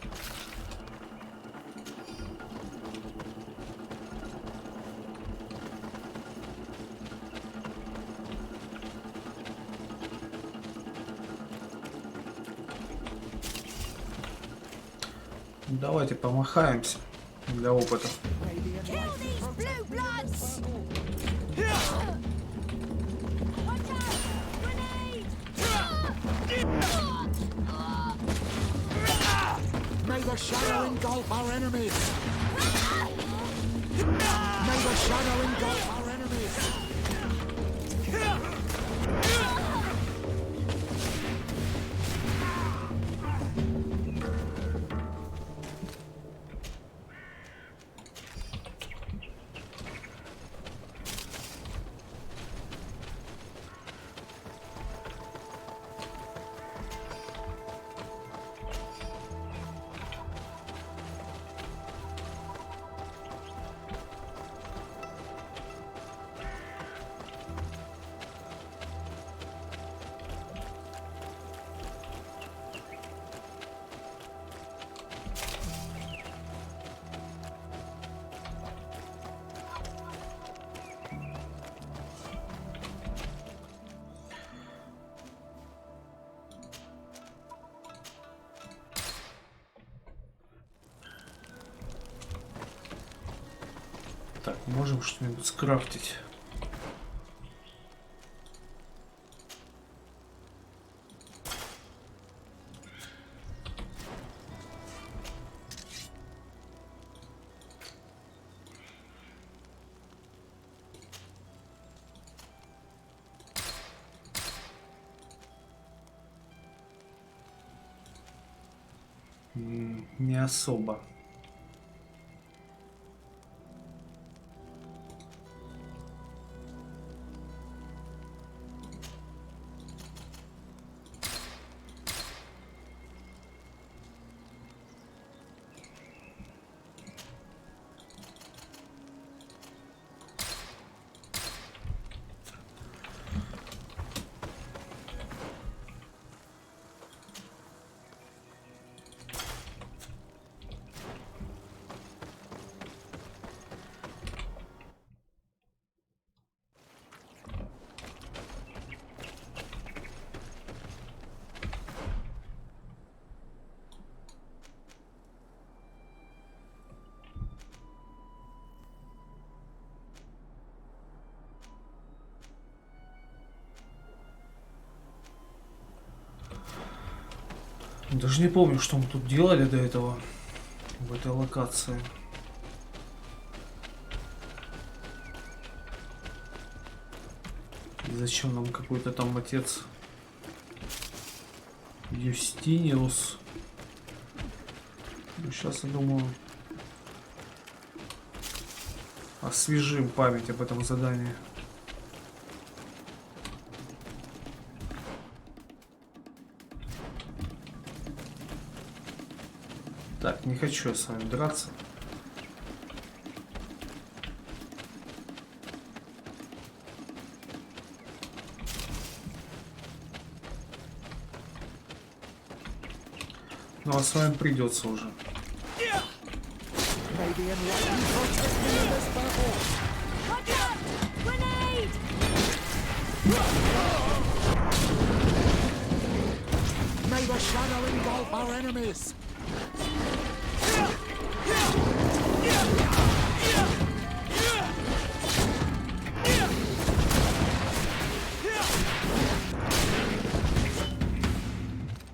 Давайте помахаемся для опыта. May the shadow engulf our enemies. May the shadow engulf our enemies. Так, можем что-нибудь скрафтить. Не особо. Даже не помню, что мы тут делали до этого в этой локации. И зачем нам какой-то там отец Юстиниус? Ну, сейчас, я думаю, освежим память об этом задании. Так, не хочу я с вами драться. Ну а с вами придется уже.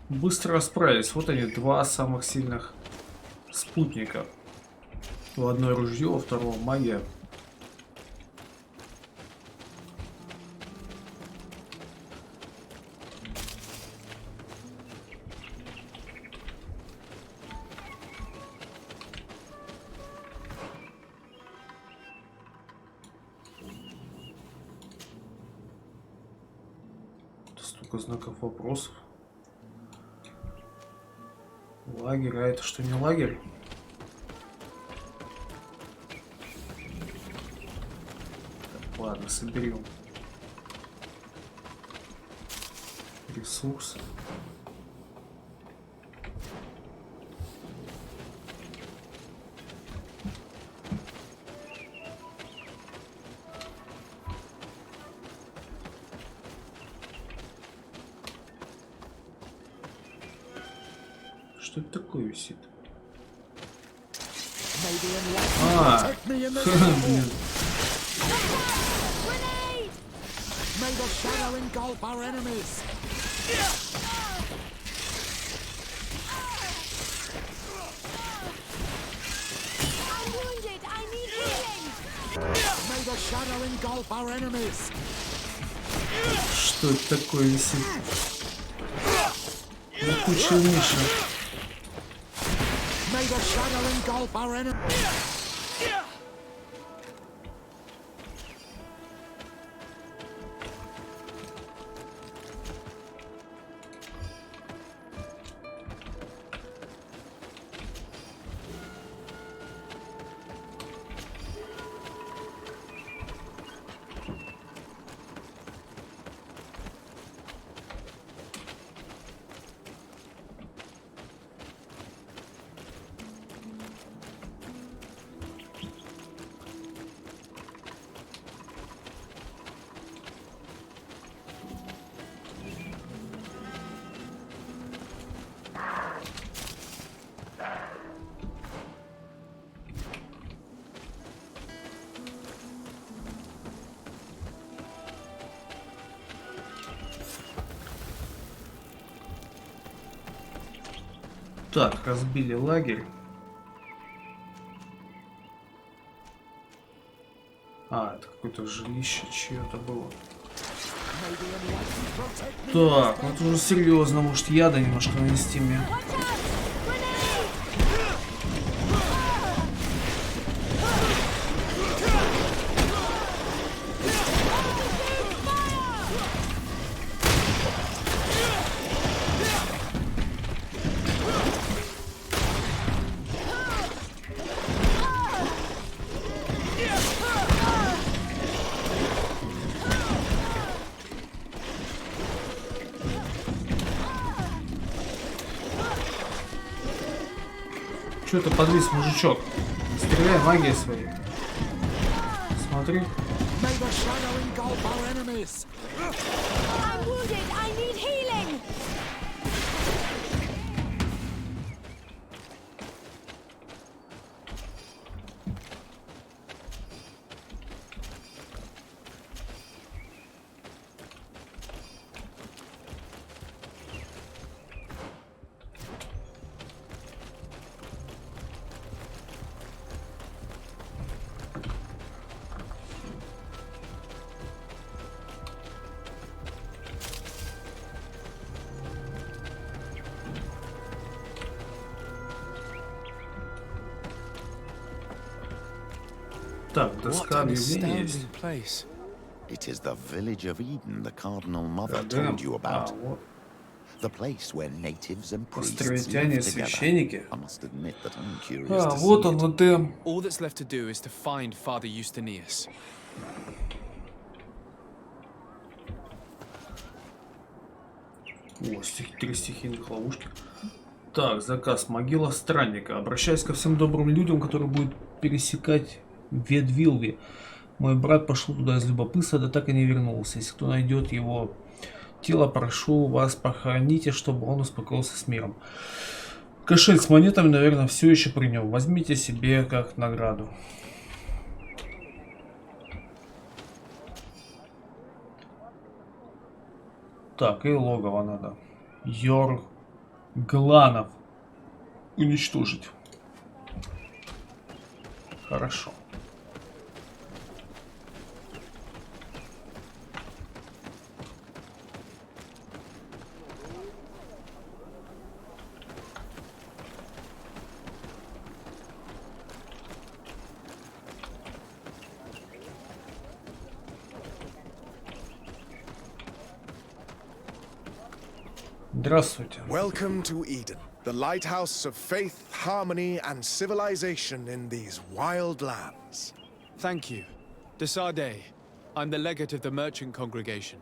Быстро расправились. Вот они, два самых сильных спутника. У одной ружье, у второго магия. Столько знаков вопросов. Лагерь, а это что, не лагерь? Так, ладно, соберем ресурсы. Что это такое висит? А, блин. Что это такое висит? Ну, куча Миша. Так, разбили лагерь. А, это какое-то жилище чье-то было. Так, ну это уже серьезно, может яда немножко нанести мне. Что ты подвис, мужичок? Стреляй магией своей. Смотри. Так, доска объявлений есть. It is the village of Eden the Cardinal Mother told you about. The place where natives and priests Островитяне, live together. священники. I must admit that I'm curious to see вот it. он, Эдем. All that's left to do is to find Father Eustachius. О, три стихийных ловушки. Так, заказ. Могила странника. Обращаюсь ко всем добрым людям, которые будут пересекать Ведвилви. Мой брат пошел туда из любопытства, да так и не вернулся. Если кто найдет его тело, прошу вас, похороните, чтобы он успокоился с миром. Кошель с монетами, наверное, все еще при нем. Возьмите себе как награду. Так, и логово надо. Йоргланов уничтожить. Хорошо. Здравствуйте. Welcome to Eden, the lighthouse of faith, harmony, and civilization in these wild lands. Thank you. Desarde. I'm the legate of the merchant congregation.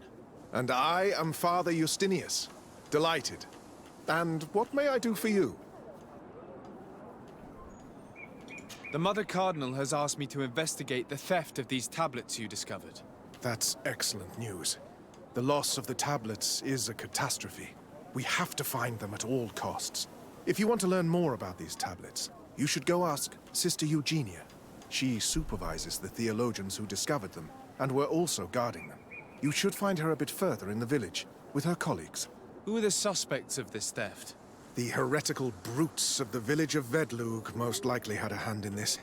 And I am Father Justinius. Delighted. And what may I do for you? The Mother Cardinal has asked me to investigate the theft of these tablets you discovered. That's excellent news. The loss of the tablets is a catastrophe. We have to find them at all costs. If you want to learn more about these tablets, you should go ask Sister Eugenia. She supervises the theologians who discovered them, and were also guarding them. You should find her a bit further in the village, with her colleagues. Who are the suspects of this theft? The heretical brutes of the village of Vedlug most likely had a hand in this.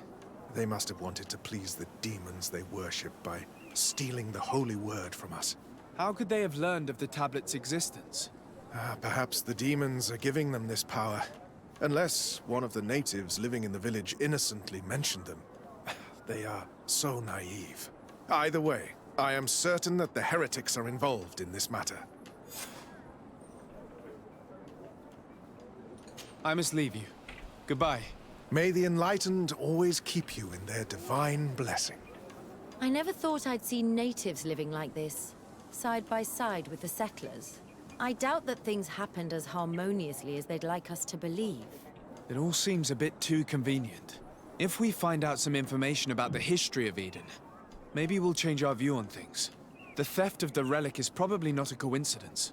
They must have wanted to please the demons they worship by stealing the holy word from us. How could they have learned of the tablet's existence? Perhaps the demons are giving them this power. Unless one of the natives living in the village innocently mentioned them. They are so naive. Either way, I am certain that the heretics are involved in this matter. I must leave you. Goodbye. May the enlightened always keep you in their divine blessing. I never thought I'd see natives living like this, side by side with the settlers. I doubt that things happened as harmoniously as they'd like us to believe. It all seems a bit too convenient. If we find out some information about the history of Eden, maybe we'll change our view on things. The theft of the relic is probably not a coincidence.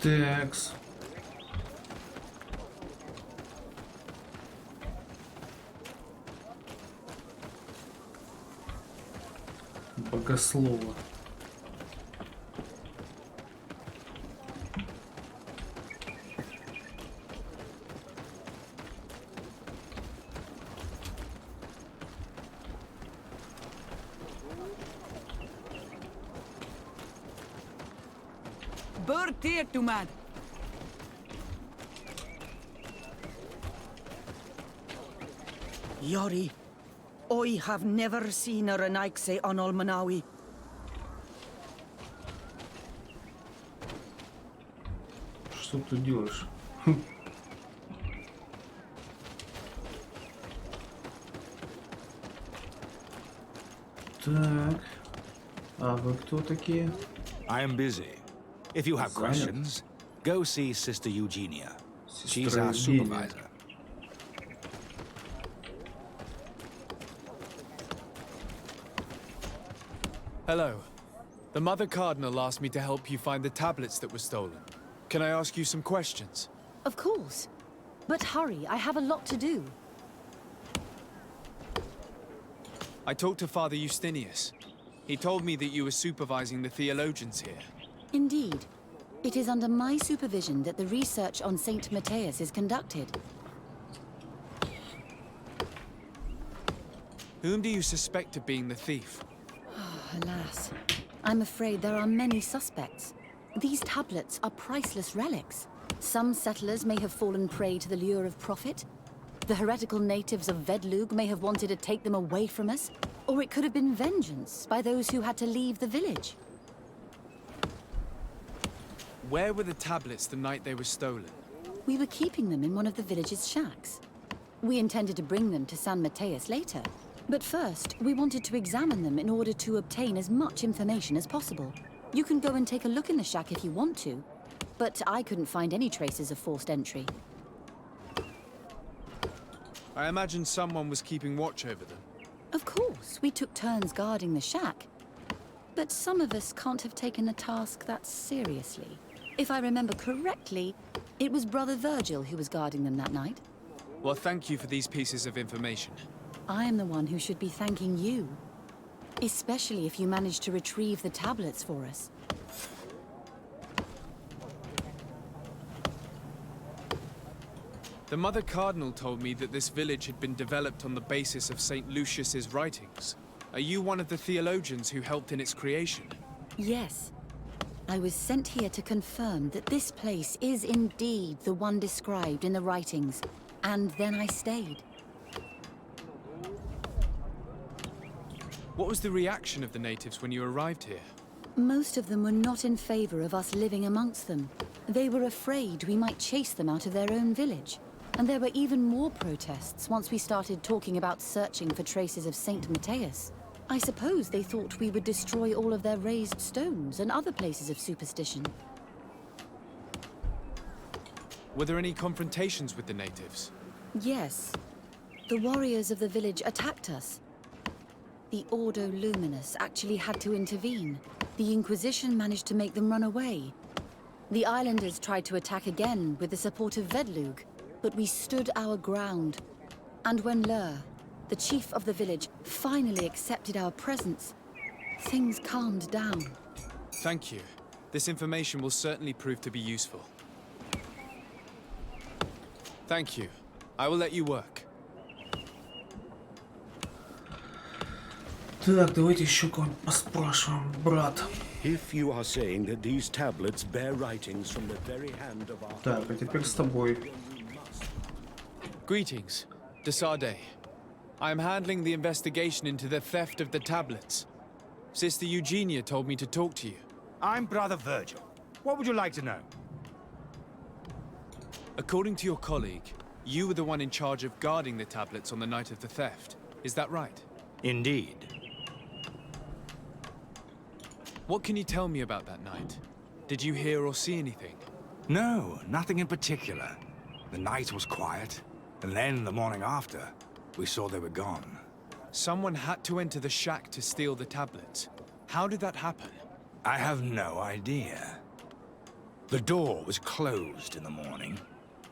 Текс. Богослова. Bertirtumad. Yori, I have never seen a Renaikse on Olmanawi. Что ты делаешь? Так. А вы кто такие? I am busy. If you have questions, go see Sister Eugenia. She's our supervisor. Hello. The Mother Cardinal asked me to help you find the tablets that were stolen. Can I ask you some questions? Of course. But hurry, I have a lot to do. I talked to Father Justinius. He told me that you were supervising the theologians here. Indeed. It is under my supervision that the research on Saint Matthias is conducted. Whom do you suspect of being the thief? Alas, I'm afraid there are many suspects. These tablets are priceless relics. Some settlers may have fallen prey to the lure of profit. The heretical natives of Vedlug may have wanted to take them away from us. Or it could have been vengeance by those who had to leave the village. Where were the tablets the night they were stolen? We were keeping them in one of the village's shacks. We intended to bring them to San Mateus later. But first, we wanted to examine them in order to obtain as much information as possible. You can go and take a look in the shack if you want to, but I couldn't find any traces of forced entry. I imagine someone was keeping watch over them. Of course, we took turns guarding the shack. But some of us can't have taken the task that seriously. If I remember correctly, it was Brother Virgil who was guarding them that night. Well, thank you for these pieces of information. I am the one who should be thanking you. Especially if you managed to retrieve the tablets for us. The Mother Cardinal told me that this village had been developed on the basis of St. Lucius's writings. Are you one of the theologians who helped in its creation? Yes. I was sent here to confirm that this place is indeed the one described in the writings, and then I stayed. What was the reaction of the natives when you arrived here? Most of them were not in favor of us living amongst them. They were afraid we might chase them out of their own village. And there were even more protests once we started talking about searching for traces of St. Mateus. I suppose they thought we would destroy all of their raised stones and other places of superstition. Were there any confrontations with the natives? Yes. The warriors of the village attacked us. The Ordo Luminous actually had to intervene. The Inquisition managed to make them run away. The islanders tried to attack again with the support of Vedlug, but we stood our ground. And when Lur, the chief of the village, finally accepted our presence, things calmed down. Thank you. This information will certainly prove to be useful. Thank you. I will let you work. Так, давайте еще кого-нибудь поспрашиваем, брат. If you are saying that these tablets bear writings from the very hand of our... Так, а теперь с тобой. Greetings, Desarde. I am handling the investigation into the theft of the tablets. Sister Eugenia told me to talk to you. I'm Brother Virgil. What would you like to know? According to your colleague, you were the one in charge of guarding the tablets on the night of the theft. Is that right? Indeed. What can you tell me about that night? Did you hear or see anything? No, nothing in particular. The night was quiet, and then the morning after, we saw they were gone. Someone had to enter the shack to steal the tablets. How did that happen? I have no idea. The door was closed in the morning,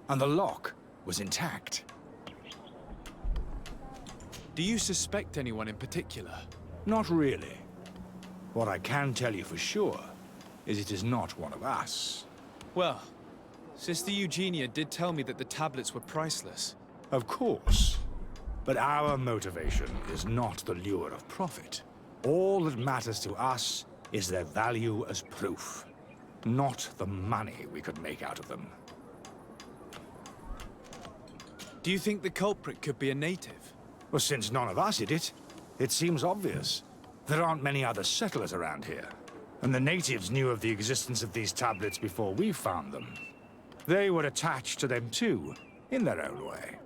and the lock was intact. Do you suspect anyone in particular? Not really. What I can tell you for sure is it is not one of us. Well, Sister Eugenia did tell me that the tablets were priceless. Of course. But our motivation is not the lure of profit. All that matters to us is their value as proof, not the money we could make out of them. Do you think the culprit could be a native? Well, since none of us did it, it seems obvious. There aren't many other settlers around here, and the natives knew of the existence of these tablets before we found them. They were attached to them too, in their own way.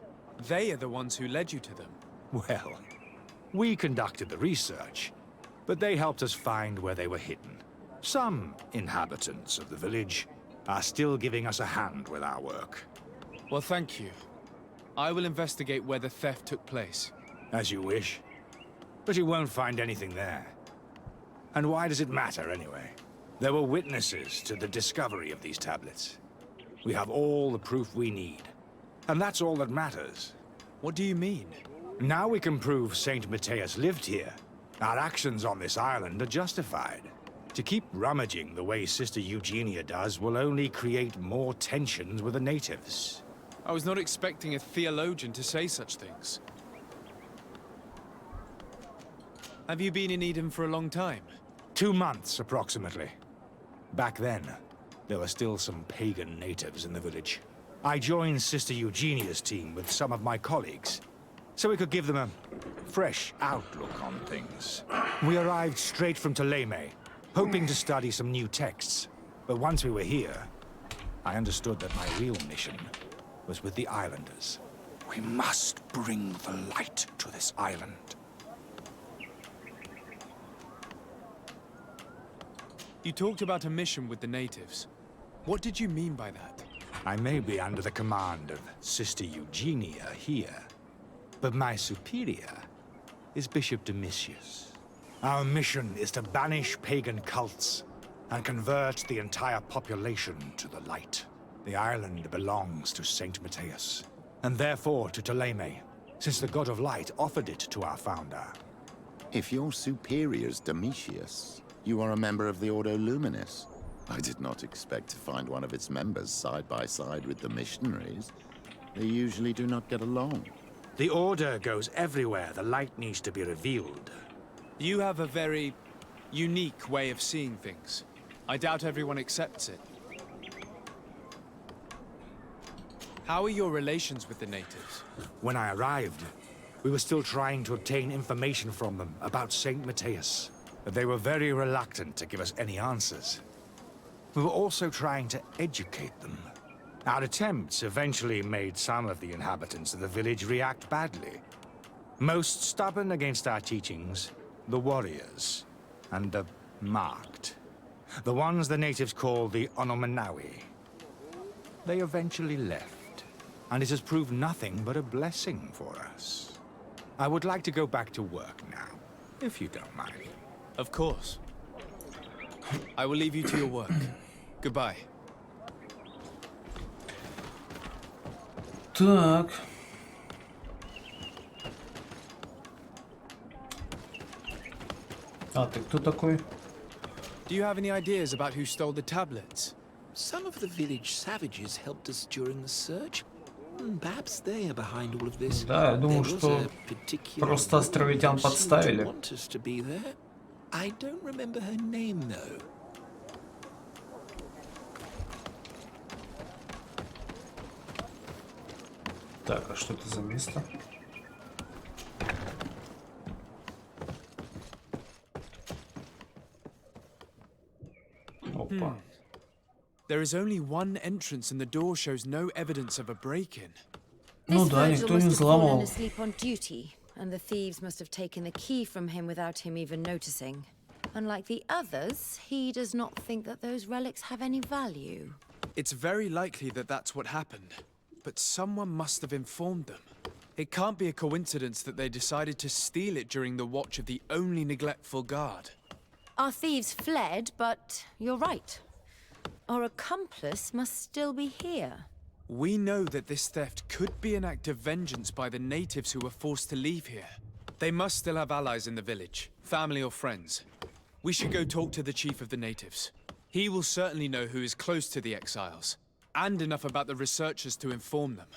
They are the ones who led you to them. Well, we conducted the research, but they helped us find where they were hidden. Some inhabitants of the village are still giving us a hand with our work. Well, thank you. I will investigate where the theft took place. As you wish. But you won't find anything there. And why does it matter, anyway? There were witnesses to the discovery of these tablets. We have all the proof we need. And that's all that matters. What do you mean? Now we can prove St. Mateus lived here. Our actions on this island are justified. To keep rummaging the way Sister Eugenia does will only create more tensions with the natives. I was not expecting a theologian to say such things. Have you been in Eden for a long time? 2 months, approximately. Back then, there were still some pagan natives in the village. I joined Sister Eugenia's team with some of my colleagues, so we could give them a fresh outlook on things. We arrived straight from Ptolemy, hoping to study some new texts. But once we were here, I understood that my real mission was with the islanders. We must bring the light to this island. You talked about a mission with the natives. What did you mean by that? I may be under the command of Sister Eugenia here, but my superior is Bishop Domitius. Our mission is to banish pagan cults and convert the entire population to the light. The island belongs to Saint Matthias, and therefore to Ptolemy, since the god of light offered it to our founder. If your superior's Domitius, you are a member of the Ordo Luminis. I did not expect to find one of its members side by side with the missionaries. They usually do not get along. The Order goes everywhere the light needs to be revealed. You have a very unique way of seeing things. I doubt everyone accepts it. How are your relations with the natives? When I arrived, we were still trying to obtain information from them about Saint Matthias, but they were very reluctant to give us any answers. We were also trying to educate them. Our attempts eventually made some of the inhabitants of the village react badly. Most stubborn against our teachings, the warriors, and the marked. The ones the natives call the Onomanawi. They eventually left, and it has proved nothing but a blessing for us. I would like to go back to work now, if you don't mind. Of course. I will leave you to your work. Goodbye. Так. А ты кто такой? Do you have any ideas about who stole the tablets? Some of the village savages helped us during the search. Perhaps they are behind all of this. Да, я думаю, что просто островитян подставили. I don't remember her name though. Так, а что это за место? Опа. There is only one entrance and the door shows no evidence of a break-in. Ну да, никто не взломал. Asleep on duty, and the thieves must have taken the key from him without him even noticing. Unlike the others, he does not think that those relics have any value. It's very likely that that's what happened, but someone must have informed them. It can't be a coincidence that they decided to steal it during the watch of the only neglectful guard. Our thieves fled, but you're right. Our accomplice must still be here. We know that this theft could be an act of vengeance by the natives who were forced to leave here. They must still have allies in the village, family or friends. We should go talk to the chief of the natives. He will certainly know who is close to the exiles, and enough about the researchers to inform them.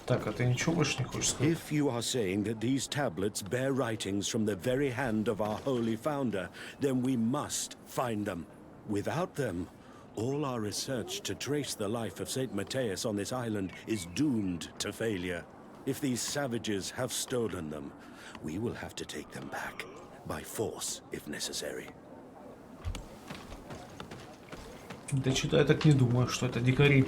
Так, а ты ничего больше не хочешь сказать? If you are saying that these tablets bear writings from the very hand of our holy founder, then we must find them. Without them, all our research to trace the life of Saint Matthias on this island is doomed to failure. If these savages have stolen them, we will have to take them back, by force, if necessary. Да что-то я так не думаю, что это дикари.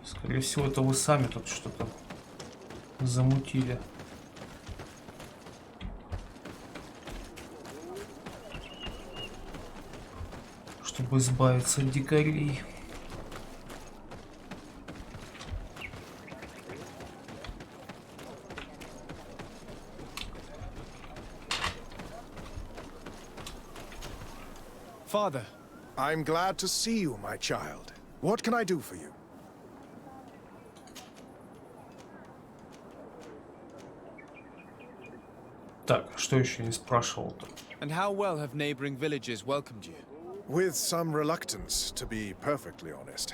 Скорее всего, это вы сами тут что-то замутили. Чтобы избавиться от дикарей. Father. I'm glad to see you, my child. What can I do for you? Так, что еще не спрашивал-то? And how well have neighboring villages welcomed you? With some reluctance, to be perfectly honest.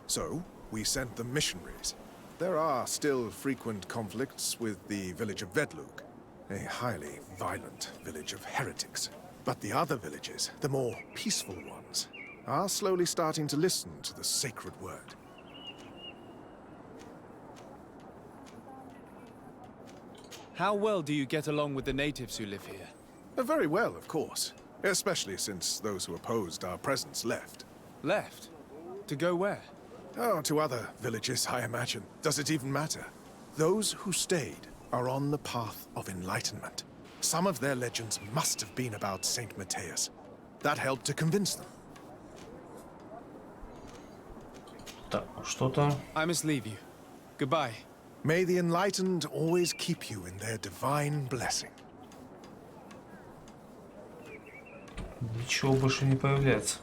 So, we sent them missionaries. There are still frequent conflicts with the village of Vedlug, a highly violent village of heretics. But the other villages, the more peaceful ones, are slowly starting to listen to the sacred word. How well do you get along with the natives who live here? Very well, of course. Especially since those who opposed our presence left. Left? To go where? Oh, to other villages, I imagine. Does it even matter? Those who stayed are on the path of enlightenment. Some of their legends must have been about Saint Matthias. That helped to convince them. Так, что-то... I must leave you. Goodbye. May the enlightened always keep you in their divine blessing. Ничего больше не появляется.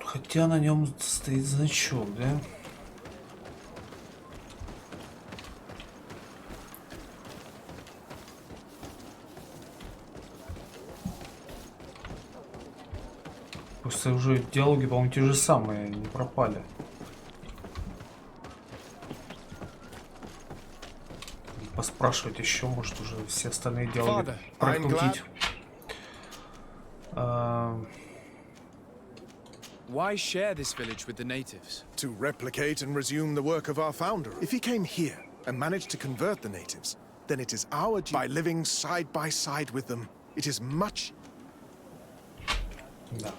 Хотя на нем стоит значок, да? Просто уже диалоги, по-моему, те же самые, не пропали. Поспрашивать еще, может, уже все остальные диалоги прокрутить. Why share this village with the natives? To replicate and resume the work of our founder. If he came here and managed to convert the natives, then it is our duty. By living side by side with them, it is much... Да.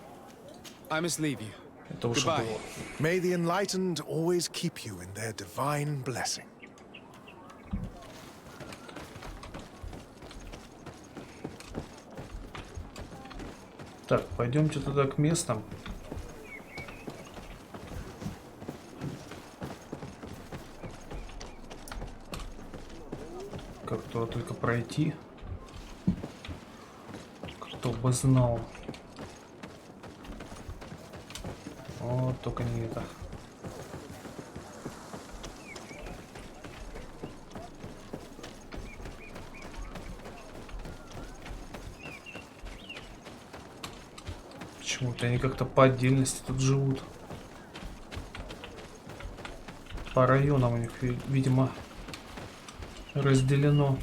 I must leave you. Это уже Goodbye. было. May the enlightened always keep you in their divine blessing. Так, пойдемте туда к местным. Как туда только пройти? Кто бы знал. О, только не это. Почему-то они как-то по отдельности тут живут. По районам у них, видимо, разделено.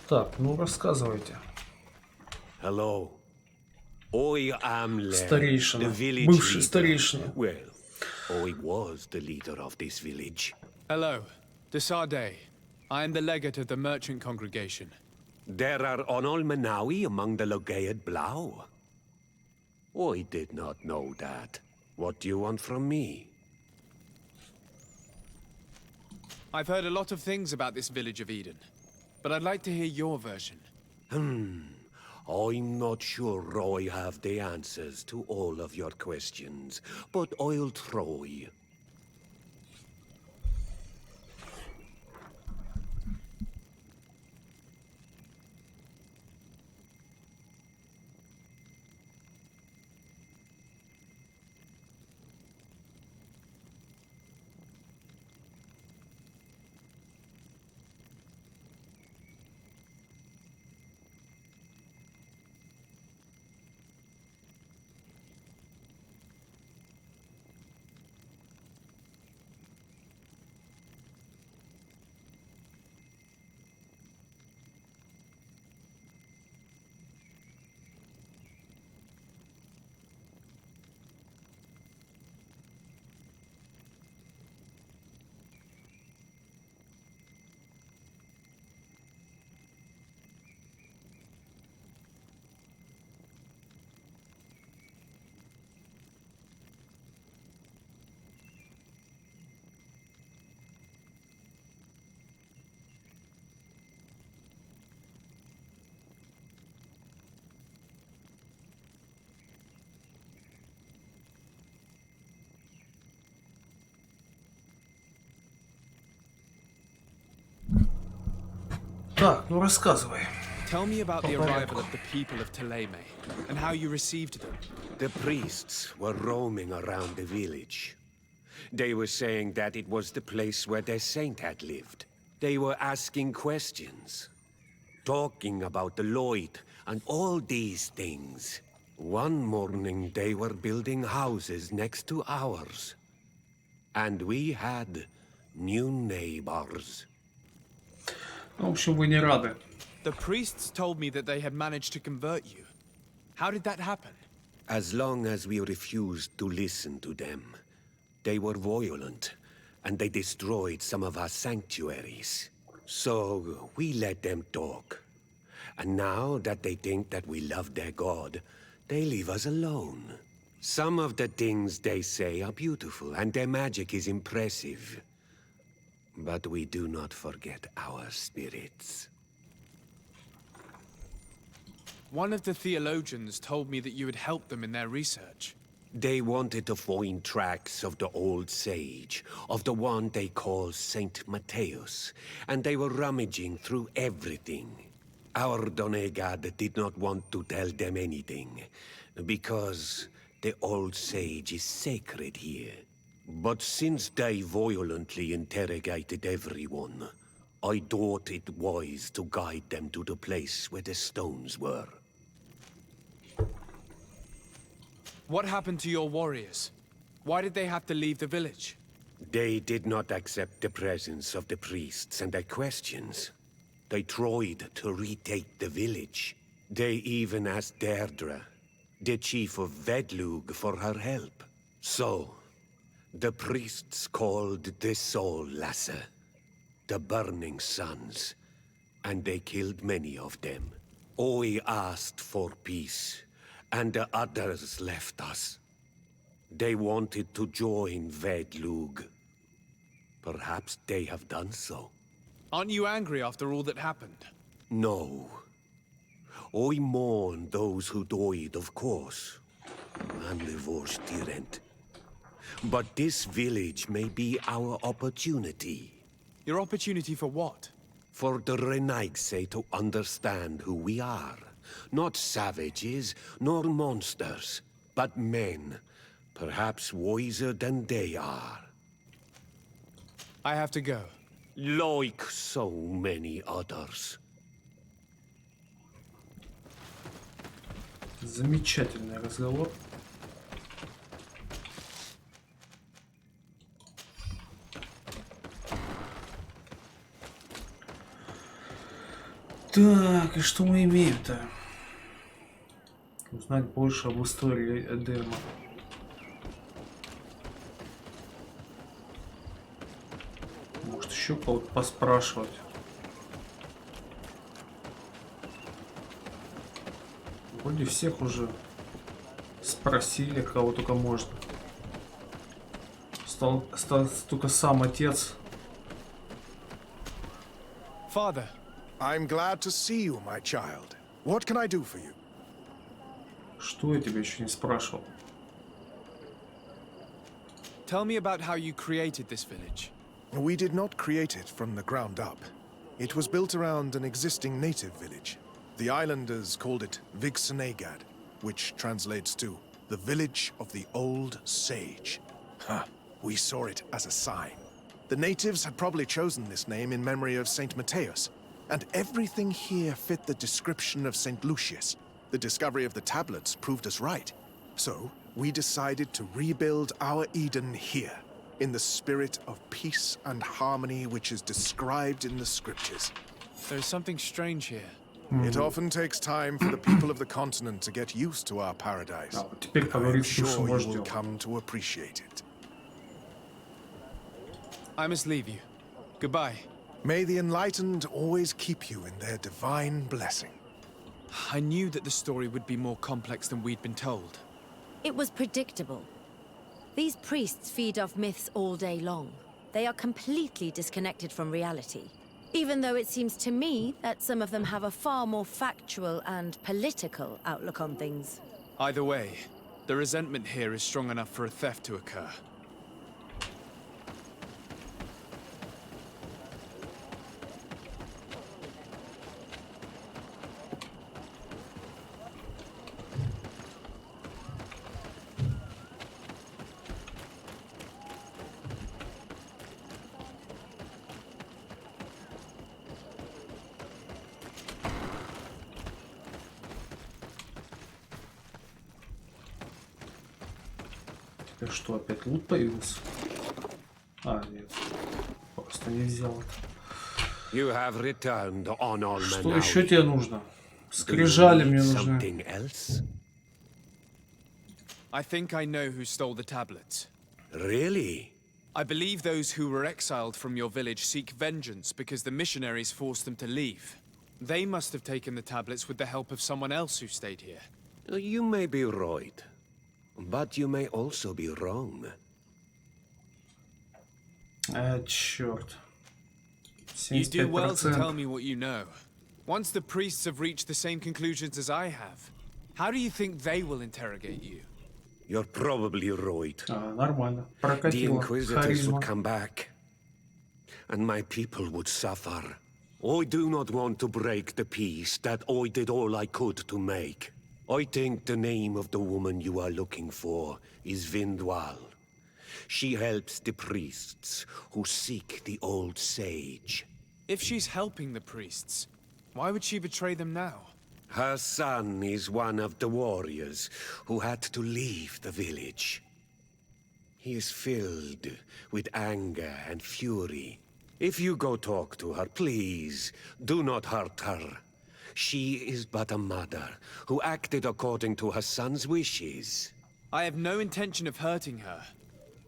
Так, ну рассказывайте. Hello. I am Len, Старейшина. the village Бывший leader. старейшина. Well, I was the leader of this village. Hello. Desarde. I am the legate of the merchant congregation. There are Onolmenawi among the Logead Blau. I did not know that. What do you want from me? I've heard a lot of things about this village of Eden, but I'd like to hear your version. I'm not sure I have the answers to all of your questions, but I'll try. Так, ну рассказывай. Tell me about the arrival of the people of Teleme and how you received them. The priests were roaming around the village. They were saying that it was the place where their saint had lived. They were asking questions, talking about the Lloyd and all these things. One morning they were building houses next to ours. And we had new neighbors. В общем, вы не рады. The priests told me that they had managed to convert you. How did that happen? As long as we refused to listen to them, they were violent, and they destroyed some of our sanctuaries. So we let them talk. And now that they think that we love their god, they leave us alone. Some of the things they say are beautiful, and their magic is impressive. But we do not forget our spirits. One of the theologians told me that you had helped them in their research. They wanted to find tracks of the old sage, of the one they call Saint Matthäus, and they were rummaging through everything. Our Donegad did not want to tell them anything, because the old sage is sacred here. But since they violently interrogated everyone, I thought it wise to guide them to the place where the stones were. What happened to your warriors? Why did they have to leave the village? They did not accept the presence of the priests and their questions. They tried to retake the village. They even asked Deirdre, the chief of Vedlug, for her help. So, the priests called the Soul Lasser, the Burning Suns, and they killed many of them. I asked for peace, and the others left us. They wanted to join Vedlug. Perhaps they have done so. Aren't you angry after all that happened? No. I mourn those who died, of course. And the Vorstyrent. But this village may be our opportunity. Your opportunity for what? For the Renaigse to understand who we are. Not savages, nor monsters, but men. Perhaps wiser than they are. I have to go. Like so many others. Замечательный разговор. Так, и что мы имеем-то? Узнать больше об истории Эдема. Может, еще кого-то поспрашивать. Вроде всех уже спросили, кого только можно. Остался только сам отец. Father. I'm glad to see you, my child. What can I do for you? Что я тебя еще не спрашивал? Tell me about how you created this village. We did not create it from the ground up. It was built around an existing native village. The islanders called it Vigsenegad, which translates to the village of the old sage. We saw it as a sign. The natives had probably chosen this name in memory of Saint Matthäus, and everything here fit the description of Saint Lucius. The discovery of the tablets proved us right. So, we decided to rebuild our Eden here, in the spirit of peace and harmony which is described in the scriptures. There's something strange here. It often takes time for the people of the continent to get used to our paradise. I'm sure you will come to appreciate it. I must leave you. Goodbye. May the enlightened always keep you in their divine blessing. I knew that the story would be more complex than we'd been told. It was predictable. These priests feed off myths all day long. They are completely disconnected from reality. Even though it seems to me that some of them have a far more factual and political outlook on things. Either way, the resentment here is strong enough for a theft to occur. Теперь что, опять лут появился? А, нет. Просто не взял это. Что еще тебе нужно? Скрижали мне нужны. I think I know who stole the tablets. Really? I believe those who were exiled from your village seek vengeance because the missionaries forced them to leave. They must have taken the tablets with the help of someone else who stayed here. You may be right, but you may also be wrong. Черт. You do well to tell me what you know. Once the priests have reached the same conclusions as I have, how do you think they will interrogate you? You're probably right. Нормально. The Прокатило. Inquisitors would Харизма. come back, and my people would suffer. I do not want to break the peace that I did all I could to make. I think the name of the woman you are looking for is Vindwal. She helps the priests who seek the old sage. If she's helping the priests, why would she betray them now? Her son is one of the warriors who had to leave the village. He is filled with anger and fury. If you go talk to her, please, do not hurt her. She is but a mother who acted according to her son's wishes. I have no intention of hurting her,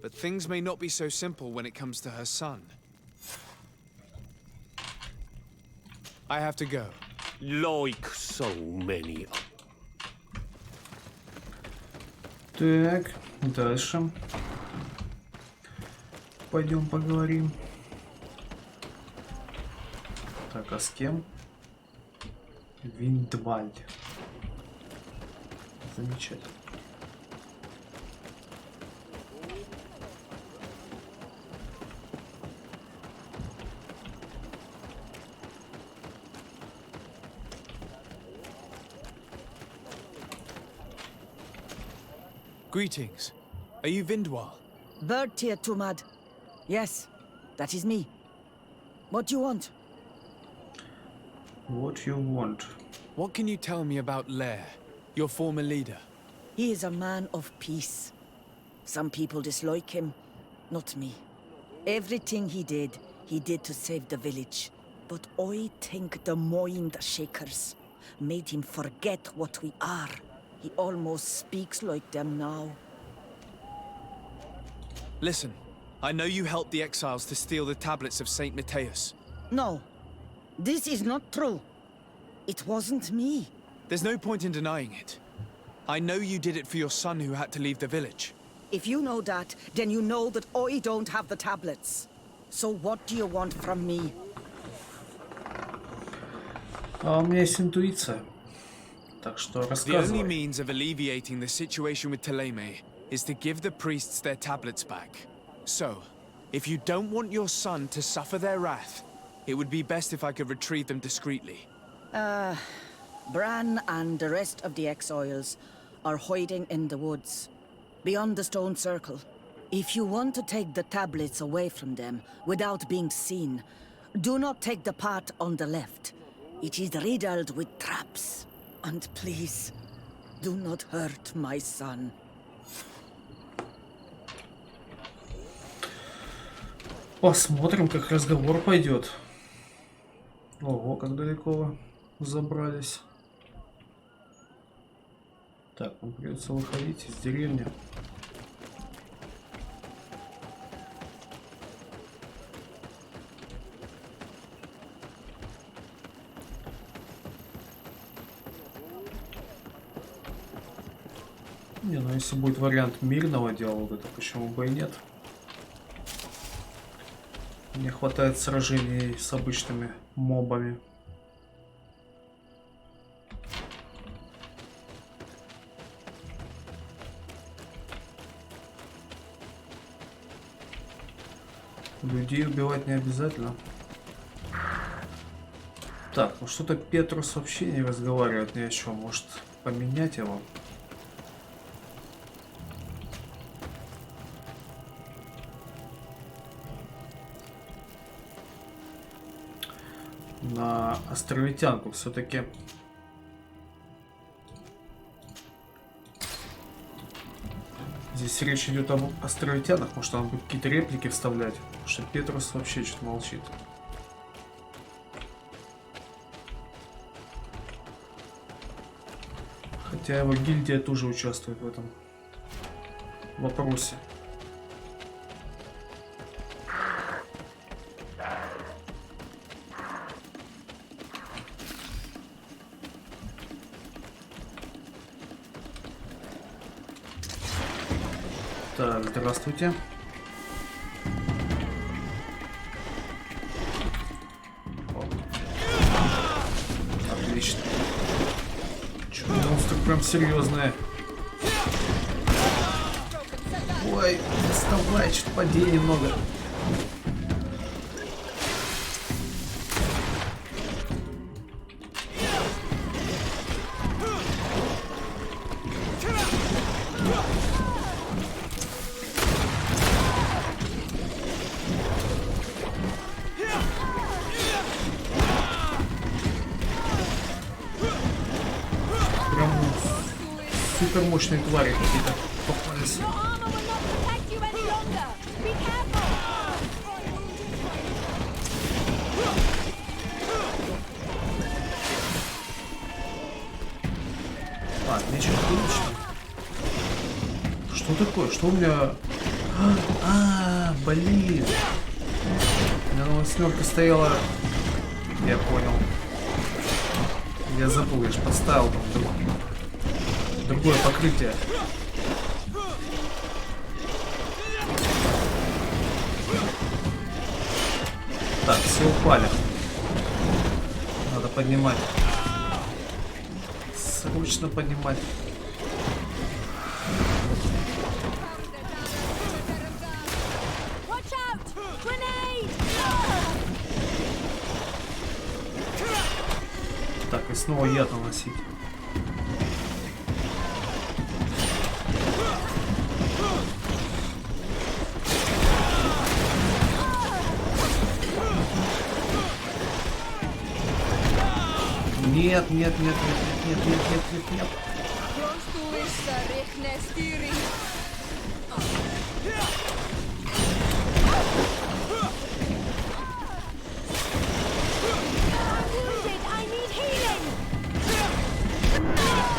but things may not be so simple when it comes to her son. I have to go. Like so many. Так, дальше. Пойдем поговорим. Так, а с кем? Виндваль. Замечательно. Greetings. Are you Vindwal? Bertia Tumad. Yes, that is me. What do you want? What you want? What can you tell me about Lair, your former leader? He is a man of peace. Some people dislike him, not me. Everything he did to save the village. But I think the mind shakers made him forget what we are. He almost speaks like them now. Listen, I know you helped the exiles to steal the tablets of Saint Matthias. No, this is not true. It wasn't me. There's no point in denying it. I know you did it for your son who had to leave the village. If you know that, then you know that I don't have the tablets. So what do you want from me? А у меня есть интуиция. Так что The only рассказывай. means of alleviating the situation with Ptolemy is to give the priests their tablets back. So, if you don't want your son to suffer their wrath, it would be best if I could retrieve them discreetly. Bran and the rest of the exiles are hiding in the woods, beyond the stone circle. If you want to take the tablets away from them without being seen, do not take the path on the left. It is riddled with traps. And please, do not hurt my son. Посмотрим, как разговор пойдет. Ого, как далеко забрались. Так, нам придется выходить из деревни. Не, ну если будет вариант мирного диалога, то почему бы и нет? Мне хватает сражений с обычными мобами. Людей убивать не обязательно. Так, ну что-то Петрус вообще не разговаривает ни о чем. Может поменять его? На островитянку все-таки. Здесь Если речь идет об островитянах, может он будет какие-то реплики вставлять, потому что Петрус вообще что-то молчит. Хотя его гильдия тоже участвует в этом вопросе. Так, здравствуйте. Отлично. Чё, монстры прям серьезные. Ой, доставай, что-то падений немного. Супер мощные твари какие-то попались. А, меч отлично. Что такое? Что у меня? Блин. У меня на восьмерке стояла. Я понял. Я забыл, я же поставил там другое покрытие. Так, все упали. Надо поднимать. Срочно поднимать. Так, и снова яд наносить. Нет, нет, нет, нет, нет, нет, нет, нет, нет, нет.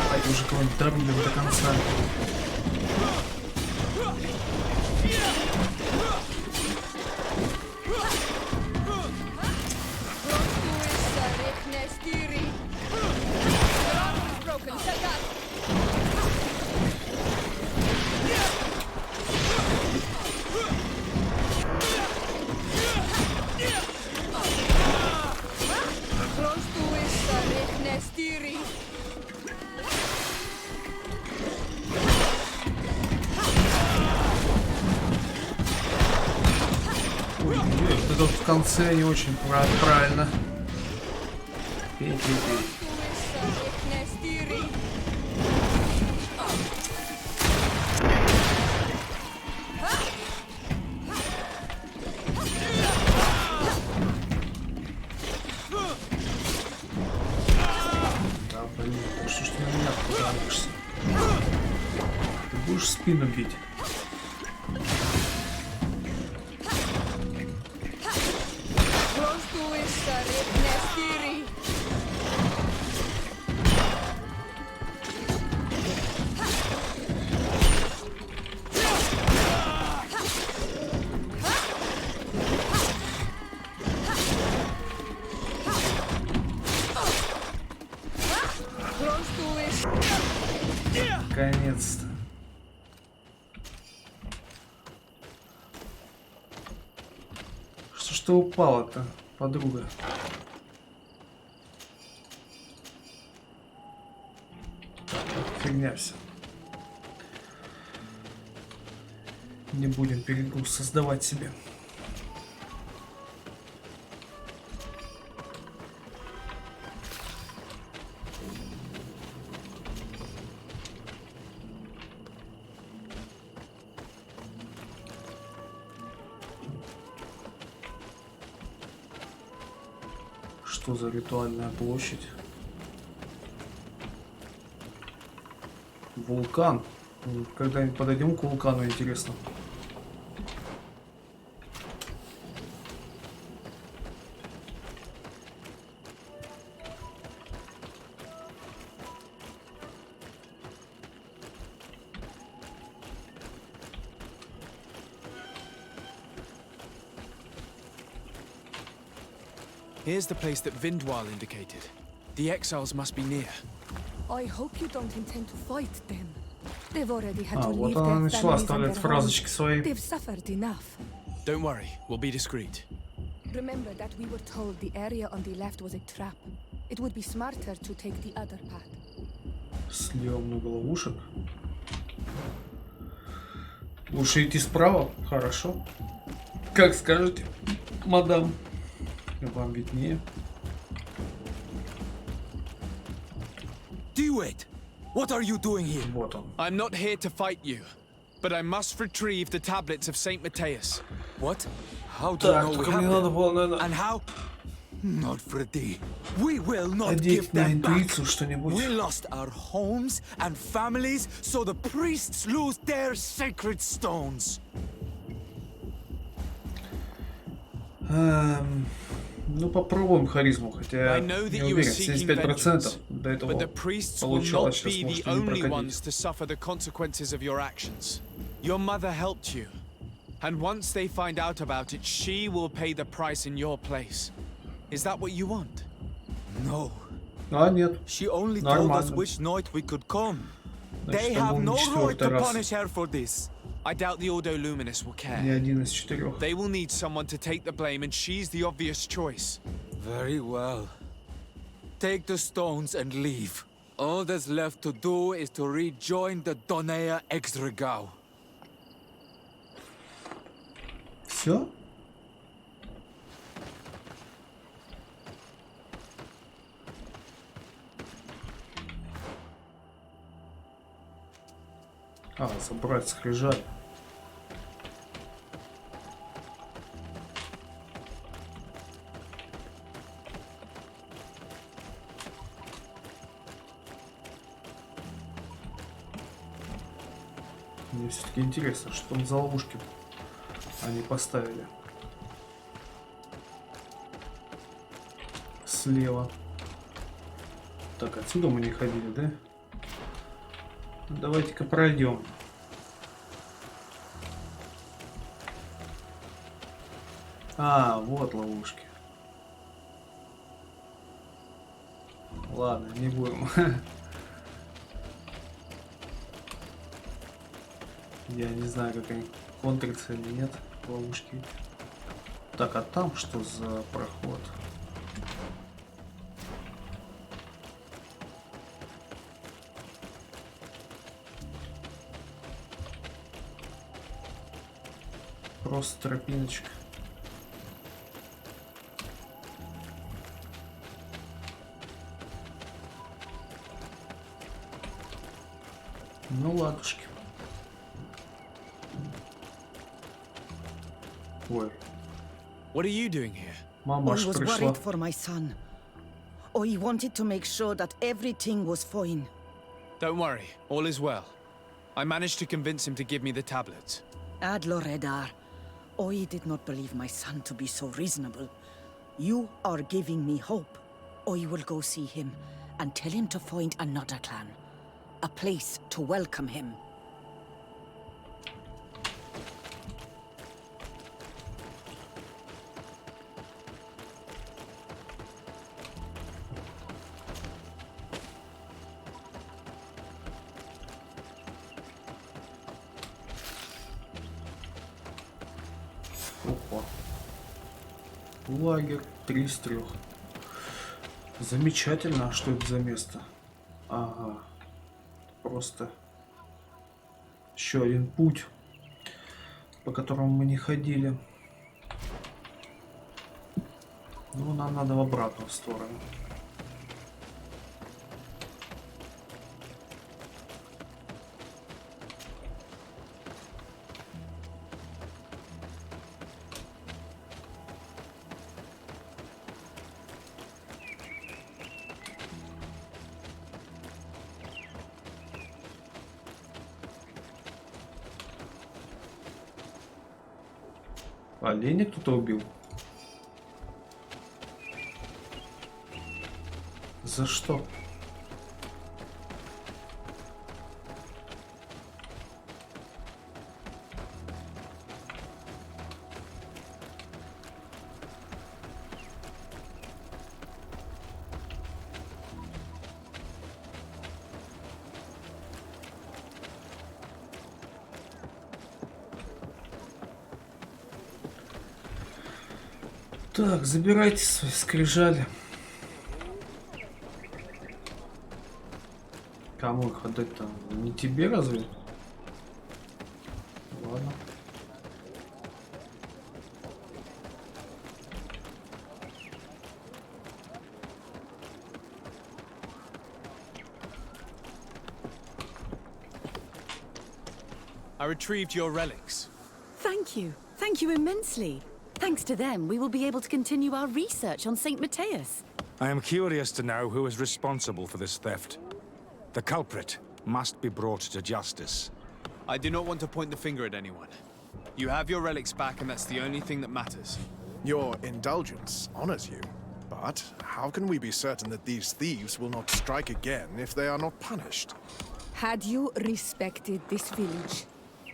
Давайте уже кого-нибудь дорубим до конца. Тут в конце не очень правильно. Пей, пей, пей. Да, блин, ну что ж ты на меня пытаешься? Ты будешь в спину бить? Наконец-то. Что ж ты упала-то, подруга? Фигня вся. Не будем перегруз создавать себе. Что за ритуальная площадь? Вулкан. Когда-нибудь подойдем к вулкану, интересно. Here's the place that Vindwal indicated. The exiles must be near. I hope you don't intend to fight them. They've already had to Вот leave она their начала families and оставлять their фразочки homes. свои. They've suffered enough. Don't worry, we'll be discreet. Remember that we were told the area on the left was a trap. It would be smarter to take the other path. Слева много ловушек. Лучше идти справа? Хорошо. Как скажете, мадам. Вам виднее. Do it! What are you doing here? Вот он. I'm not here to fight you, but I must retrieve the tablets of Saint Matthias. What? How do you know we только have мне надо them? было, наверное, And how? Not for a day. We will not одеть give на them back. интуицию что-нибудь. We lost our homes and families, so the priests lose their sacred stones. Ну, попробуем харизму, хотя не уверен, 75%. До этого получалось, сейчас может и не прокатить. To suffer the consequences of your actions. Your mother helped you, and once they find out about it, she will pay the price in your place. Is that what you want? No. А, нет. She only told us Нормально. which night we could come. Значит, They это have был no не right четвертый to раз. punish her for this. I doubt the Ordo Luminous will Не care. один из 4. They will need someone to take the blame, and she's the obvious choice. Very well. Take the stones and leave. All that's left to do is to rejoin the Donea Exregao. Все? А, забрать скрижаль. Мне все-таки интересно, что там за ловушки они поставили. Слева. Так, отсюда мы не ходили, да? Давайте-ка пройдем. А, вот ловушки. Ладно, не будем. Я не знаю, как они контрятся или нет, ловушки. Так, а там что за проход? Просто тропиночка. Ну ладушки. Ой. What are you doing here? Мама I аж was пришла. worried for my son. I wanted to make sure that everything was fine. Don't worry, all is well. I managed to convince him to give me the tablets. Ad Loredar, I did not believe my son to be so reasonable. You are giving me hope. I will go see him and tell him to find another clan. A place to welcome him. Опа. Лагерь 3 из 3. Замечательно. А что это за место? Ага. Просто еще один путь, по которому мы не ходили. Ну, нам надо в обратную сторону. Оленя кто-то убил. За что? Так, забирайте свои скрижали. Кому их отдать-то? Не тебе разве? Ладно. I retrieved your relics. Thank you. Thank you immensely. Thanks to them, we will be able to continue our research on St. Matthias. I am curious to know who is responsible for this theft. The culprit must be brought to justice. I do not want to point the finger at anyone. You have your relics back, and that's the only thing that matters. Your indulgence honors you. But how can we be certain that these thieves will not strike again if they are not punished? Had you respected this village,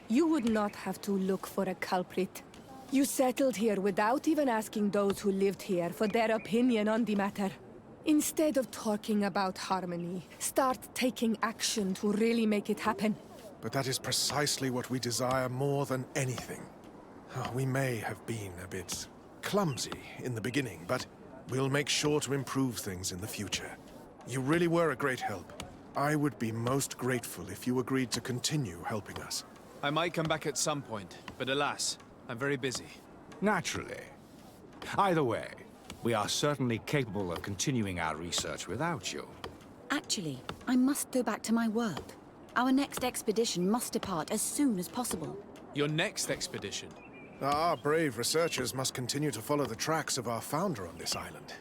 you would not have to look for a culprit. You settled here without even asking those who lived here for their opinion on the matter. Instead of talking about harmony, start taking action to really make it happen. But that is precisely what we desire more than anything. We may have been a bit clumsy in the beginning, but we'll make sure to improve things in the future. You really were a great help. I would be most grateful if you agreed to continue helping us. I might come back at some point, but alas, I'm very busy. Naturally. Either way, we are certainly capable of continuing our research without you. Actually, I must go back to my work. Our next expedition must depart as soon as possible. Your next expedition? Our brave researchers must continue to follow the tracks of our founder on this island.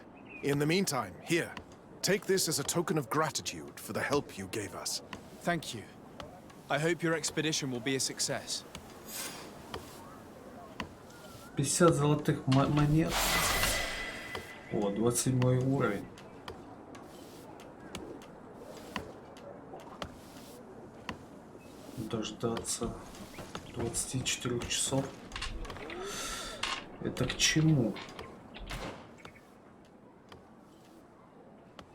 In the meantime, here, take this as a token of gratitude for the help you gave us. Thank you. I hope your expedition will be a success. 50 золотых монет. О, 27 уровень. Дождаться 24 часов. Это к чему?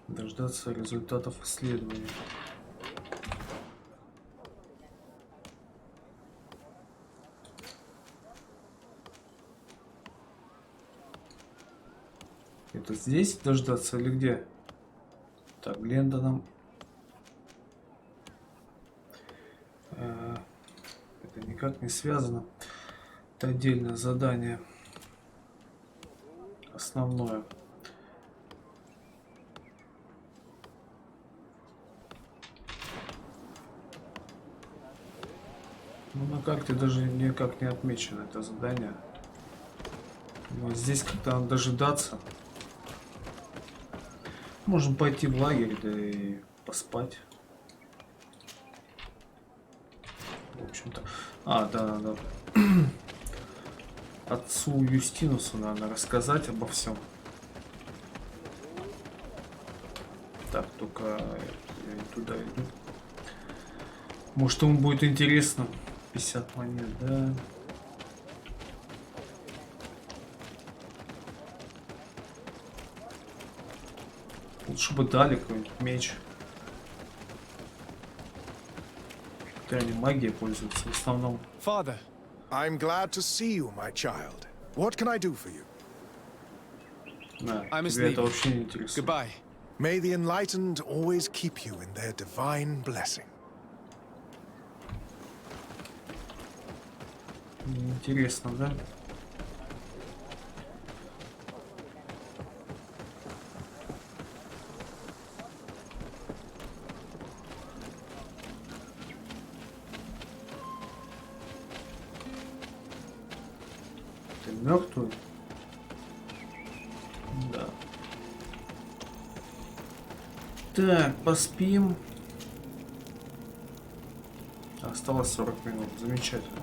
Дождаться результатов исследования. Это здесь дождаться или где? Так, Глендоном. Это никак не связано. Это отдельное задание. Основное. Ну, на карте даже никак не отмечено это задание. Но здесь как-то надо дожидаться. Можем пойти в лагерь, да и поспать. В общем-то. Да. Отцу Юстинусу надо рассказать обо всем. Так, только я не туда иду. Может, ему будет интересно. 50 монет, да. Лучше бы дали какой-нибудь меч. Хотя они магией пользуются в основном. Father, I'm glad to see you, my child. What can I do for you? Да, тебе это вообще не интересно. Goodbye. May the enlightened always keep you in their divine blessing. Интересно, да? Ты мертвый? Да. Так, поспим. Осталось 40 минут. Замечательно.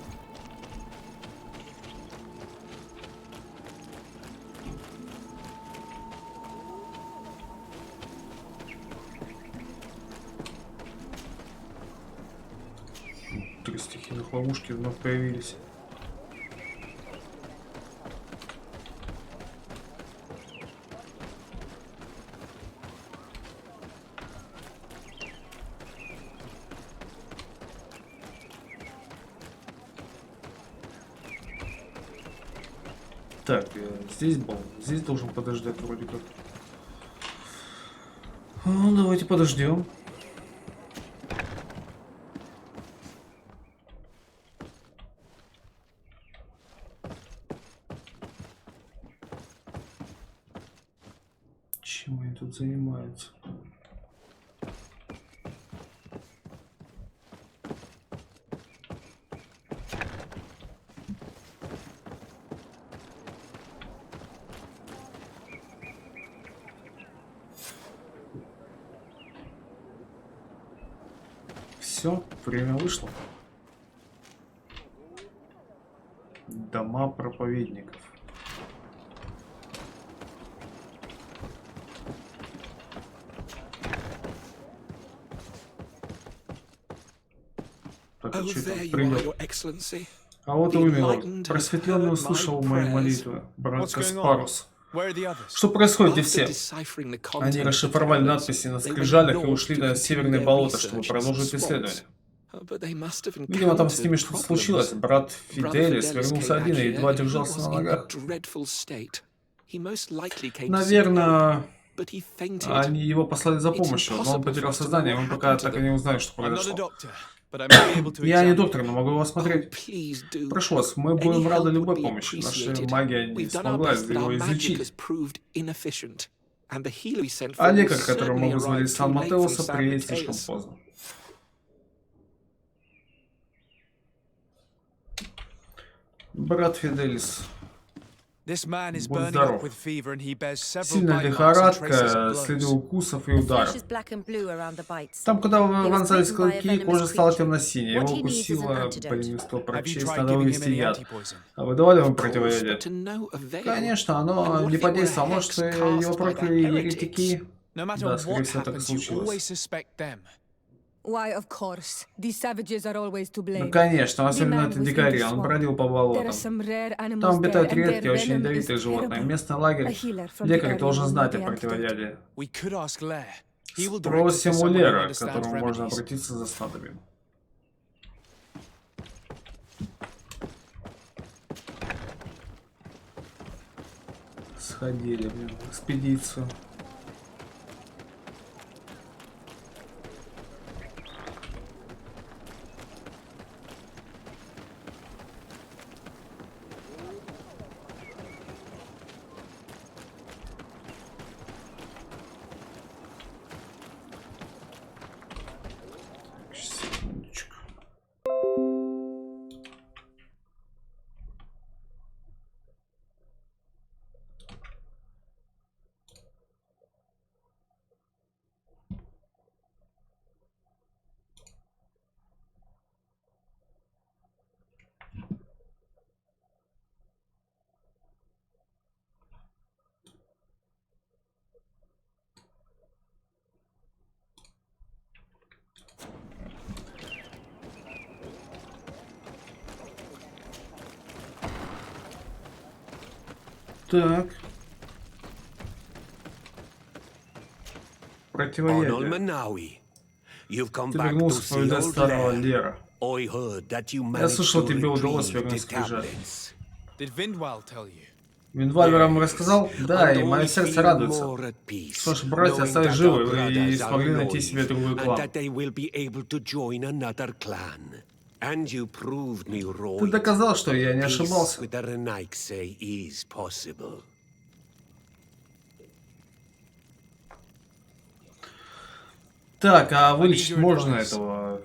Ох, ловушки вновь появились. Так, здесь был. Здесь должен подождать вроде как. Ну, давайте подождем. Чем они тут занимаются? Все, время вышло. Дома проповедников. Так, а что там? Привет. А вот и вы, милорд. Просветленный услышал мои молитвы, брат Каспарус. Что происходит, где все? Они расшифровали надписи на скрижалях и ушли на северное болото, чтобы продолжить исследование. Видимо, там с ними что-то случилось. Брат Фиделис вернулся один и едва держался на ногах. Наверное, они его послали за помощью, но он потерял сознание, и мы пока так и не узнали, что произошло. Я не доктор, но могу его осмотреть. Прошу вас, мы будем рады любой помощи. Наша магия не смогла его излечить. А лекарь, которого мы вызвали из Сан-Матеуса, приедет слишком поздно. Брат Фиделис. Будь здоров. Сильная лихорадка, следы укусов и ударов. Там, куда вонзались клыки, кожа стала темно-синей. Его укусило больничество прочесть, надо вывести яд. А вы давали ему противоядие? Конечно, оно не подействовало. Может, его прокляли еретики? Да, скорее всего, так и случилось. Why, of course. These savages are always to blame. Ну, конечно, особенно это дикари, он бродил по болотам. Там обитают редкие, очень ядовитые животные. Местный лагерь. Лекарь должен знать о противоядии. Спросим у Лера, к которому можно обратиться за снадобьем. Сходили, блин, в экспедицию. Так. Противоядие. Ты вернулся повидать старого Лера. Я слышал, тебе удалось вернуть скрижаль. Виндваль вам рассказал? Да, и мое сердце радуется. Что ж, братья остались живы и смогли найти себе другой клан. Ты доказал, что я не ошибался. Так, а вылечить можно этого?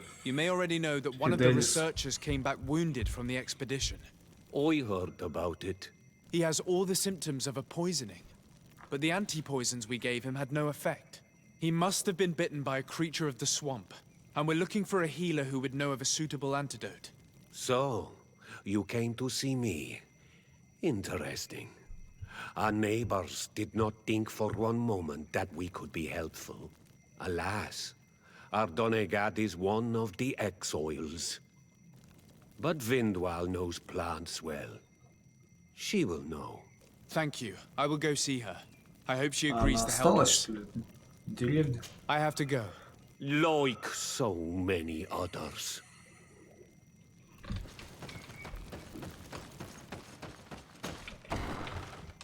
He has all the symptoms of a poisoning, but the anti-poisons we gave him had no effect. He must have been bitten by a creature of the swamp, and we're looking for a healer who would know of a suitable antidote. So, you came to see me. Interesting. Our neighbors did not think for one moment that we could be helpful. Alas, our Donegad is one of the exiles. But Vindwal knows plants well. She will know. Thank you. I will go see her. I hope she agrees to help us. I have to go. Like so many others.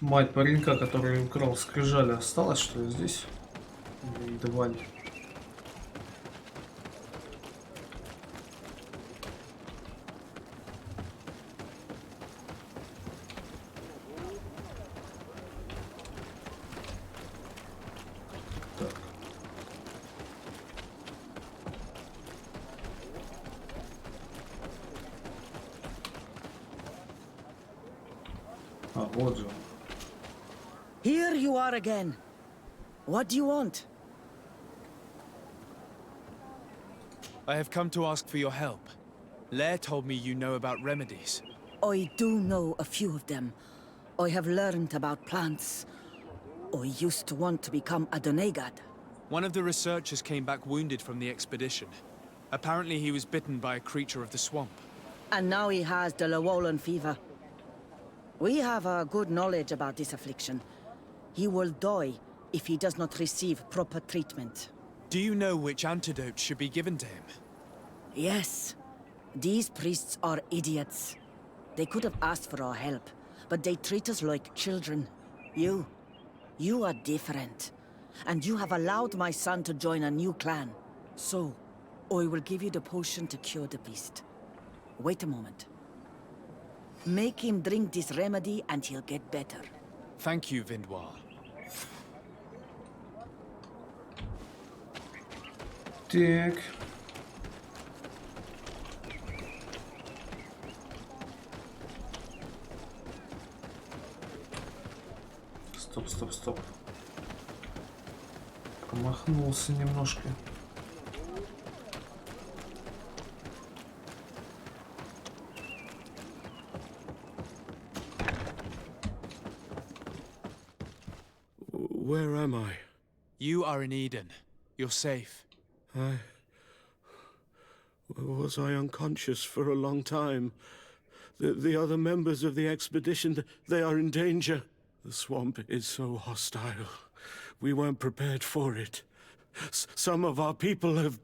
Мать паренька, который украл скрижали, осталась, что ли, здесь? Едва ли. Так. А, вот же он. Here you are again. What do you want? I have come to ask for your help. Lair told me you know about remedies. I do know a few of them. I have learned about plants. I used to want to become a Donegad. One of the researchers came back wounded from the expedition. Apparently he was bitten by a creature of the swamp. And now he has the Llewellyn fever. We have a good knowledge about this affliction. He will die if he does not receive proper treatment. Do you know which antidote should be given to him? Yes. These priests are idiots. They could have asked for our help, but they treat us like children. You are different. And you have allowed my son to join a new clan. So, I will give you the potion to cure the beast. Wait a moment. Make him drink this remedy and he'll get better. Thank you, Vindwal. Так. Стоп. Промахнулся немножко. Where am I? You are in Eden. You're safe. Was I unconscious for a long time? The other members of the expedition, they are in danger. The swamp is so hostile. We weren't prepared for it. Some of our people have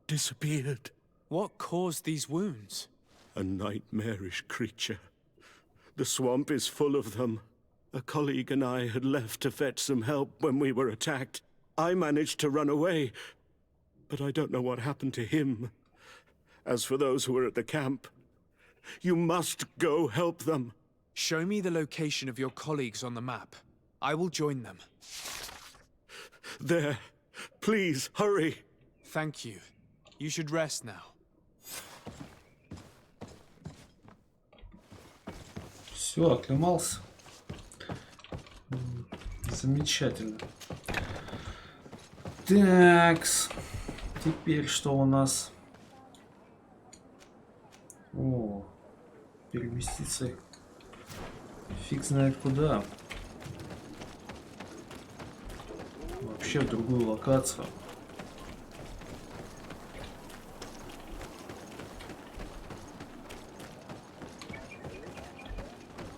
disappeared. What caused these wounds? A nightmarish creature. The swamp is full of them. A colleague and I had left to fetch some help when we were attacked. I managed to run away, but I don't know what happened to him. As for those who are at the camp, you must go help them. Show me the location of your colleagues on the map. I will join them. There. Please, hurry. Thank you. You should rest now. Все, оклемался. Замечательно. Такс. Теперь что у нас? О, переместиться фиг знает куда. Вообще в другую локацию.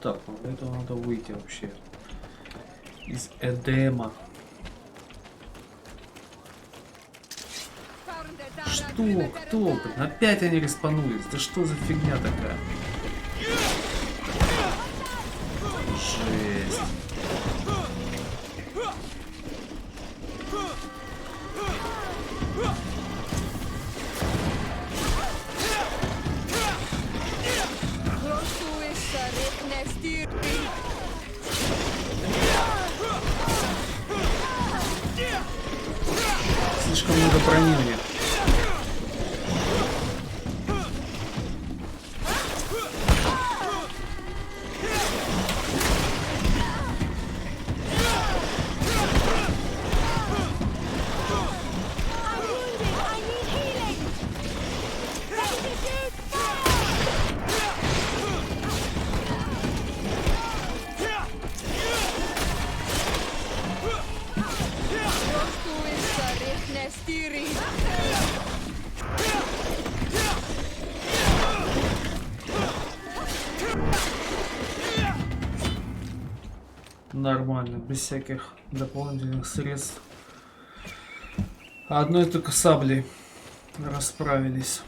Так, ну для этого надо выйти вообще из Эдема. Что? Кто? Блин, опять они респанулись. Да что за фигня такая? Жесть. Слишком много брони у них. Нормально, без всяких дополнительных средств. Одной только саблей расправились.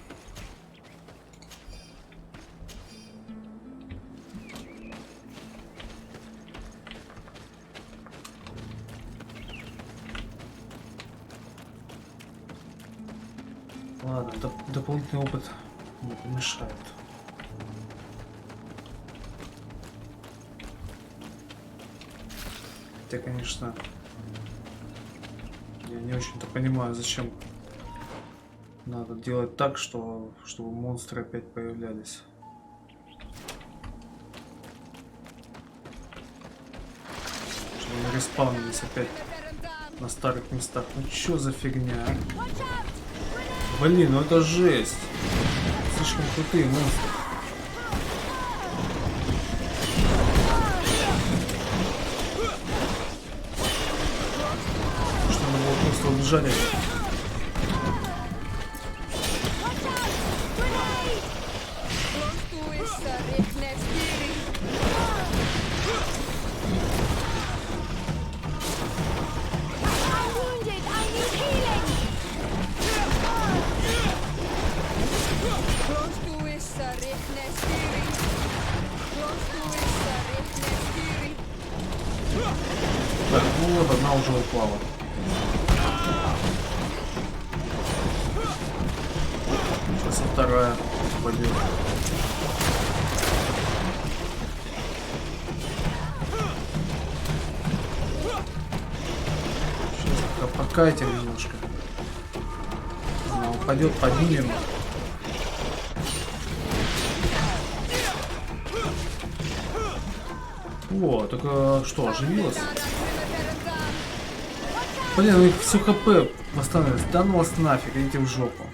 Ладно, дополнительный опыт не помешает. Я, конечно, я не очень-то понимаю, зачем надо делать так, чтобы монстры опять появлялись. Чтобы они респаунились опять на старых местах. Ну чё за фигня? Блин, ну это жесть. Слишком крутые монстры. Что надо было просто убежать. Так, ну вот одна уже упала. Сейчас и вторая упадет. Сейчас покайте немножко. Она упадет, поднимем. О, так что, оживилась? Блин, у них все хп восстановилось. Да ну вас нафиг, идите в жопу.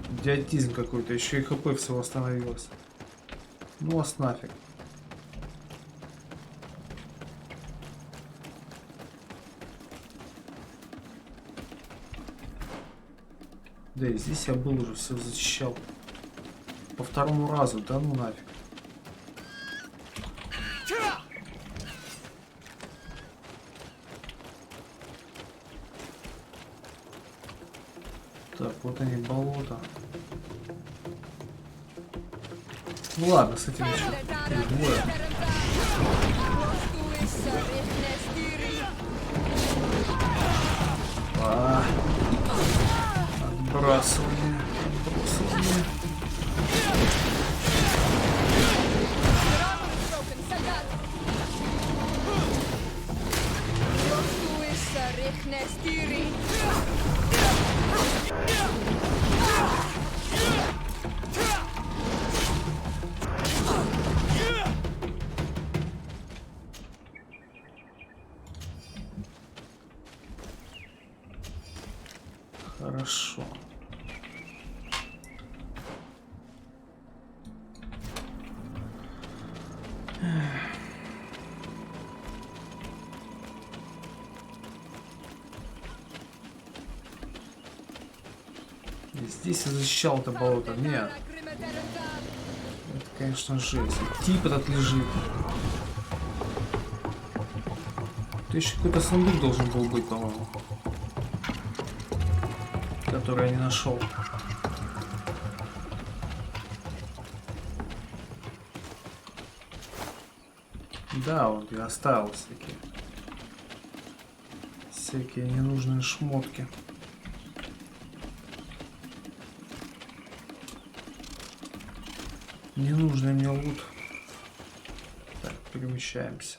Идиотизм какой-то, еще и хп все восстановилось. Ну вас нафиг. Да и здесь я был уже, все защищал. По второму разу, да ну нафиг. Так, вот они, болото. Ну ладно, с этим еще двое. Отбрасывание. Отбрасывание. Хорошо. И здесь я защищал это болото. Нет. Это, конечно, жесть. Тип этот лежит. Это еще какой-то сундук должен был быть, по-моему. Который я не нашел. Да, вот я оставил всякие ненужные шмотки. Ненужный мне лут. Так, перемещаемся.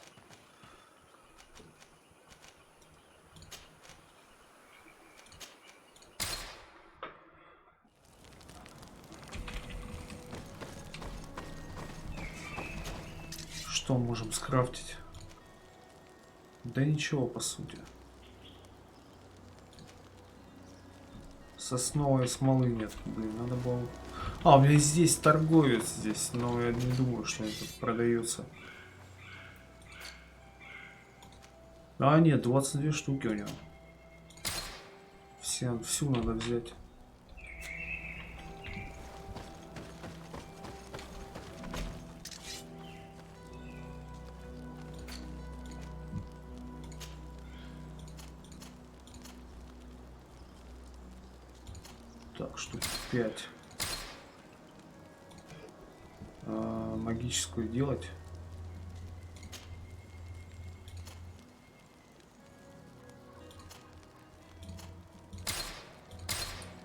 Что можем скрафтить? Да ничего, по сути. Сосновой смолы нет. Блин, надо было... А, у меня здесь торговец здесь, но я не думаю, что это продается. А, нет, 22 штуки у него. Всю надо взять. Так, штук 5. Магическую делать.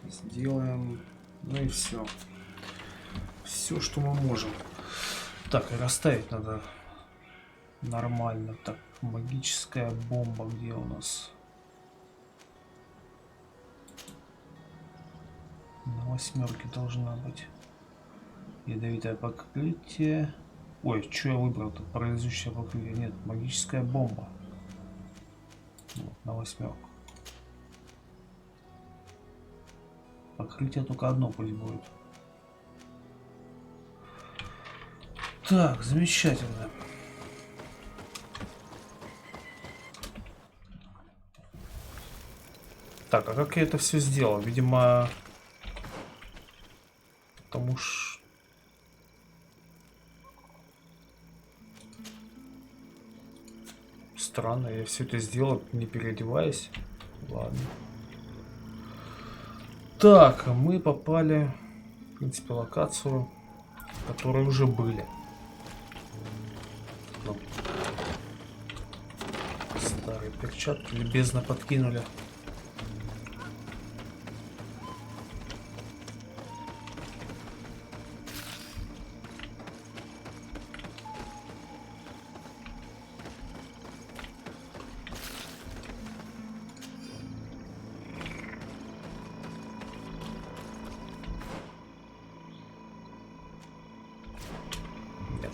Сделаем. Ну и все. Все, что мы можем. Так, и расставить надо нормально. Так, магическая бомба где у нас? На 8 должна быть. Ядовитое покрытие. Ой, что я выбрал? Тут парализующее покрытие. Нет, магическая бомба. Вот, на 8. Покрытие только одно пусть будет. Так, замечательно. Так, а как я это все сделал? Видимо, потому что... Странно, я все это сделал, не переодеваясь. Ладно. Так, мы попали, в принципе, в локацию, в которой уже были. Ну. Старые перчатки любезно подкинули.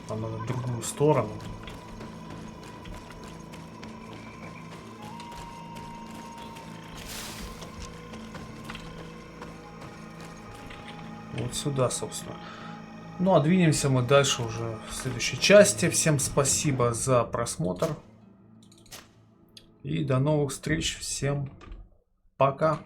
Нам надо в другую сторону. Вот сюда, собственно. Ну а двинемся мы дальше уже в следующей части. Всем спасибо за просмотр. И до новых встреч. Всем пока.